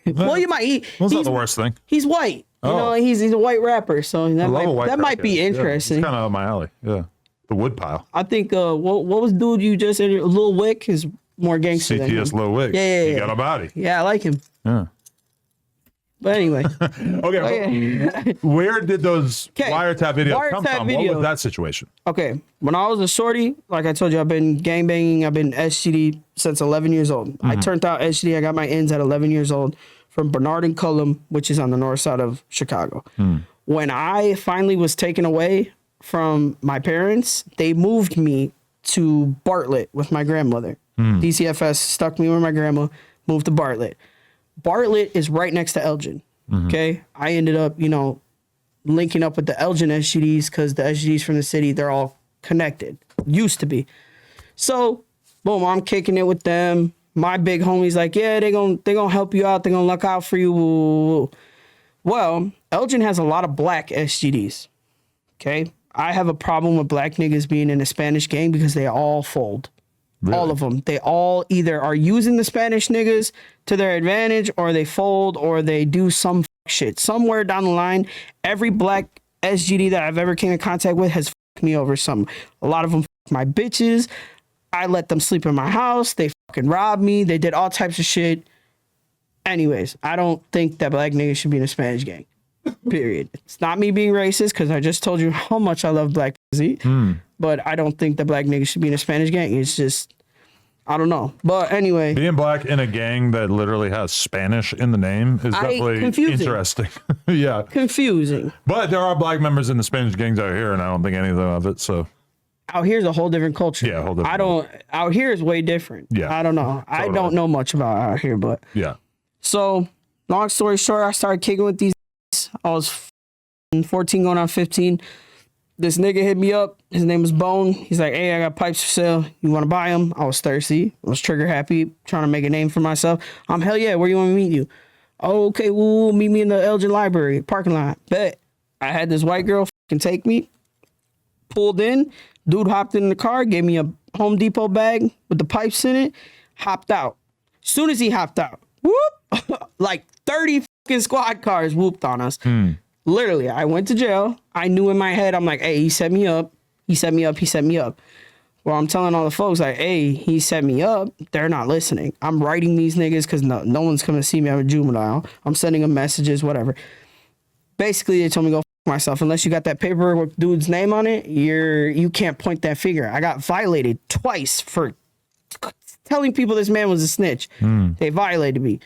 Well, you might. That's not the worst thing. He's white. You know, he's a white rapper, so that might be interesting. It's kind of up my alley. Yeah, the woodpile. I think what was dude you just said? Lil Wick is more gangster than him. CTS Lil Wick. Yeah. He got a body. Yeah, I like him. Yeah. But anyway. Okay. Where did those wiretap videos come from? What was that situation? Okay. When I was a shorty, like I told you, I've been gangbanging. I've been SGD since 11 years old. I turned out SGD. I got my ends at 11 years old from Bernard and Cullum, which is on the north side of Chicago. When I finally was taken away from my parents, they moved me to Bartlett with my grandmother. DCFS stuck me with my grandma, moved to Bartlett. Bartlett is right next to Elgin. Okay. I ended up, linking up with the Elgin SGDs because the SGDs from the city, they're all connected. Used to be. So, boom, I'm kicking it with them. My big homie's like, yeah, they gonna help you out. They're gonna look out for you. Well, Elgin has a lot of black SGDs. Okay. I have a problem with black niggas being in a Spanish gang because they all fold. Really? All of them. They all either are using the Spanish niggas to their advantage, or they fold, or they do some shit. Somewhere down the line, every black SGD that I've ever came in contact with has fucked me over some. A lot of them fucked my bitches. I let them sleep in my house. They fucking robbed me. They did all types of shit. Anyways, I don't think that black niggas should be in a Spanish gang. Period. It's not me being racist because I just told you how much I love black pussy. But I don't think that black niggas should be in a Spanish gang. It's just, I don't know. But anyway. Being black in a gang that literally has Spanish in the name is definitely interesting. Yeah. Confusing. But there are black members in the Spanish gangs out here, and I don't think any of them have it, so. Out here's a whole different culture. Yeah, a whole different out here is way different. Yeah. I don't know. Totally. I don't know much about out here, but. Yeah. So, long story short, I started kicking with these. I was 14 going on 15. This nigga hit me up. His name was Bone. He's like, hey, I got pipes for sale. You want to buy them? I was thirsty. I was trigger happy, trying to make a name for myself. Hell yeah, where you want me to meet you? Oh, okay, well, meet me in the Elgin Library parking lot. Bet. I had this white girl fucking take me. Pulled in. Dude hopped in the car, gave me a Home Depot bag with the pipes in it. Hopped out. Soon as he hopped out, whoop, like 30 fucking squad cars whooped on us. Literally, I went to jail. I knew in my head, I'm like, hey, he set me up. He set me up. He set me up. Well, I'm telling all the folks, like, hey, he set me up. They're not listening. I'm writing these niggas because no one's coming to see me. I'm a juvenile. I'm sending them messages, whatever. Basically, they told me to go f myself. Unless you got that paperwork with dude's name on it, you can't point that finger. I got violated twice for telling people this man was a snitch. They violated me.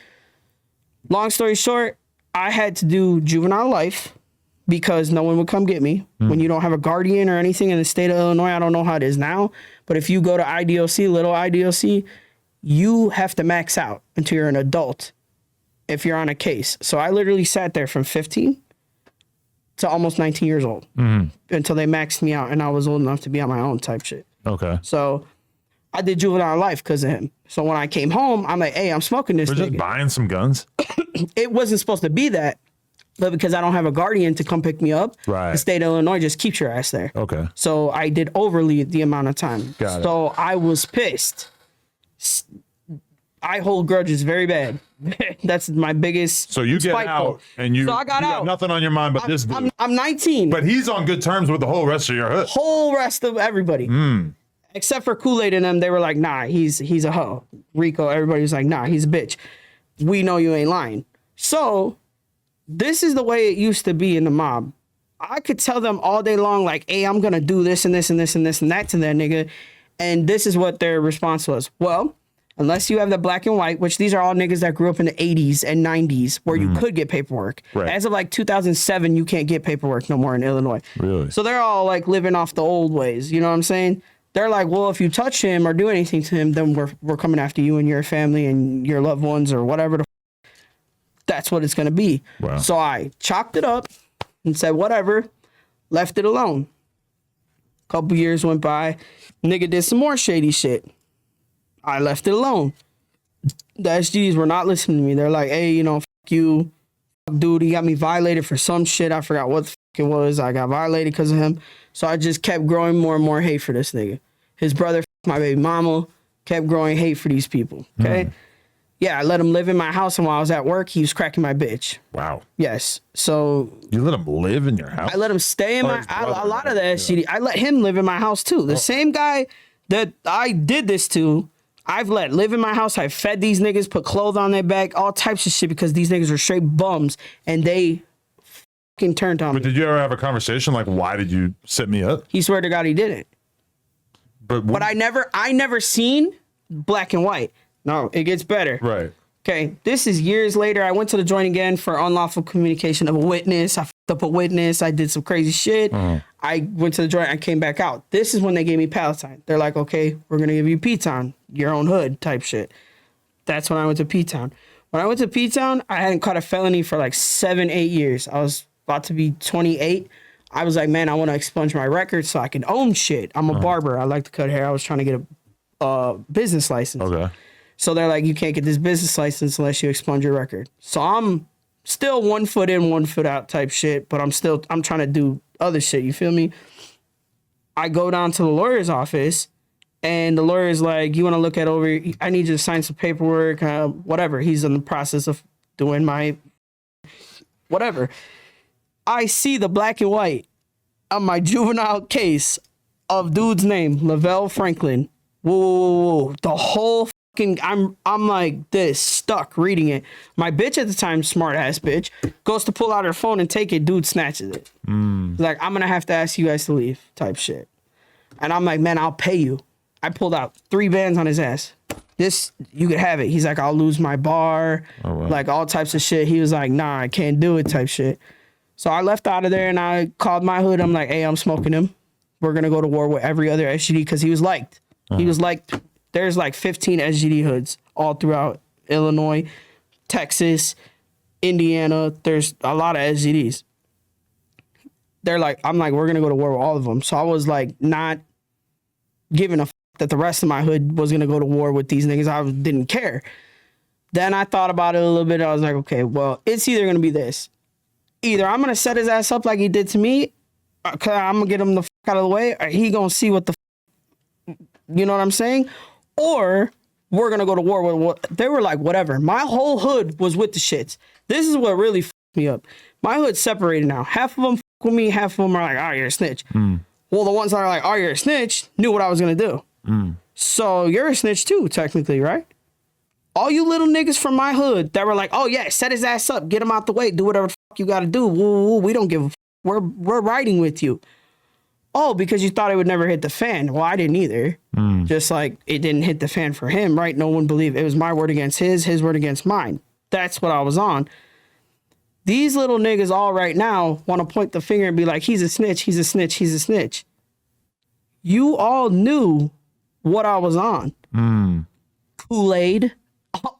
Long story short, I had to do juvenile life because no one would come get me. When you don't have a guardian or anything in the state of Illinois, I don't know how it is now, but if you go to IDOC, little IDOC, you have to max out until you're an adult if you're on a case. So I literally sat there from 15 to almost 19 years old until they maxed me out and I was old enough to be on my own type shit. Okay. So I did juvenile life because of him. So when I came home, I'm like, hey, I'm smoking this. We're just buying some guns. It wasn't supposed to be that, but because I don't have a guardian to come pick me up, the state of Illinois just keeps your ass there. Okay. So I did overly the amount of time. So I was pissed. I hold grudges very bad. That's my biggest. So you get out and you got nothing on your mind but this dude. I'm 19. But he's on good terms with the whole rest of your hood. Whole rest of everybody. Except for Kool-Aid and them, they were like, nah, he's a hoe. Rico, everybody was like, nah, he's a bitch. We know you ain't lying. So this is the way it used to be in the mob. I could tell them all day long, like, hey, I'm going to do this and this and this and this and that to that nigga. And this is what their response was. Well, unless you have the black and white, which these are all niggas that grew up in the 80s and 90s where you could get paperwork. As of like 2007, you can't get paperwork no more in Illinois. Really? So they're all like living off the old ways. You know what I'm saying? They're like, well, if you touch him or do anything to him, then we're coming after you and your family and your loved ones or whatever. That's what it's going to be. Wow. So I chopped it up and said, whatever, left it alone. Couple years went by. Nigga did some more shady shit. I left it alone. The SGs were not listening to me. They're like, hey, you know, fuck you. Fuck dude, he got me violated for some shit. I forgot what the fuck it was. I got violated because of him. So I just kept growing more and more hate for this nigga. His brother, my baby mama, kept growing hate for these people. Okay? Yeah, I let him live in my house, and while I was at work, he was cracking my bitch. Wow. Yes. So you let him live in your house? I let him stay in my a lot of the SGD. I let him live in my house too. The same guy that I did this to, I've let live in my house. I fed these niggas, put clothes on their back, all types of shit because these niggas are straight bums and they fucking turned on me. But did you ever have a conversation like, why did you set me up? He swear to God he didn't. But I never seen black and white. No, it gets better. Right. Okay, this is years later. I went to the joint again for unlawful communication of a witness. I fucked up a witness. I did some crazy shit. I went to the joint. I came back out. This is when they gave me Palatine. They're like, okay, we're going to give you P-Town, your own hood type shit. That's when I went to P-Town. When I went to P-Town, I hadn't caught a felony for like 7-8 years. I was about to be 28. I was like, man, I want to expunge my record so I can own shit. I'm a barber. I like to cut hair. I was trying to get a business license. Okay. So they're like, you can't get this business license unless you expunge your record. So I'm still 1 foot in, 1 foot out type shit, but I'm trying to do other shit. You feel me? I go down to the lawyer's office and the lawyer's like, you want to look at over, I need you to sign some paperwork, whatever. He's in the process of doing my whatever. I see the black and white on my juvenile case of dude's name, Lavelle Franklin. Whoa. The whole I'm like this, stuck reading it. My bitch at the time, smart ass bitch, goes to pull out her phone and take it. Dude snatches it. Like, I'm gonna have to ask you guys to leave, type shit. And I'm like, man, I'll pay you. I pulled out 3 bands on his ass. This, you could have it. He's like, I'll lose my bar, like all types of shit. He was like, nah, I can't do it, type shit. So I left out of there and I called my hood. I'm like, hey, I'm smoking him. We're gonna go to war with every other SGD because he was liked. He was liked. There's like 15 SGD hoods all throughout Illinois, Texas, Indiana. There's a lot of SGDs. They're like, I'm like, we're going to go to war with all of them. So I was like, not giving a that the rest of my hood was going to go to war with these niggas. I didn't care. Then I thought about it a little bit. I was like, okay, well, it's either going to be this. Either I'm going to set his ass up like he did to me, cause I'm going to get him the out of the way, or he going to see what the you know what I'm saying? Or we're going to go to war with what they were like, whatever. My whole hood was with the shits. This is what really fucked me up. My hood's separated now. Half of them fuck with me. Half of them are like, oh, you're a snitch. Well, the ones that are like, oh, you're a snitch knew what I was going to do. So you're a snitch too, technically, right? All you little niggas from my hood that were like, oh, yeah, set his ass up. Get him out the way. Do whatever the fuck you got to do. Woo, we don't give a fuck. We're riding with you. Oh, because you thought it would never hit the fan. Well, I didn't either. Just like it didn't hit the fan for him, right? No one believed. It was my word against his word against mine. That's what I was on. These little niggas all right now want to point the finger and be like, he's a snitch, he's a snitch, he's a snitch. You all knew what I was on. Kool-Aid,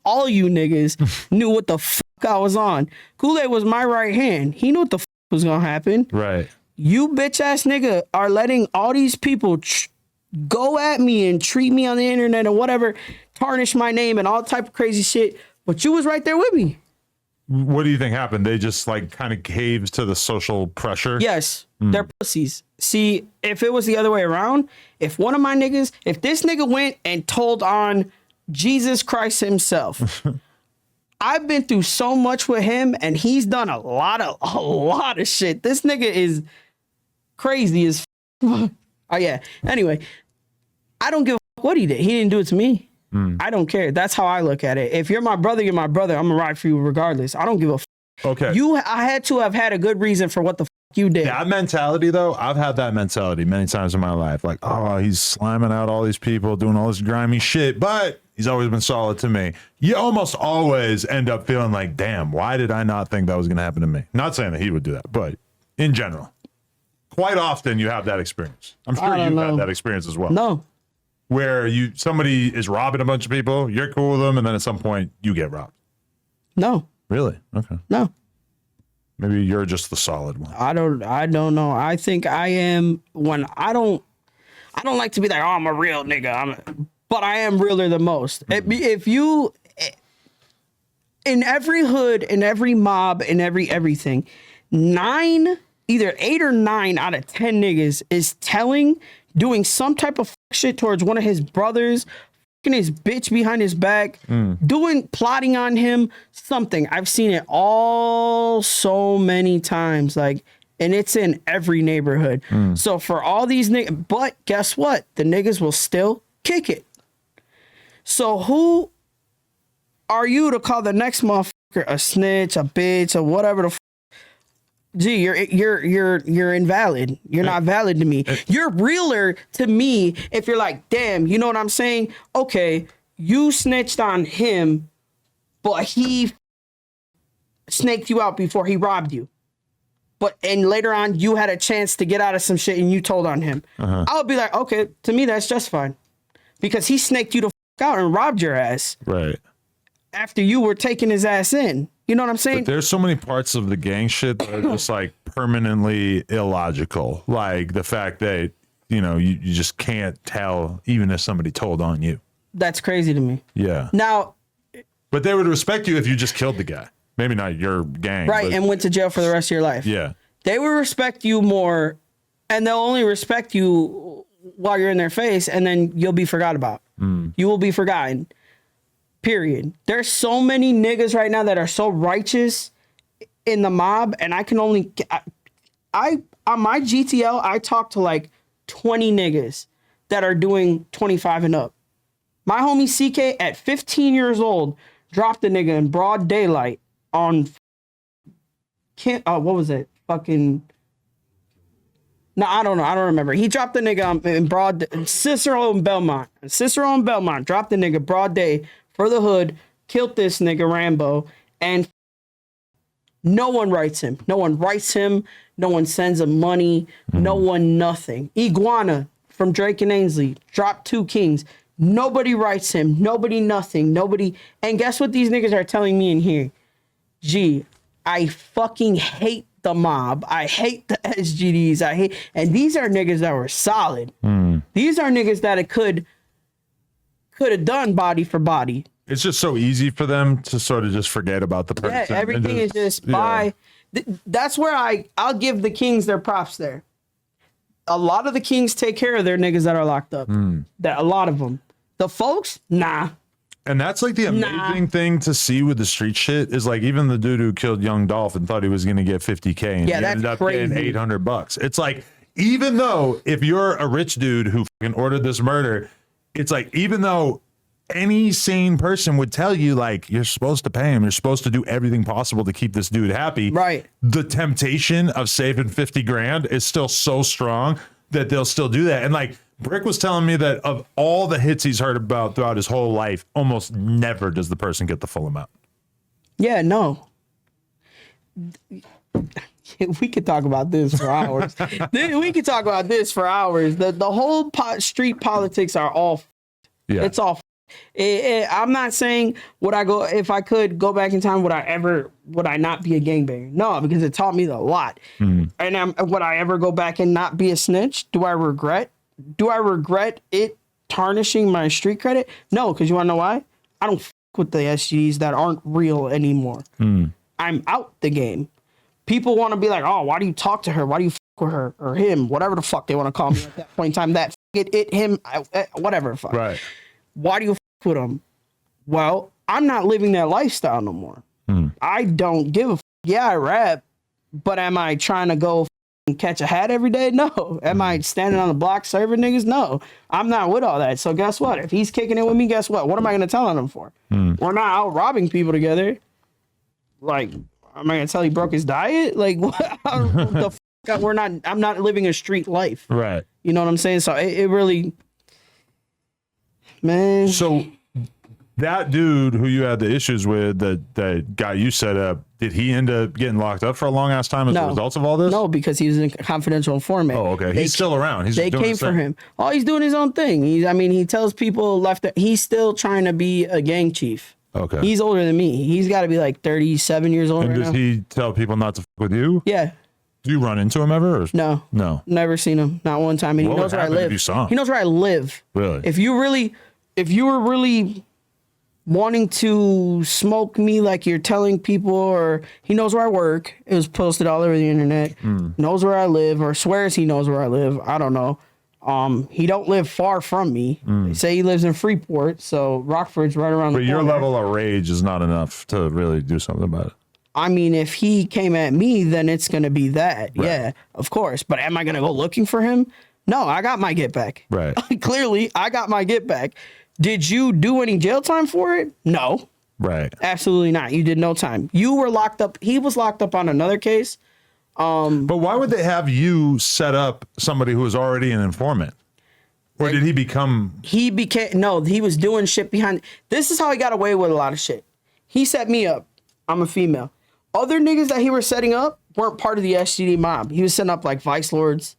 all you niggas knew what the fuck I was on. Kool-Aid was my right hand. He knew what the fuck was going to happen. Right. You bitch ass nigga are letting all these people go at me and treat me on the internet and whatever, tarnish my name and all type of crazy shit. But you was right there with me. What do you think happened? They just like kind of caves to the social pressure? Yes, they're pussies. See, if it was the other way around, if one of my niggas, if this nigga went and told on Jesus Christ himself, I've been through so much with him and he's done a lot of shit. This nigga is crazy as oh yeah. Anyway, I don't give a fuck what he did. He didn't do it to me. I don't care. That's how I look at it. If you're my brother, you're my brother. I'm gonna ride for you regardless. I don't give a fuck. Okay. I had to have had a good reason for what the fuck you did. That mentality, though, I've had that mentality many times in my life. Like, oh, he's slamming out all these people, doing all this grimy shit, but he's always been solid to me. You almost always end up feeling like, damn, why did I not think that was going to happen to me? Not saying that he would do that, but in general, quite often you have that experience. I'm sure you've had that experience as well. No. Where somebody is robbing a bunch of people, you're cool with them, and then at some point you get robbed. No. Really? Okay. No. Maybe you're just the solid one. I don't know. I think I am when I don't like to be like, oh, I'm a real nigga. But I am realer than most. If you in every hood, in every mob, in everything, either 8 or 9 out of 10 niggas is doing some type of shit towards one of his brothers, fucking his bitch behind his back, plotting on him, something. I've seen it all so many times, like, and it's in every neighborhood. So for all these niggas, but guess what? The niggas will still kick it. So who are you to call the next motherfucker a snitch, a bitch, or whatever the fuck? Gee, you're invalid. You're not valid to me. You're realer to me if you're like, damn, you know what I'm saying? Okay, you snitched on him, but he snaked you out before he robbed you. And later on, you had a chance to get out of some shit and you told on him. I would be like, okay, to me, that's just fine. Because he snaked you the fuck out and robbed your ass. Right. After you were taking his ass in. You know what I'm saying? But there's so many parts of the gang shit that are just like permanently illogical. Like the fact that, you just can't tell even if somebody told on you. That's crazy to me. Yeah. Now. But they would respect you if you just killed the guy. Maybe not your gang. Right. And went to jail for the rest of your life. Yeah. They will respect you more and they'll only respect you while you're in their face and then you'll be forgot about. You will be forgotten. Period. There's so many niggas right now that are so righteous in the mob, and I can only I on my GTL I talk to like 20 niggas that are doing 25 and up. My homie CK at 15 years old dropped a nigga in broad daylight on what was it? Fucking no, I don't know. I don't remember. He dropped the nigga in broad Cicero and Belmont. Cicero and Belmont dropped the nigga broad day for the hood, killed this nigga Rambo, and no one writes him. No one writes him. No one sends him money. No one nothing. Iguana from Drake and Ainsley dropped 2 kings. Nobody writes him. Nobody nothing. Nobody. And guess what these niggas are telling me in here? Gee, I fucking hate the mob. I hate the SGDs. And these are niggas that were solid. These are niggas that it could have done body for body. It's just so easy for them to sort of just forget about the person. Yeah, everything is just by. That's where I'll give the kings their props there. A lot of the kings take care of their niggas that are locked up. That a lot of them. The folks, nah. And that's like the amazing thing to see with the street shit is like even the dude who killed Young Dolph and thought he was going to get 50K and he ended up getting $800. It's like, even though if you're a rich dude who fucking ordered this murder, it's like, even though any sane person would tell you like, you're supposed to pay him, you're supposed to do everything possible to keep this dude happy. Right. The temptation of saving 50 grand is still so strong that they'll still do that. And like, Brick was telling me that of all the hits he's heard about throughout his whole life, almost never does the person get the full amount. Yeah, no. We could talk about this for hours. We could talk about this for hours. The whole street politics are all. Yeah. It's all. I'm not saying if I could go back in time, would I not be a gangbanger? No, because it taught me a lot. And would I ever go back and not be a snitch? Do I regret it tarnishing my street credit? No, because you want to know why? I don't with the SGs that aren't real anymore. I'm out the game. People want to be like, oh, why do you talk to her? Why do you with her or him? Whatever the fuck they want to call me at that point in time. That him, whatever. Fuck. Right. Why do you with him? Well, I'm not living that lifestyle no more. I don't give a yeah, I rap, but am I trying to go and catch a hat every day? No. Am I standing on the block serving niggas? No. I'm not with all that. So guess what? If he's kicking it with me, guess what? What am I going to tell on him for? We're not out robbing people together. Like, am I going to tell he broke his diet? Like, what the fuck? I'm not living a street life. Right. You know what I'm saying? So it really, man. So that dude who you had the issues with that got you set up, did he end up getting locked up for a long ass time as a result of all this? No, because he was a confidential informant. Oh, okay. He's still around. They came for him. Oh, he's doing his own thing. He tells people left. He's still trying to be a gang chief. Okay. He's older than me. He's got to be like 37 years old. And right does now. he tell people not to fuck with you? Yeah. Do you run into him ever? Or? No. Never seen him. Not one time. And he knows where I live. If you saw him? He knows where I live. Really? If you were really wanting to smoke me like you're telling people, or he knows where I work. It was posted all over the internet. Knows where I live, or swears he knows where I live. I don't know. He don't live far from me. They say he lives in Freeport, so Rockford's right around the corner. But your level of rage is not enough to really do something about it. I mean, if he came at me, then it's going to be that. Right. Yeah, of course. But am I going to go looking for him? No, I got my get back. Right. Clearly, I got my get back. Did you do any jail time for it? No. Right. Absolutely not. You did no time. You were locked up. He was locked up on another case. But why would they have you set up somebody who was already an informant? Or did he become... He was doing shit behind... This is how he got away with a lot of shit. He set me up. I'm a female. Other niggas that he was setting up weren't part of the SGD mob. He was setting up like Vice Lords,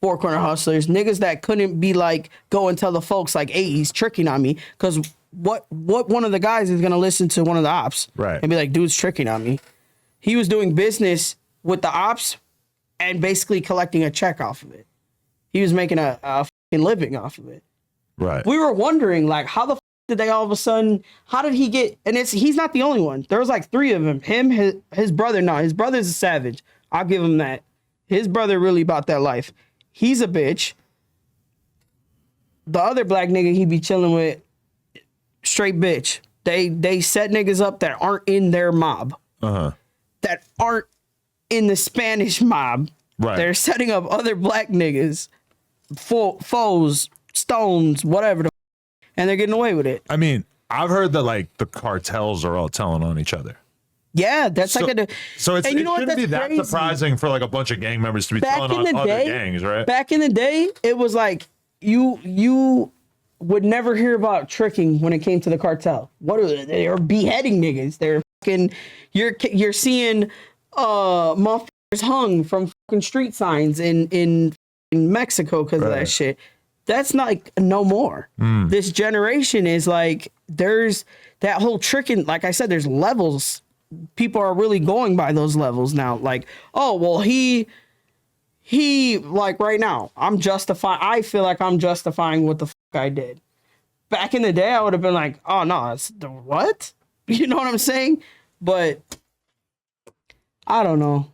Four Corner Hustlers, niggas that couldn't be like, go and tell the folks like, hey, he's tricking on me. Because what one of the guys is going to listen to one of the ops and be like, dude's tricking on me. He was doing business with the ops and basically collecting a check off of it. He was making a fucking living off of it. Right. We were wondering, like, how the did they all of a sudden, how did he get, and he's not the only one. There was like 3 of them. Him, his brother, no, his brother's a savage. I'll give him that. His brother really about that life. He's a bitch. The other black nigga he be chilling with, straight bitch. They set niggas up that aren't in their mob. That aren't in the Spanish mob. Right. They're setting up other black niggas, foes, stones, whatever. and they're getting away with it. I mean, I've heard that like the cartels are all telling on each other. Yeah, that's So, like a. so it's, and you it know what? shouldn't be That's that crazy. surprising for like a bunch of gang members to be Back telling in on the other day, gangs, right? Back in the day, it was like you would never hear about tricking when it came to the cartel. What are they are beheading niggas? They're fucking. You're seeing motherfuckers hung from fucking street signs in Mexico because of that shit. That's not like no more. This generation is like there's that whole tricking. Like I said, there's levels. People are really going by those levels now. Like, oh well, he like right now. I feel like I'm justifying what the fuck I did. Back in the day, I would have been like, oh no, it's the what? You know what I'm saying? But I don't know.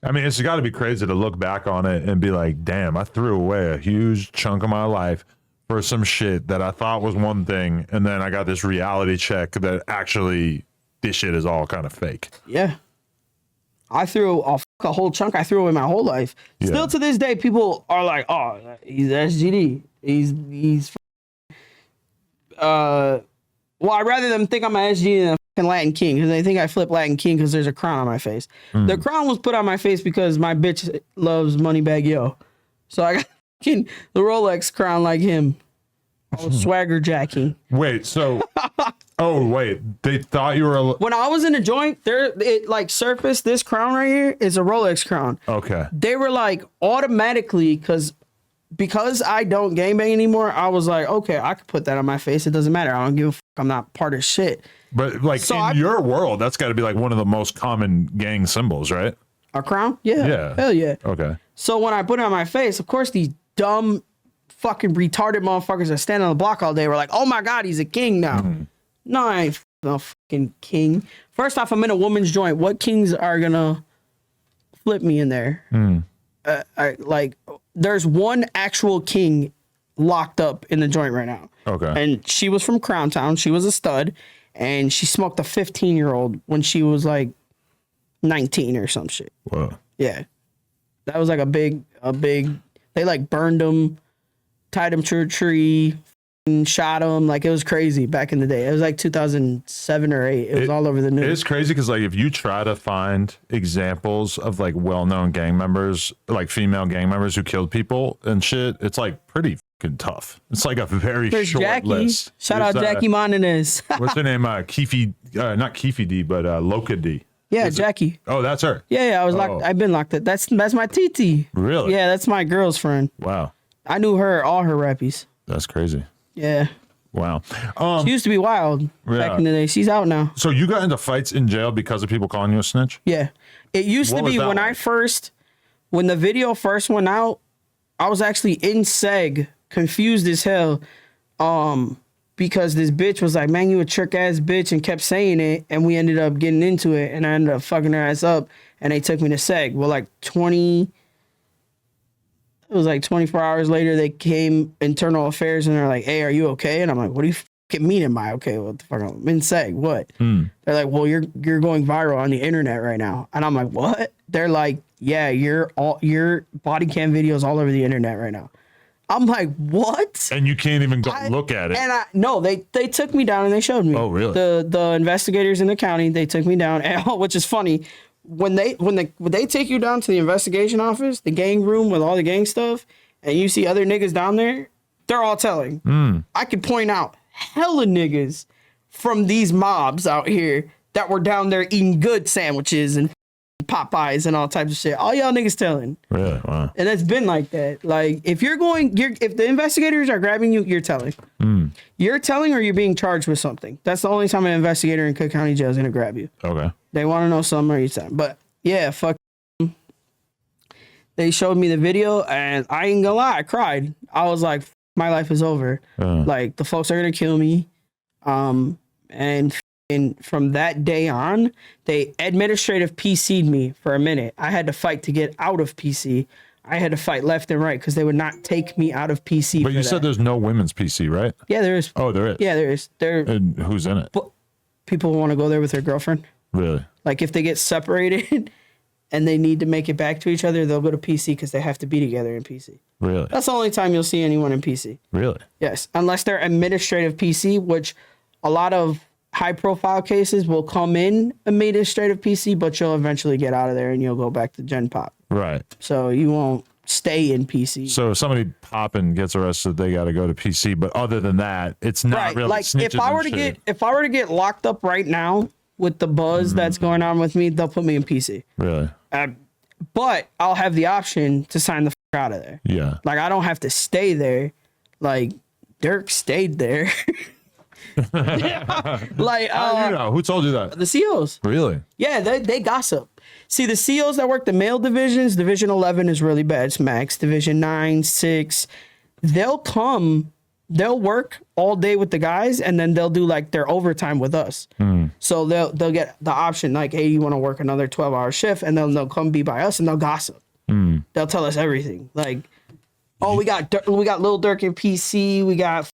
I mean, it's got to be crazy to look back on it and be like, damn, I threw away a huge chunk of my life for some shit that I thought was one thing. And then I got this reality check that actually this shit is all kind of fake. Yeah. I threw a whole chunk. I threw away my whole life. Yeah. Still to this day, people are like, oh, he's SGD. Well, I'd rather them think I'm an SGD than a fucking Latin King because they think I flip Latin King because there's a crown on my face. The crown was put on my face because my bitch loves Moneybag Yo. So I got the Rolex crown like him. I was swagger jacking. Wait, so, oh, wait, they thought you were When I was in a joint, it like surfaced. This crown right here is a Rolex crown. okay. They were like automatically because I don't gangbang anymore. I was like, okay, I could put that on my face. It doesn't matter. I don't give a fuck. I'm not part of shit. But like in your world, that's got to be like one of the most common gang symbols, right? A crown? Yeah. Yeah. Hell yeah. Okay. So when I put it on my face, of course, these dumb, fucking retarded motherfuckers that stand on the block all day were like, oh my God, he's a king now. No, I ain't no fucking king. First off, I'm in a woman's joint. What kings are gonna flip me in there? There's one actual king locked up in the joint right now. Okay. And she was from Crown Town. She was a stud. And she smoked a 15-year-old when she was like 19 or some shit. Whoa. Yeah. That was like a big, they like burned him, tied him to a tree, and shot him. Like it was crazy back in the day. It was like 2007 or 8. It was all over the news. It's crazy because like if you try to find examples of like well-known gang members, like female gang members who killed people and shit, it's like pretty fucking tough. It's like a very There's short Jackie. list. Shout out Jackie Montanez. What's her name? Keefe, not Keefe D, but Loca D. Yeah, Jackie. Oh, that's her. Yeah, I was locked. I've been locked up. That's my TT. Really? Yeah, that's my girl's friend. Wow. I knew her, all her rappies. That's crazy. Yeah. Wow. She used to be wild back in the day. She's out now. So you got into fights in jail because of people calling you a snitch? Yeah. It used to be when when the video first went out, I was actually in SEG, confused as hell, because this bitch was like, man, you a trick ass bitch, and kept saying it, and we ended up getting into it, and I ended up fucking her ass up, and they took me to SEG. Well, like 24 hours later, they came internal affairs, and they're like, hey, are you okay? And I'm like, what do you fucking mean am I okay? What the fuck? I'm in SEG. What? They're like, well, you're going viral on the internet right now. And I'm like, what? They're like, yeah, your body cam videos all over the internet right now. I'm like, what? And you can't even go look at it. And they took me down and they showed me. Oh, really? The investigators in the county, they took me down, and which is funny. When they take you down to the investigation office, the gang room with all the gang stuff, and you see other niggas down there, they're all telling. I could point out hella niggas from these mobs out here that were down there eating good sandwiches and Popeyes and all types of shit. All y'all niggas telling. Really? Wow. And it's been like that. Like if the investigators are grabbing you, you're telling. You're telling, or you're being charged with something. That's the only time an investigator in Cook County Jail is gonna grab you. Okay. They want to know something, or you tell them. But yeah, fuck. They showed me the video, and I ain't gonna lie, I cried. I was like, my life is over. Like the folks are gonna kill me. And from that day on, they administrative PC'd me for a minute. I had to fight to get out of PC. I had to fight left and right because they would not take me out of PC. But you said there's no women's PC, right? Yeah, there is. Oh, there is. Yeah, there is. And who's in it? People want to go there with their girlfriend. Really? Like if they get separated, and they need to make it back to each other, they'll go to PC because they have to be together in PC. Really? That's the only time you'll see anyone in PC. Really? Yes, unless they're administrative PC, which a lot of high-profile cases will come in administrative PC, but you'll eventually get out of there and you'll go back to Gen Pop. Right. So you won't stay in PC. So if somebody popping gets arrested, they got to go to PC. But other than that, it's not Right. really Like snitches if I were to get locked up right now with the buzz that's going on with me, they'll put me in PC. Really? But I'll have the option to sign the fuck out of there. Yeah. Like I don't have to stay there. Like Dirk stayed there. Like How do you know? Who told you that? the COs. Really? Yeah, they gossip. See, the COs that work the male divisions, Division 11 is really bad. It's max. Division 9, 6, they'll work all day with the guys, and then they'll do like their overtime with us. So they'll get the option like, hey, you want to work another 12-hour shift, and they'll come be by us, and they'll gossip. They'll tell us everything. Like, oh, we got Lil Durk in PC. We got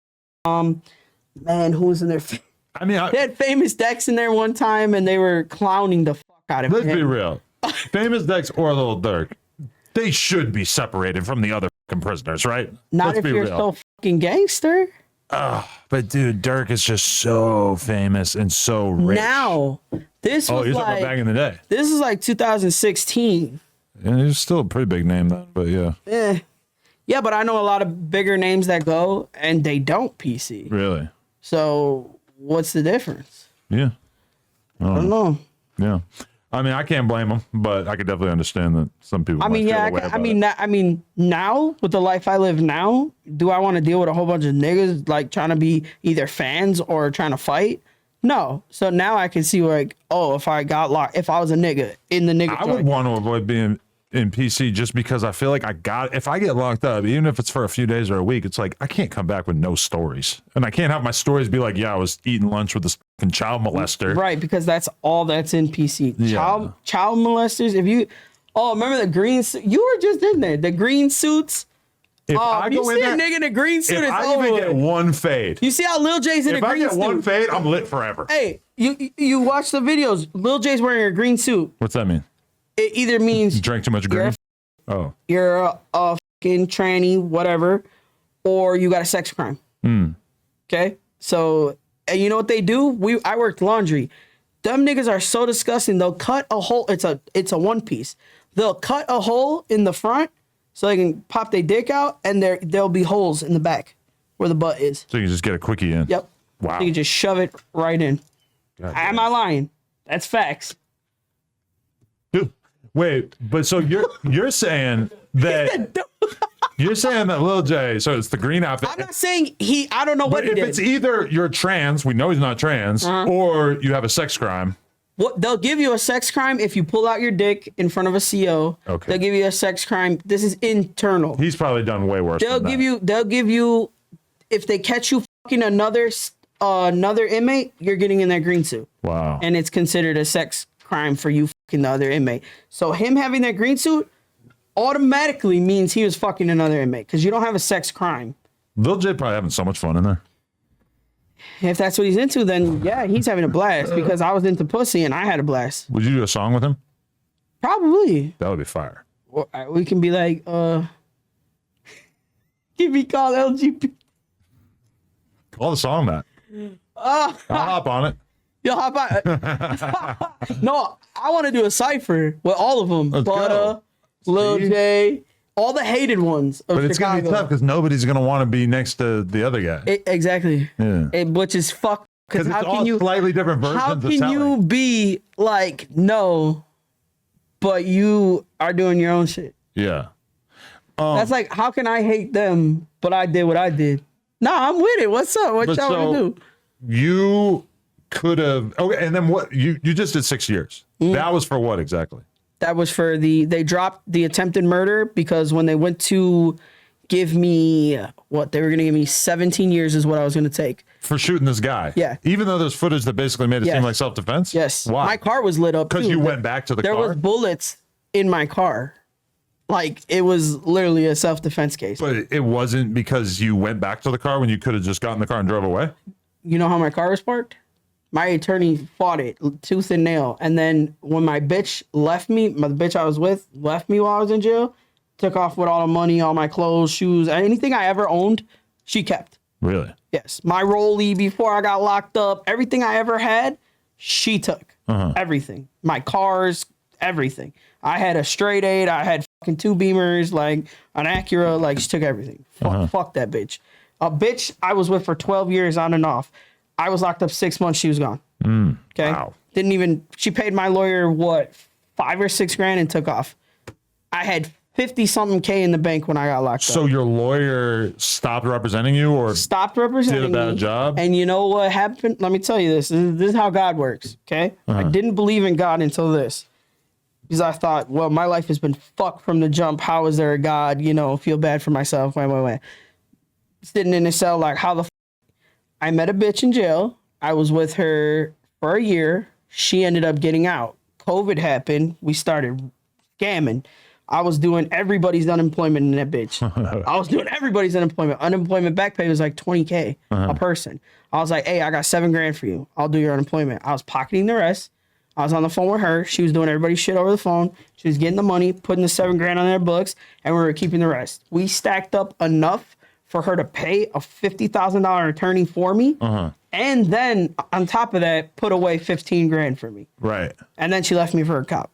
man, who was in there? I mean, They had Famous Dex in there one time, and they were clowning the fuck out of him. let's be real. Famous Dex or Lil Durk, they should be separated from the other fucking prisoners, right? Not Let's if be you're real. so fucking gangster. But dude, Dirk is just so famous and so rich. Now, this Oh, was you're talking like about back in the day. this is like 2016. And he's still a pretty big name then, but yeah. Yeah, but I know a lot of bigger names that go and they don't PC. Really? So what's the difference? Yeah. I don't know. Yeah. I mean, I can't blame him, but I could definitely understand that some people. I mean, might yeah, feel the way I about it. mean, now with the life I live now, do I want to deal with a whole bunch of niggas like trying to be either fans or trying to fight? No. So now I can see like, oh, if I got locked, if I was a nigga in the nigga I would joint. want to avoid being in PC just because I feel like if I get locked up, even if it's for a few days or a week, it's like I can't come back with no stories. And I can't have my stories be like, yeah, I was eating lunch with this fucking child molester. Right, because that's all that's in PC. Yeah. Child molesters. Remember the green suit? You were just in there. The green suits. If Oh, I you go in see there, a nigga in a green suit, if it's I over even with. get one fade, You see how Lil J's in if a I green get suit? one fade, I'm lit forever. Hey, you watch the videos. Lil J's wearing a green suit. What's that mean? It either means Drank too much green? Oh, you're a fucking tranny, whatever, or you got a sex crime. Okay, so and you know what they do? I worked laundry. Them niggas are so disgusting. They'll cut a hole. It's a one piece. They'll cut a hole in the front so they can pop their dick out, and there'll be holes in the back where the butt is. so you can just get a quickie in. Yep. Wow. You can just shove it right in. God Am I lying? That's facts. Dude, wait, but so you're saying that Lil J, so it's the green outfit. I'm not saying I don't know what But he if did. it's either you're trans, we know he's not trans, or you have a sex crime. What they'll give you a sex crime if you pull out your dick in front of a CO. Okay. They'll give you a sex crime. This is internal. He's probably done way worse. They'll give you if they catch you fucking another inmate, you're getting in that green suit. Wow. And it's considered a sex crime for you fucking the other inmate. So him having that green suit automatically means he was fucking another inmate because you don't have a sex crime. Lil J probably having so much fun in there. If that's what he's into, then yeah, he's having a blast because I was into pussy and I had a blast. Would you do a song with him? Probably. That would be fire. Or we can be like, can we call LGBT? Call the song that. I'll hop on it. Yo, how about? No, I want to do a cipher with all of them. Let's Buddah, go. Lil See? J, all the hated ones of But it's Chicago. gonna be tough because nobody's gonna want to be next to the other guy. Exactly. Yeah. Which is fuck. Because Because it's how all can you? slightly different versions How of can selling. you be like no, but you are doing your own shit? Yeah. That's like, how can I hate them, but I did what I did? Nah, I'm with it. What's up? What But y'all so- gonna do? You could have okay, and then what you just did 6 years. That was for what exactly? That was for they dropped the attempted murder because when they went to give me they were gonna give me 17 years is what I was gonna take. For shooting this guy. Yeah. Even though there's footage that basically made it Yes. seem like self-defense? Yes. Why? My car was lit up Because too. you went back to the There car? was bullets in my car. Like it was literally a self-defense case. But it wasn't because you went back to the car when you could have just gotten in the car and drove away? You know how my car was parked? My attorney fought it tooth and nail. And then when my bitch left me, the bitch I was with left me while I was in jail, took off with all the money, all my clothes, shoes, anything I ever owned, she kept. Really? Yes. My rollie before I got locked up, everything I ever had, she took. Everything. My cars, everything. I had a straight eight. I had fucking 2 Beamers, like an Acura. Like, she took everything. Fuck that bitch. A bitch I was with for 12 years on and off. I was locked up 6 months. She was gone. Okay. Wow. She paid my lawyer, what, 5 or 6 grand and took off. I had 50 something K in the bank when I got locked up. So your lawyer stopped representing you or Stopped representing did a bad me. job? And you know what happened? Let me tell you this. This is how God works. Okay. I didn't believe in God until this. Because I thought, well, my life has been fucked from the jump. How is there a God? You know, feel bad for myself. Wait. Sitting in a cell, like, how the I met a bitch in jail. I was with her for a year. She ended up getting out. COVID happened. We started scamming. I was doing everybody's unemployment in that bitch. I was doing everybody's unemployment. Unemployment back pay was like 20K a person. I was like, hey, I got 7 grand for you. I'll do your unemployment. I was pocketing the rest. I was on the phone with her. She was doing everybody's shit over the phone. She was getting the money, putting the 7 grand on their books, and we were keeping the rest. We stacked up enough for her to pay a $50,000 attorney for me. And then on top of that, put away 15 grand for me. Right. And then she left me for a cop.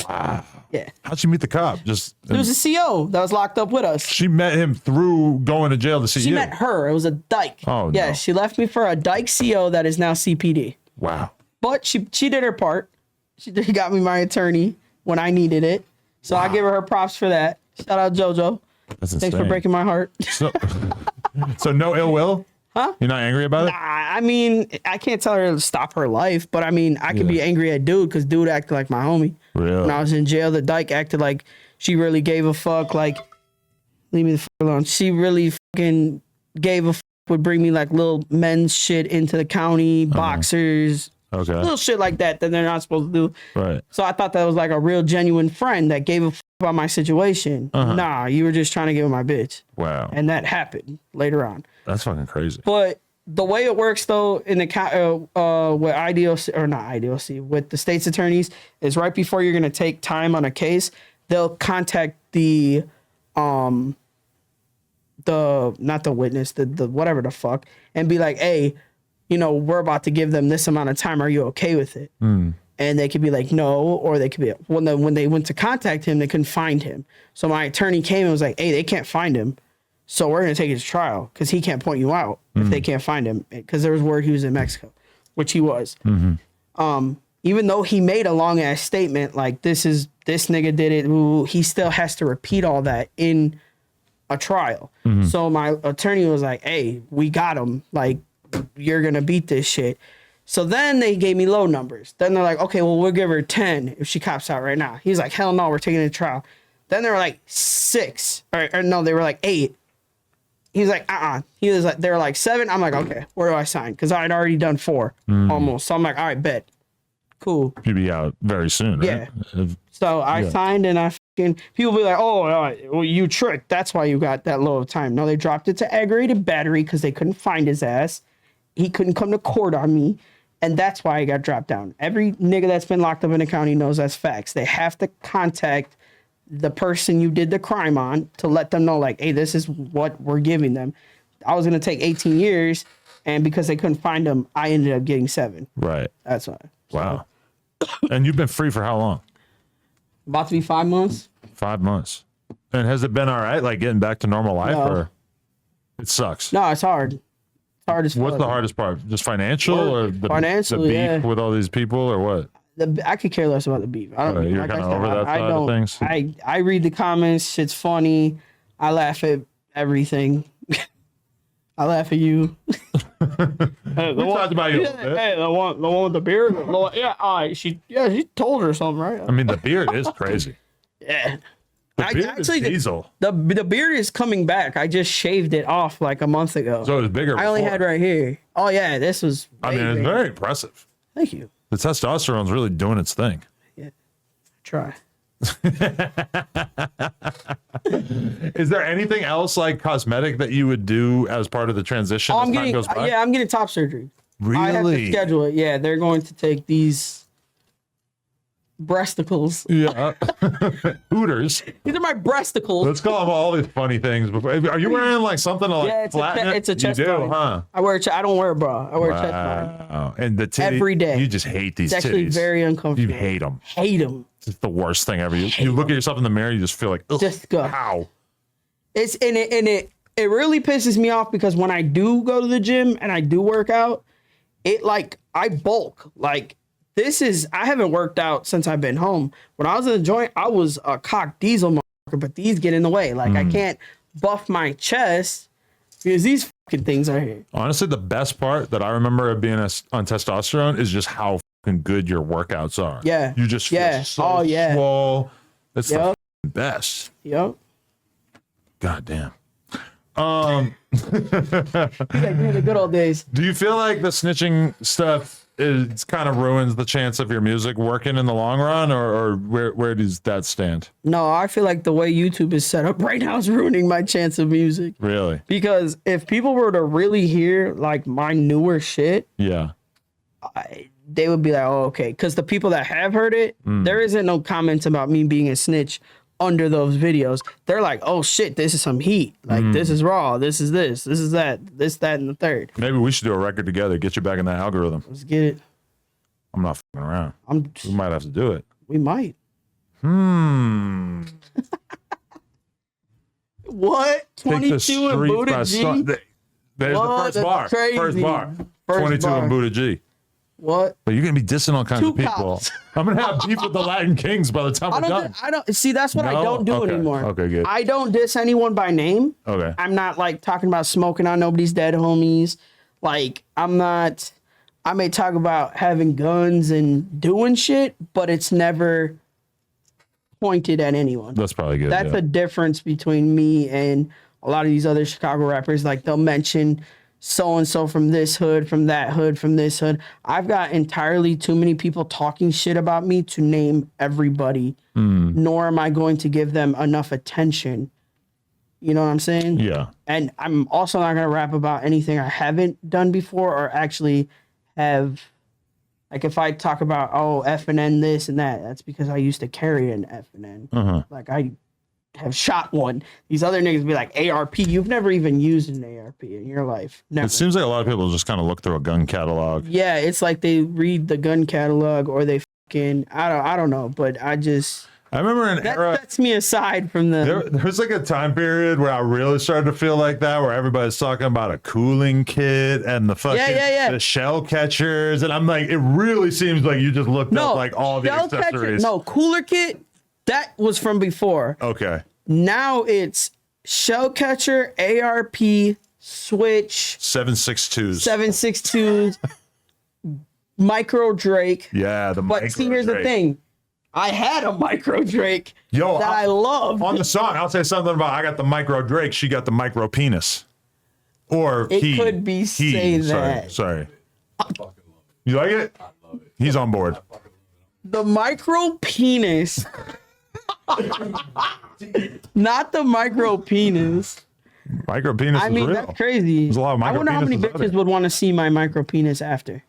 Wow. Yeah. How'd she meet the cop? Just There was a CO that was locked up with us. she met him through going to jail to see She you. met her. It was a dyke. Oh, yeah, no. she left me for a dyke CO that is now CPD. Wow. But she did her part. She got me my attorney when I needed it. So I give her props for that. Shout out JoJo. That's insane. Thanks for breaking my heart. So no ill will? Huh? You're not angry about it? I mean, I can't tell her to stop her life, but I mean, I could be angry at dude because dude acted like my homie. Really? When I was in jail, the dyke acted like she really gave a fuck. Like, leave me the fuck alone. She really fucking gave a fuck. Would bring me like little men's shit into the county, boxers, Okay. little shit like that they're not supposed to do. Right. So I thought that was like a real genuine friend that gave a fuck about my situation. Nah, you were just trying to get with my bitch. Wow. And that happened later on. That's fucking crazy. But the way it works though in the with IDOC or not IDOC with the state's attorneys is right before you're gonna take time on a case, they'll contact the not the witness, the whatever the fuck, and be like, hey, you know, we're about to give them this amount of time. Are you okay with it? And they could be like, no, or they could be when they went to contact him, they couldn't find him. So my attorney came and was like, hey, they can't find him. So we're going to take his trial because he can't point you out if they can't find him. Because there was word he was in Mexico, which he was. Even though he made a long ass statement like this nigga did it, ooh, he still has to repeat all that in a trial. So my attorney was like, hey, we got him. Like, you're going to beat this shit. So then they gave me low numbers. Then they're like, okay, well, we'll give her 10 if she cops out right now. He's like, hell no, we're taking it to trial. Then they were like 6. Or no, they were like 8. He's like, He was like, they were like 7. I'm like, okay, where do I sign? Because I had already done 4 almost. So I'm like, all right, bet. Cool. You'll be out very soon, right? Yeah. So I signed and I fucking, people be like, oh, well, you tricked. That's why you got that low of time. No, they dropped it to aggravated battery because they couldn't find his ass. He couldn't come to court on me. And that's why I got dropped down. Every nigga that's been locked up in the county knows that's facts. They have to contact the person you did the crime on to let them know, like, hey, this is what we're giving them. I was going to take 18 years, and because they couldn't find him, I ended up getting 7. Right. That's why. Wow. And you've been free for how long? About to be 5 months. 5 months. And has it been all right, like getting back to normal life, No. or it sucks? No, it's hard. It's hard as fuck. What's the hardest part? Just financial, or the Financial, beef yeah. with all these people, or what? I could care less about the beef. I don't. You're like I kinda said, over that I side of don't. things? I read the comments. Shit's funny. I laugh at everything. I laugh at you. Hey, We talked about you a little bit. Hey, the one with the beard. She told her something, right? I mean, the beard is crazy. Yeah. The beard is diesel. The beard is coming back. I just shaved it off like a month ago. So it was bigger. I only before. had right here. Oh yeah, this was. I mean, it's big. very impressive. Thank you. The testosterone's really doing its thing. Yeah. Try. Is there anything else like cosmetic that you would do as part of the transition as time goes by? I'm getting top surgery. Really? I have to schedule it. Yeah, they're going to take these breasticles. Yeah. Hooters. These are my breasticles. Let's call them all these funny things. Are you wearing like something to like Yeah, flatten it? it's a chest You do, bra. huh? I don't wear a bra. I wear a chest bra. Wow. And the titty, Every day. You just hate these It's actually titties. very uncomfortable. You hate them. Hate them. It's the worst thing ever. You look at yourself in the mirror, you just feel like, ugh, Disgust. how? It really pisses me off because when I do go to the gym and I do work out, I bulk. Like I haven't worked out since I've been home. When I was in the joint, I was a cock diesel motherfucker, but these get in the way. Like I can't buff my chest because these fucking things are here. Honestly, the best part that I remember of being on testosterone is just how fucking good your workouts are. Yeah. You just feel so swole. It's the fucking best. Yep. God damn. Like the good old days. Do you feel like the snitching stuff kind of ruins the chance of your music working in the long run, or where does that stand? No, I feel like the way YouTube is set up right now is ruining my chance of music. Really? Because if people were to really hear like my newer shit, Yeah. they would be like, oh, okay. Because the people that have heard it, there isn't no comments about me being a snitch under those videos. They're like, oh shit, this is some heat. Like this is raw. This is this is that. This, that, and the third. Maybe we should do a record together, get you back in that algorithm. Let's get it. I'm not fucking around. We might have to do it. We might. What? 22 and Buddah G? There's the first bar. Crazy. First bar. First 22 bar. and Buddah G. What? But you're gonna be dissing all kinds of Two people. cops. I'm gonna have beef with the Latin Kings by the time we're done. I don't see. That's what I No? don't do Okay. anymore. Okay, good. I don't diss anyone by name. Okay. I'm not like talking about smoking on nobody's dead homies. Like I'm not. I may talk about having guns and doing shit, but it's never pointed at anyone. That's probably good. That's the difference between me and a lot of these other Chicago rappers. Like they'll mention so-and-so from this hood, from that hood, from this hood. I've got entirely too many people talking shit about me to name everybody, nor am I going to give them enough attention. You know what I'm saying? Yeah. And I'm also not going to rap about anything I haven't done before or actually have. Like if I talk about, oh, F and N this and that, that's because I used to carry an F and N. Like I have shot one. These other niggas be like, ARP, you've never even used an ARP in your life. Never. It seems like a lot of people just kind of look through a gun catalog. Yeah, it's like they read the gun catalog or they fucking, I don't know, but I remember an era. that sets me aside from the. There was like a time period where I really started to feel like that, where everybody's talking about a cooling kit and the fucking the shell catchers, and I'm like, it really seems like you just looked up like all the shell accessories. Catcher, no, cooler kit, that was from before. Okay. Now it's shell catcher, ARP, switch, 7.62s. 7.62s, micro Drake. Yeah, the But see, here's the thing. I had a micro Drake that I loved. On the song, I'll say something about I got the micro Drake, she got the micro penis. Or it could be say that. Sorry. You like it? I love it. He's on board. The micro penis. Not the micro penis. Micro penis I mean, is real. that's crazy. There's a lot of I micro wonder how many penises out bitches there. would want to see my micro penis after.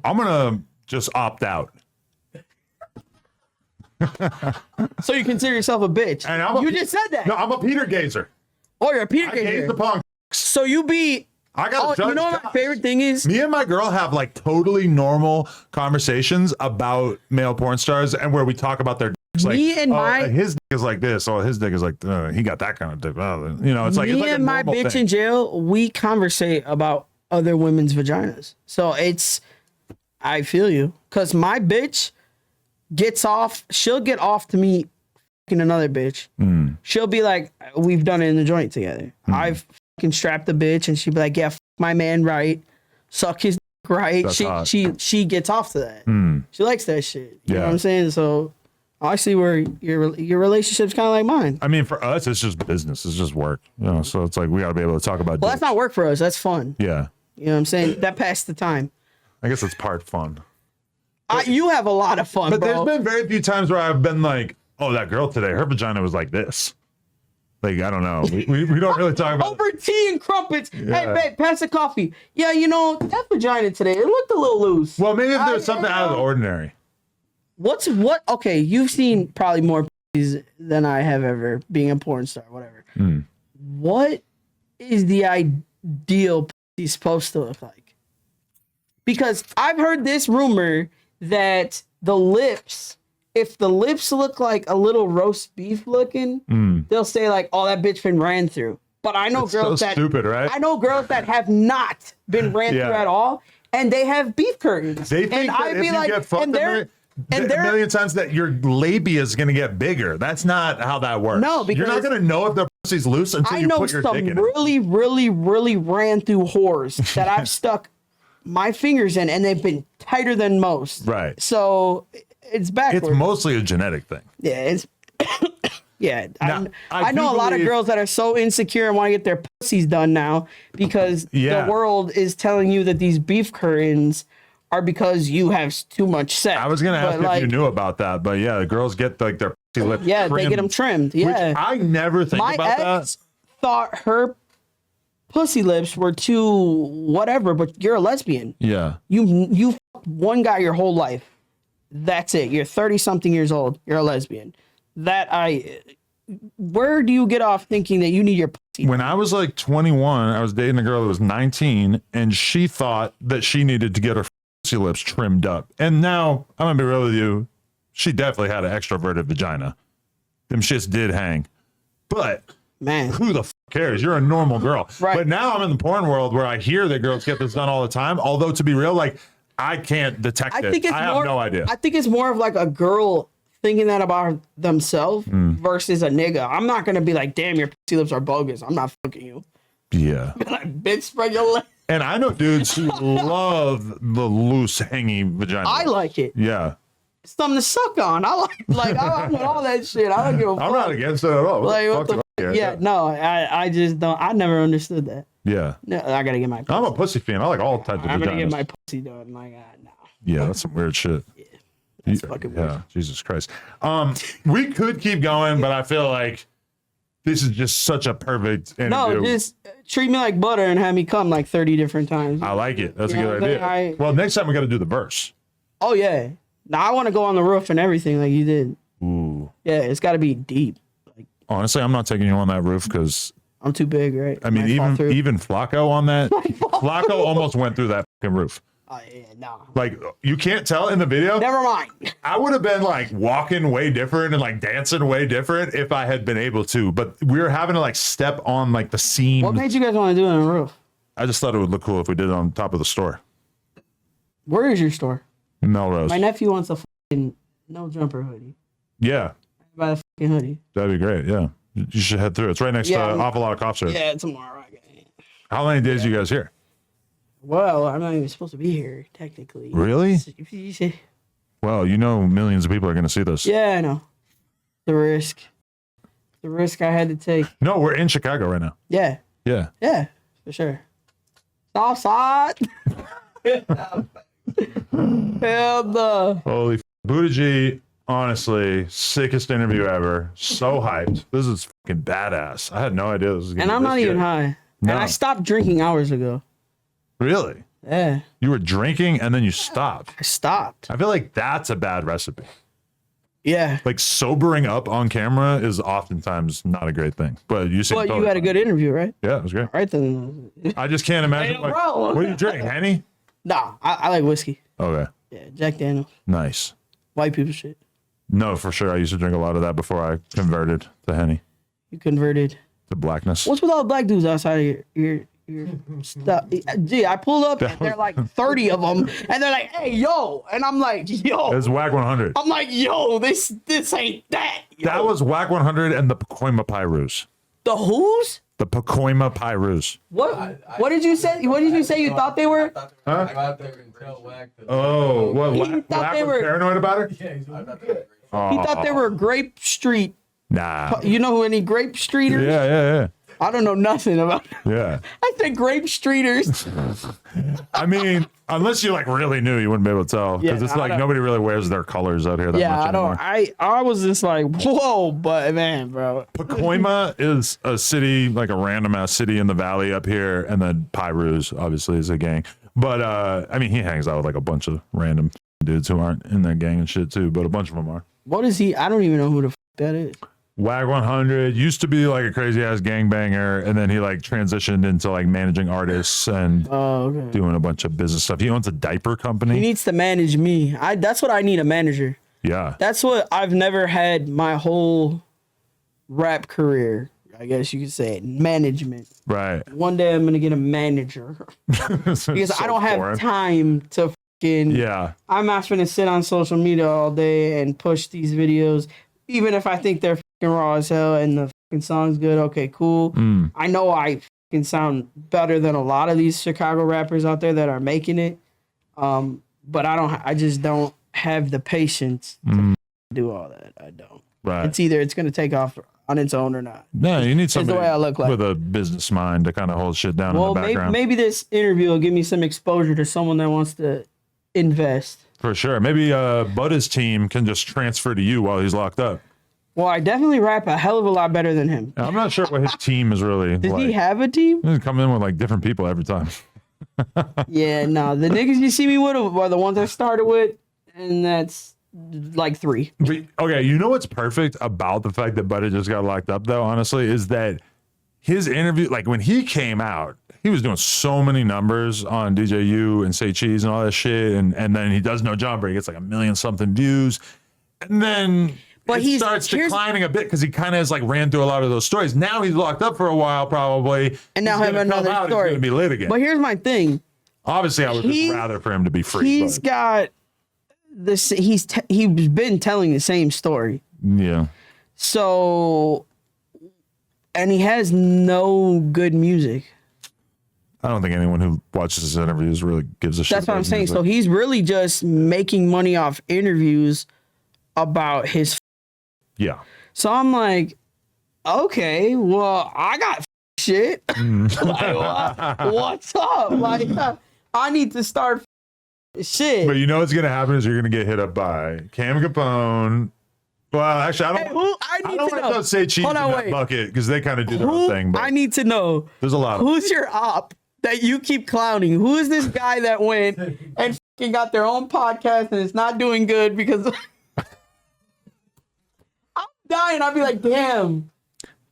I'm gonna just opt out. So you consider yourself a bitch? And You just said that. No, I'm a Peter Gazer. Oh, you're a Peter I gaze Gazer. upon. So you be. I got. Oh, you know what my favorite thing is? Me and my girl have like totally normal conversations about male porn stars, and where we talk about their dicks. Like, Me and my- his dick is like this, or his dick is like he got that kind of dick. You know, it's like Me it's like and a my normal bitch thing. in jail, we conversate about other women's vaginas. So I feel you. Because my bitch gets off, she'll get off to me fucking another bitch. She'll be like, we've done it in the joint together. I've fucking strapped the bitch and she'd be like, yeah, f my man right. Suck his dick right. That's hot. She gets off to that. She likes that shit. You know what I'm saying? So I see where your relationship's kind of like mine. I mean, for us, it's just business. It's just work. You know, so it's like we got to be able to talk about. Well, that's not work for us. That's fun. Yeah, You know what I'm saying? That passed the time. I guess it's part fun. You have a lot of fun, But bro. there's been very few times where I've been like, "Oh, that girl today, her vagina was like this." Like, I don't know. We don't really talk about Over tea and crumpets. Hey, babe, pass the coffee. Yeah, you know, that vagina today, it looked a little loose. Well, maybe if there's something out of the ordinary. Okay, you've seen probably more pussies than I have ever, being a porn star, whatever. What is the ideal pussy supposed to look like? Because I've heard this rumor that the lips, if the lips look like a little roast beef looking, they'll say like, "Oh, that bitch been ran through." But I know girls that stupid, right? I know girls that have not been ran through at all, and they have beef curtains. They think that if you get fucked a million times that your labia is going to get bigger. That's not how that works. No, because you're not going to know if the pussy's loose until you put your dick in it. I know some really ran through whores that I've stuck my fingers in, and they've been tighter than most. Right. So it's backwards. It's mostly a genetic thing. Yeah, it's yeah. Now, I know a lot of girls that are so insecure and want to get their pussies done now because the world is telling you that these beef curtains are because you have too much sex. I was going to ask if you knew about that, but yeah, the girls get like their pussy lips trimmed, they get them trimmed. Yeah. Which I never think about that. My ex thought her pussy lips were too whatever, but you're a lesbian. Yeah. You fucked one guy your whole life. That's it. You're 30-something years old. You're a lesbian. Where do you get off thinking that you need your pussy? When I was like 21, I was dating a girl that was 19, and she thought that she needed to get her pussy lips trimmed up. And now, I'm going to be real with you, she definitely had an extroverted vagina. Them shits did hang. But, man, who the cares? You're a normal girl. Right. But now I'm in the porn world where I hear that girls get this done all the time. Although, to be real, like, I can't detect it. I have no idea. I think it's more of like a girl thinking that about themselves versus a nigga. I'm not going to be like, damn, your pussy lips are bogus. I'm not fucking you. Yeah. Like, bitch, spread your legs. And I know dudes who love the loose, hangy vagina. I like it. Yeah. It's something to suck on. I I want all that shit. I don't give a fuck. I'm not against it at all. Like, what the fuck? Yeah, no, I just don't. I never understood that. Yeah. No, I gotta get my pussy. I'm a pussy fan. I like all types of vaginas. I'm gonna get my pussy done. My God, no. Yeah, that's some weird shit. Yeah. That's fucking weird. Yeah, Jesus Christ. We could keep going, but I feel like this is just such a perfect interview. No, just treat me like butter and have me come like 30 different times. I like it. That's a good idea. Well, next time we got to do the verse. Oh, yeah. Now I want to go on the roof and everything like you did. Ooh. Yeah, it's got to be deep. Like, honestly, I'm not taking you on that roof because I'm too big, right? I mean, even Flacco on that. Flacco almost went through that fucking roof. Oh, yeah, no. Like, you can't tell in the video. Never mind. I would have been like walking way different and like dancing way different if I had been able to. But we were having to like step on like the seam. What made you guys want to do it on the roof? I just thought it would look cool if we did it on top of the store. Where is your store? Melrose. My nephew wants a fucking no jumper hoodie. Yeah. Buy a fucking hoodie. That'd be great. Yeah. You should head through. It's right next to Awful Lot of Cops here. Yeah, tomorrow. How many days are you guys here? Well, I'm not even supposed to be here, technically. Really? Well, you know millions of people are going to see this. Yeah, I know. The risk I had to take. No, we're in Chicago right now. Yeah. Yeah. Yeah, for sure. Southside. Hell no. Holy Buddah G, honestly, sickest interview ever. So hyped. This is fucking badass. I had no idea this was going to be. And I'm not even high. No. And I stopped drinking hours ago. Really? Yeah. You were drinking and then you stopped. I stopped. I feel like that's a bad recipe. Yeah. Like sobering up on camera is oftentimes not a great thing. But you seem you had a good interview, right? Yeah, it was great. Right then. I just can't imagine. Hey, bro. What do you drink? Henny? Nah, I like whiskey. Okay. Yeah, Jack Daniels. Nice. White people shit. No, for sure. I used to drink a lot of that before I converted to Henny. You converted to blackness. What's with all the black dudes outside of your stuff? Gee, I pull up and they're like 30 of them, and they're like, "Hey, yo," and I'm like, "Yo." It's Whack 100. I'm like, "Yo, this ain't that." Yo. That was Whack 100 and the Pacoima Pyrus. The who's? The Pacoima Pyrus. What did you say? What did you say you thought they were? Huh? Oh, what? Whack was paranoid about her? Yeah, he thought they were Grape Street. Nah. You know who any Grape Streeters? Yeah. I don't know nothing about it. Yeah. I think grape streeters. I mean, unless you like really knew, you wouldn't be able to tell because Yeah, it's I like don't- nobody really wears their colors out here that Yeah, much I anymore. don't. I was just like, whoa, but man, bro. Pacoima is a city, like a random ass city in the valley up here, and then Pyrus obviously is a gang. But I mean, he hangs out with like a bunch of random dudes who aren't in their gang and shit too, but a bunch of them are. What is he? I don't even know who the f- that is. WAG 100 used to be like a crazy ass gangbanger, and then he like transitioned into like managing artists and Oh, okay. doing a bunch of business stuff. He owns a diaper company. He needs to manage me. That's what I need, a manager. Yeah. That's what I've never had my whole rap career. I guess you could say it. Management. Right. One day I'm gonna get a manager because I don't have time to fucking. Yeah. I'm not gonna sit on social media all day and push these videos, even if I think they're fucking raw as hell and the fucking song's good. Okay, cool. I know I fucking sound better than a lot of these Chicago rappers out there that are making it. But I just don't have the patience to do all that. I don't. Right. It's gonna take off on its own or not. No, you need the somebody way I look like. with a business mind to kind of hold shit down Well, in the background. maybe this interview will give me some exposure to someone that wants to invest. For sure. Maybe Buddha's team can just transfer to you while he's locked up. Well, I definitely rap a hell of a lot better than him. I'm not sure what his team is really Does like. he have a team? He's come in with like different people every time. Yeah, no. The niggas you see me with are the ones I started with, and that's like 3. But, okay, you know what's perfect about the fact that Buddah just got locked up, though, honestly, is that his interview, like when he came out, he was doing so many numbers on DJU and Say Cheese and all that shit. And then he does No Jumper. He gets like 1 million something views. And then But it starts declining a bit because he kind of has like ran through a lot of those stories. Now he's locked up for a while, probably. And now He's have gonna come another out, story. He's going to be lit again. But here's my thing. Obviously, I would just rather for him to be free. He's got this. He's been telling the same story. Yeah. So, and he has no good music. I don't think anyone who watches his interviews really gives a shit. That's what about I'm his saying. music. So he's really just making money off interviews about his. Yeah. So I'm like, okay, well, I got shit. Like, what's up? Like, I need to start shit. But you know what's gonna happen is you're gonna get hit up by Cam Capone. Well, actually, I don't. I I need don't to like know. those Say Cheese in Hold on, that wait. bucket because they kind of do their own thing. But I need to know. there's a lot of. Who's your op that you keep clowning? Who is this guy that went and fucking got their own podcast and it's not doing good because I'm dying. I'll be like, damn,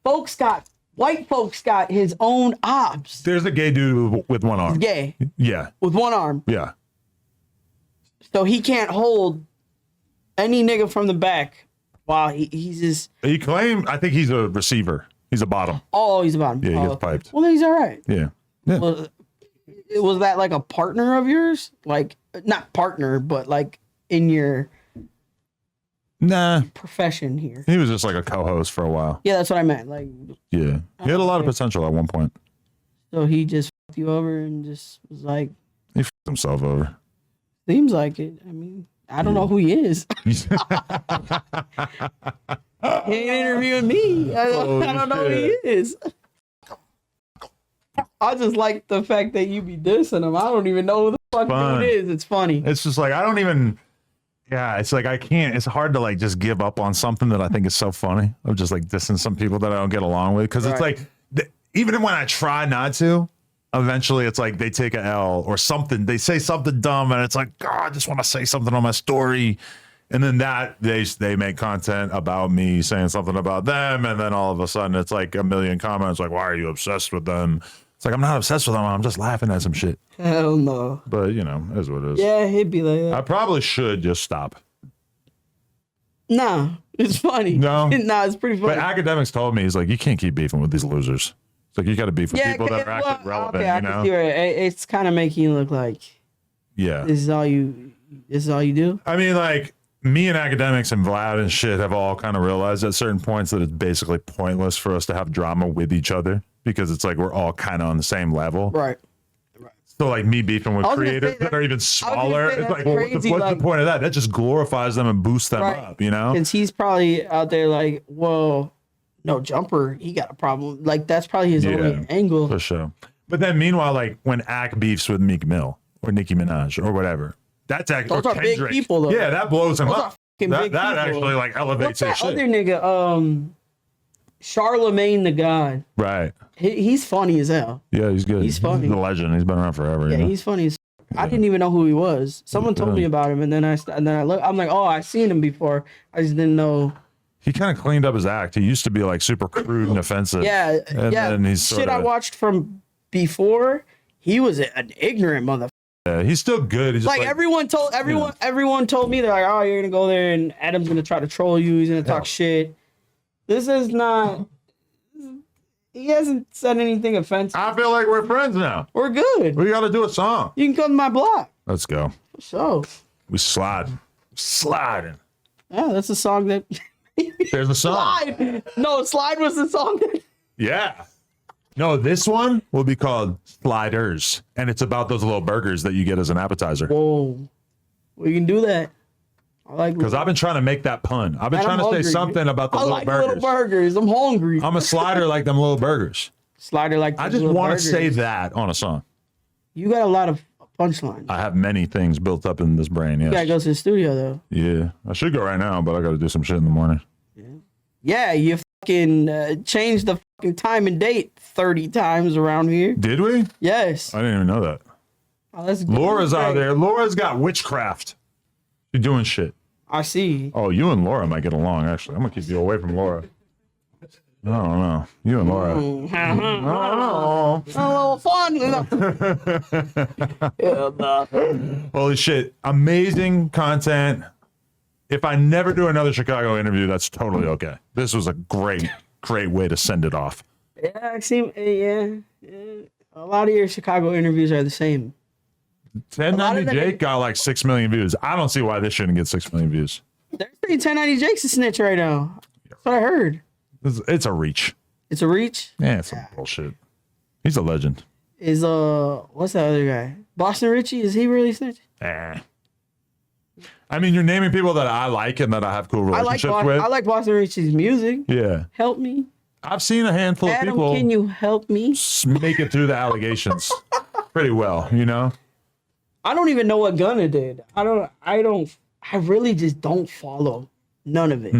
white folks got his own ops. There's a gay dude with one arm. Gay Yeah. with one arm, Yeah. so he can't hold any nigga from the back while he's just. He claimed. I think he's a receiver. He's a bottom. Oh, he's about him. Yeah, he Oh, gets piped. well, then he's all right. Yeah. Yeah. Well, was that like a partner of yours? Like, not partner, but like in your Nah. profession here? He was just like a co-host for a while. Yeah, that's what I meant. Like, Yeah. He had a lot of potential at one point. so he just fucked you over and just was like, He fucked himself over. seems like it. I mean, I don't know who he is. He ain't interviewing me. I don't know who he is. I just like the fact that you be dissing him. I don't even know who the fuck Fun. dude is. It's funny. It's just like I don't even. Yeah, it's like I can't. It's hard to like just give up on something that I think is so funny. Of just like dissing some people that I don't get along with because it's Right. like even when I try not to, eventually it's like they take a L or something. They say something dumb and it's like, God, I just want to say something on my story. And then that they make content about me saying something about them, and then all of a sudden it's like 1 million comments like, "Why are you obsessed with them?" It's like I'm not obsessed with them. I'm just laughing at some shit. Hell no. But you know, it is what it is. Yeah, he'd be like that. I probably should just stop. Nah, it's funny. No? Nah, it's pretty funny. But academics told me he's like, you can't keep beefing with these losers. It's like you got to beef with people that are actually relevant. okay, I you can know? see where it's kind of making you look like Yeah. this is all you do. I mean, like me and academics and Vlad and shit have all kind of realized at certain points that it's basically pointless for us to have drama with each other because it's like we're all kind of on the same level. Right. So like me beefing with I was gonna creators say that that- are even I was gonna smaller, say it's that's like, well, crazy, what's like- the point of that? That just glorifies them and boosts them Right. up, you know? Because he's probably out there like, well, No, Jumper, he got a problem. Like, that's probably his only angle. For sure. But then meanwhile, like when Ack beefs with Meek Mill or Nicki Minaj or whatever, that's actually Those are big people, though. Yeah, that blows him Those up. are That big people. actually like elevates What's that his other shit. nigga? Charlemagne the God. Right. He's funny as hell. Yeah, he's good. He's funny. He's a legend. He's been around forever. Yeah, you know? he's funny as I didn't even know who he was. Someone told me about him, and then I look. I'm like, oh, I've seen him before. I just didn't know. He kind of cleaned up his act. He used to be like super crude and offensive. Yeah, and then he's shit I watched from before. He was an ignorant motherfucker. Yeah, he's still good. He's just Like everyone told me, they're like, oh, you're gonna go there and Adam's gonna try to troll you. He's gonna talk shit. This is not. He hasn't said anything offensive. I feel like we're friends now. We're good. We got to do a song. You can come to my block. Let's go. So We sliding. yeah, that's a song that. There's the song. Slide. No, Slide was the song. Yeah. No, this one will be called Sliders, and it's about those little burgers that you get as an appetizer. Whoa, we can do that. I like Because I've been trying to make that pun. I've been trying to say something about the I little like burgers. little burgers. I'm hungry. I'm a slider like them little burgers. Slider like. I just want to say that on a song. You got a lot of punchlines. I have many things built up in this brain. You gotta Yes. go to the studio though. Yeah. I should go right now, but I got to do some shit in the morning. Yeah, you fucking changed the fucking time and date 30 times around here. Did we? Yes. I didn't even know that. Oh, that's good. Laura's out Great. there. Laura's got witchcraft. She's doing shit. I see. Oh, you and Laura might get along, actually. I'm going to keep you away from Laura. I don't know. You and Laura. A little fun. Holy shit. Amazing content. If I never do another Chicago interview, that's totally okay. This was a great way to send it off. Yeah, I see. Yeah. A lot of your Chicago interviews are the same. 1090 Jake got like 6 million views. I don't see why this shouldn't get 6 million views. They're saying 1090 Jake's a snitch right now. That's what I heard. It's a reach. It's a reach. Yeah, it's some bullshit. He's a legend. Is what's that other guy? Boston Richie? Is he really a snitch? I mean, you're naming people that I like and that I have cool relationships with. I like Boston Richie's music. Yeah. Help me. I've seen a handful Adam, of people can you help me? make it through the allegations pretty well, you know? I don't even know what Gunna did. I really just don't follow none of it.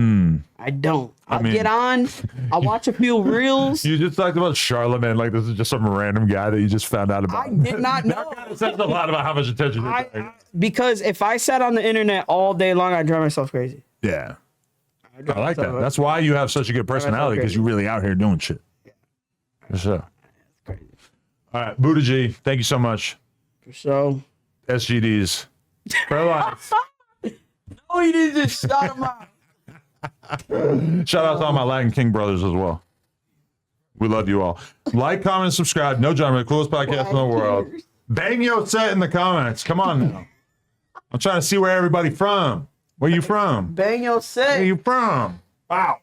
I don't. I'll mean- get on. I'll watch a few reels. You just talked about Charlemagne like this is just some random guy that you just found out about. I did not know. It says a lot about how much attention you're paying. Because if I sat on the internet all day long, I'd drive myself crazy. Yeah. I like that. That's why you have such a good personality, because you're really out here doing shit. For sure. All right, Buddah G, thank you so much. So, SGDs. For life. no, he didn't just shout him out. Shout out to all my Latin King brothers as well. We love you all. Like, comment, subscribe. No John, the coolest podcast in the world. Bang your set in the comments. Come on now. I'm trying to see where everybody from. Where you from? Bang your set. Where you from? Wow.